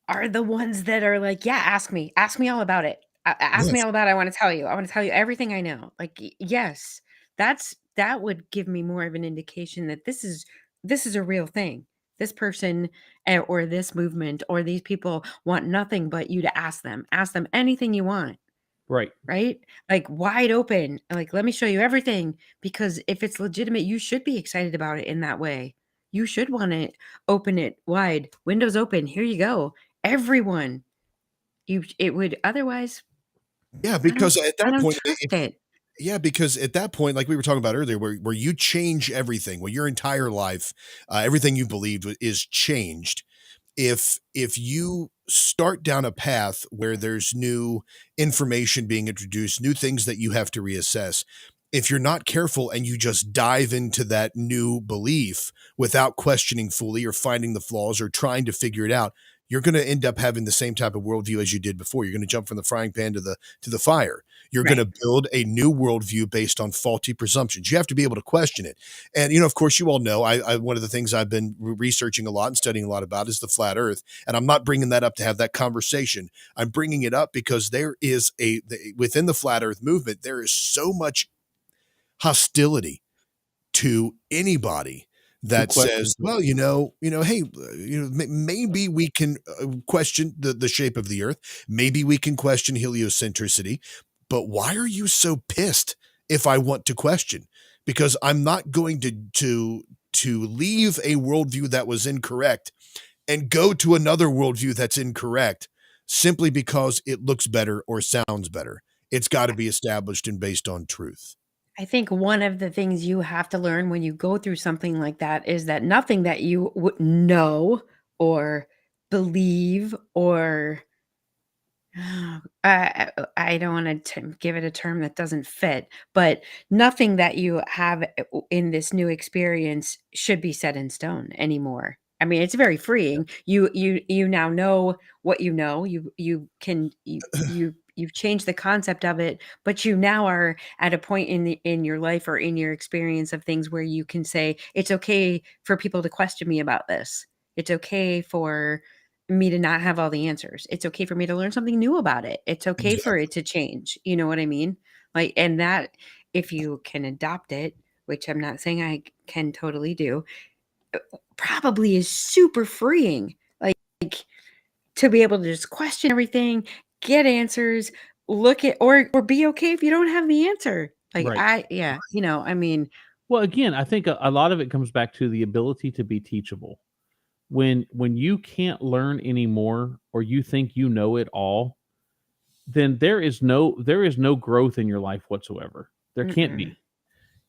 are the ones that are like, yeah, ask me all about it. Ask me Yes. all about it. I want to tell you. I want to tell you everything I know. Like, yes, that would give me more of an indication that this is a real thing. This person or this movement or these people want nothing but you to ask them anything you want. Right. Right? Like wide open. Like, let me show you everything, because if it's legitimate, you should be excited about it in that way. You should want to open it wide. Windows open. Here you go. Everyone. It would otherwise. Yeah, because at I that don't point, trust it. yeah, because at that point, like we were talking about earlier, where you change everything, where your entire life, everything you believed is changed. if you start down a path where there's new information being introduced, new things that you have to reassess, if you're not careful and you just dive into that new belief without questioning fully or finding the flaws or trying to figure it out, you're going to end up having the same type of worldview as you did before. You're going to jump from the frying pan to the fire. You're Right. going to build a new worldview based on faulty presumptions. You have to be able to question it. And, of course, you all know, one of the things I've been researching a lot and studying a lot about is the flat earth. And I'm not bringing that up to have that conversation. I'm bringing it up because there is within the flat earth movement, there is so much hostility to anybody that says, well, hey, maybe we can question the shape of the earth. Maybe we can question heliocentricity, but why are you so pissed if I want to question? Because I'm not going to leave a worldview that was incorrect and go to another worldview that's incorrect simply because it looks better or sounds better. It's got to be established and based on truth. I think one of the things you have to learn when you go through something like that is that nothing that you would know or believe or I don't want to give it a term that doesn't fit, but nothing that you have in this new experience should be set in stone anymore. I mean, it's very freeing. You now know what you know. You've changed the concept of it, but you now are at a point in your life or in your experience of things where you can say it's okay for people to question me about this. It's okay for me to not have all the answers. It's okay for me to learn something new about it. It's okay for it to change. You know what I mean? Like, and that if you can adopt it, which I'm not saying I can totally do, probably is super freeing. Like to be able to just question everything, get answers, look at or be okay if you don't have the answer. Like Right. I mean, Well, again, I think a lot of it comes back to the ability to be teachable. When you can't learn anymore or you think you know it all, then there is no growth in your life whatsoever. There can't mm-mm. be.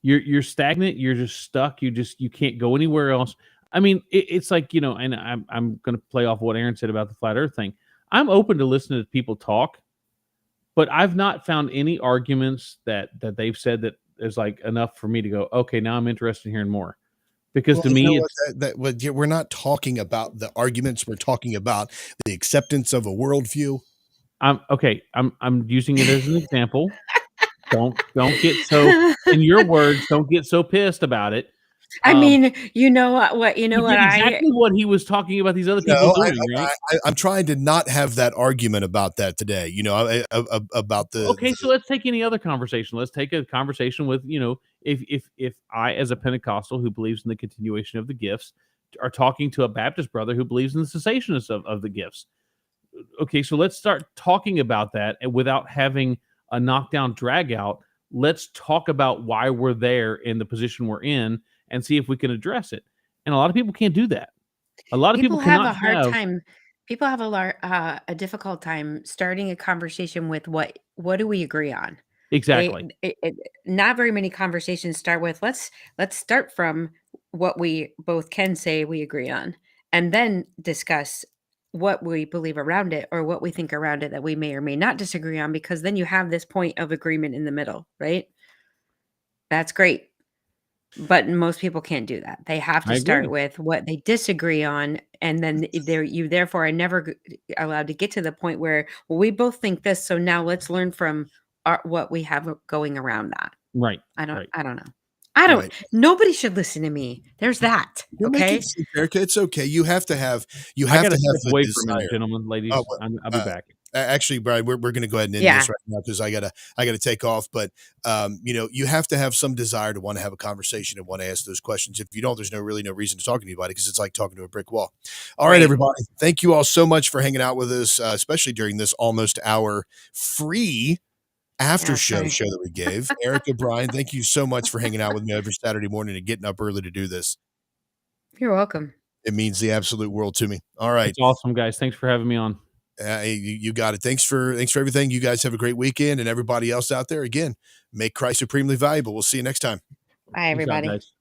You're stagnant, you're just stuck, you can't go anywhere else. I mean, it's like, and I'm going to play off what Aaron said about the flat earth thing. I'm open to listening to people talk, but I've not found any arguments that they've said that is like enough for me to go, okay, now I'm interested in hearing more. Because to me, we're not talking about the arguments. We're talking about the acceptance of a worldview. I'm using it as an example. Don't get so, in your words, don't get so pissed about it. I mean, you know what you did exactly what he was talking about these other people doing, right? I'm trying to not have that argument about that today. About the. Okay, so let's take any other conversation. Let's take a conversation with, if I, as a Pentecostal who believes in the continuation of the gifts, are talking to a Baptist brother who believes in the cessationists of the gifts. Okay, so let's start talking about that, and without having a knockdown drag out, let's talk about why we're there in the position we're in and see if we can address it. And a lot of people can't do that. A lot of people have cannot a hard time. People have a difficult time starting a conversation with what do we agree on? Exactly. Not very many conversations start with let's start from what we both can say we agree on, and then discuss what we believe around it or what we think around it that we may or may not disagree on, because then you have this point of agreement in the middle, right? That's great. But most people can't do that. They have to I start agree. with what they disagree on, and then you therefore are never allowed to get to the point where, well, we both think this, so now let's learn from what we have going around that. Right. I don't know. Right. Nobody should listen to me. There's that. You're okay. making sense, Erica. It's okay. You have to have. I gotta step the away desire. for a minute, gentlemen, ladies. I'll be back. Actually, Brian, we're going to go ahead and end Yeah. this right now because I gotta take off. But you have to have some desire to want to have a conversation and want to ask those questions. If you don't, there's really no reason to talk to anybody because it's like talking to a brick wall. All right, everybody. Thank you all so much for hanging out with us, especially during this almost hour free after show that we gave. Erica, Brian, thank you so much for hanging out with me every Saturday morning and getting up early to do this. You're welcome. It means the absolute world to me. All right. It's awesome, guys. Thanks for having me on. You got it. Thanks for everything. You guys have a great weekend, and everybody else out there, again, make Christ supremely valuable. We'll see you next time. Bye, everybody. Peace out, guys.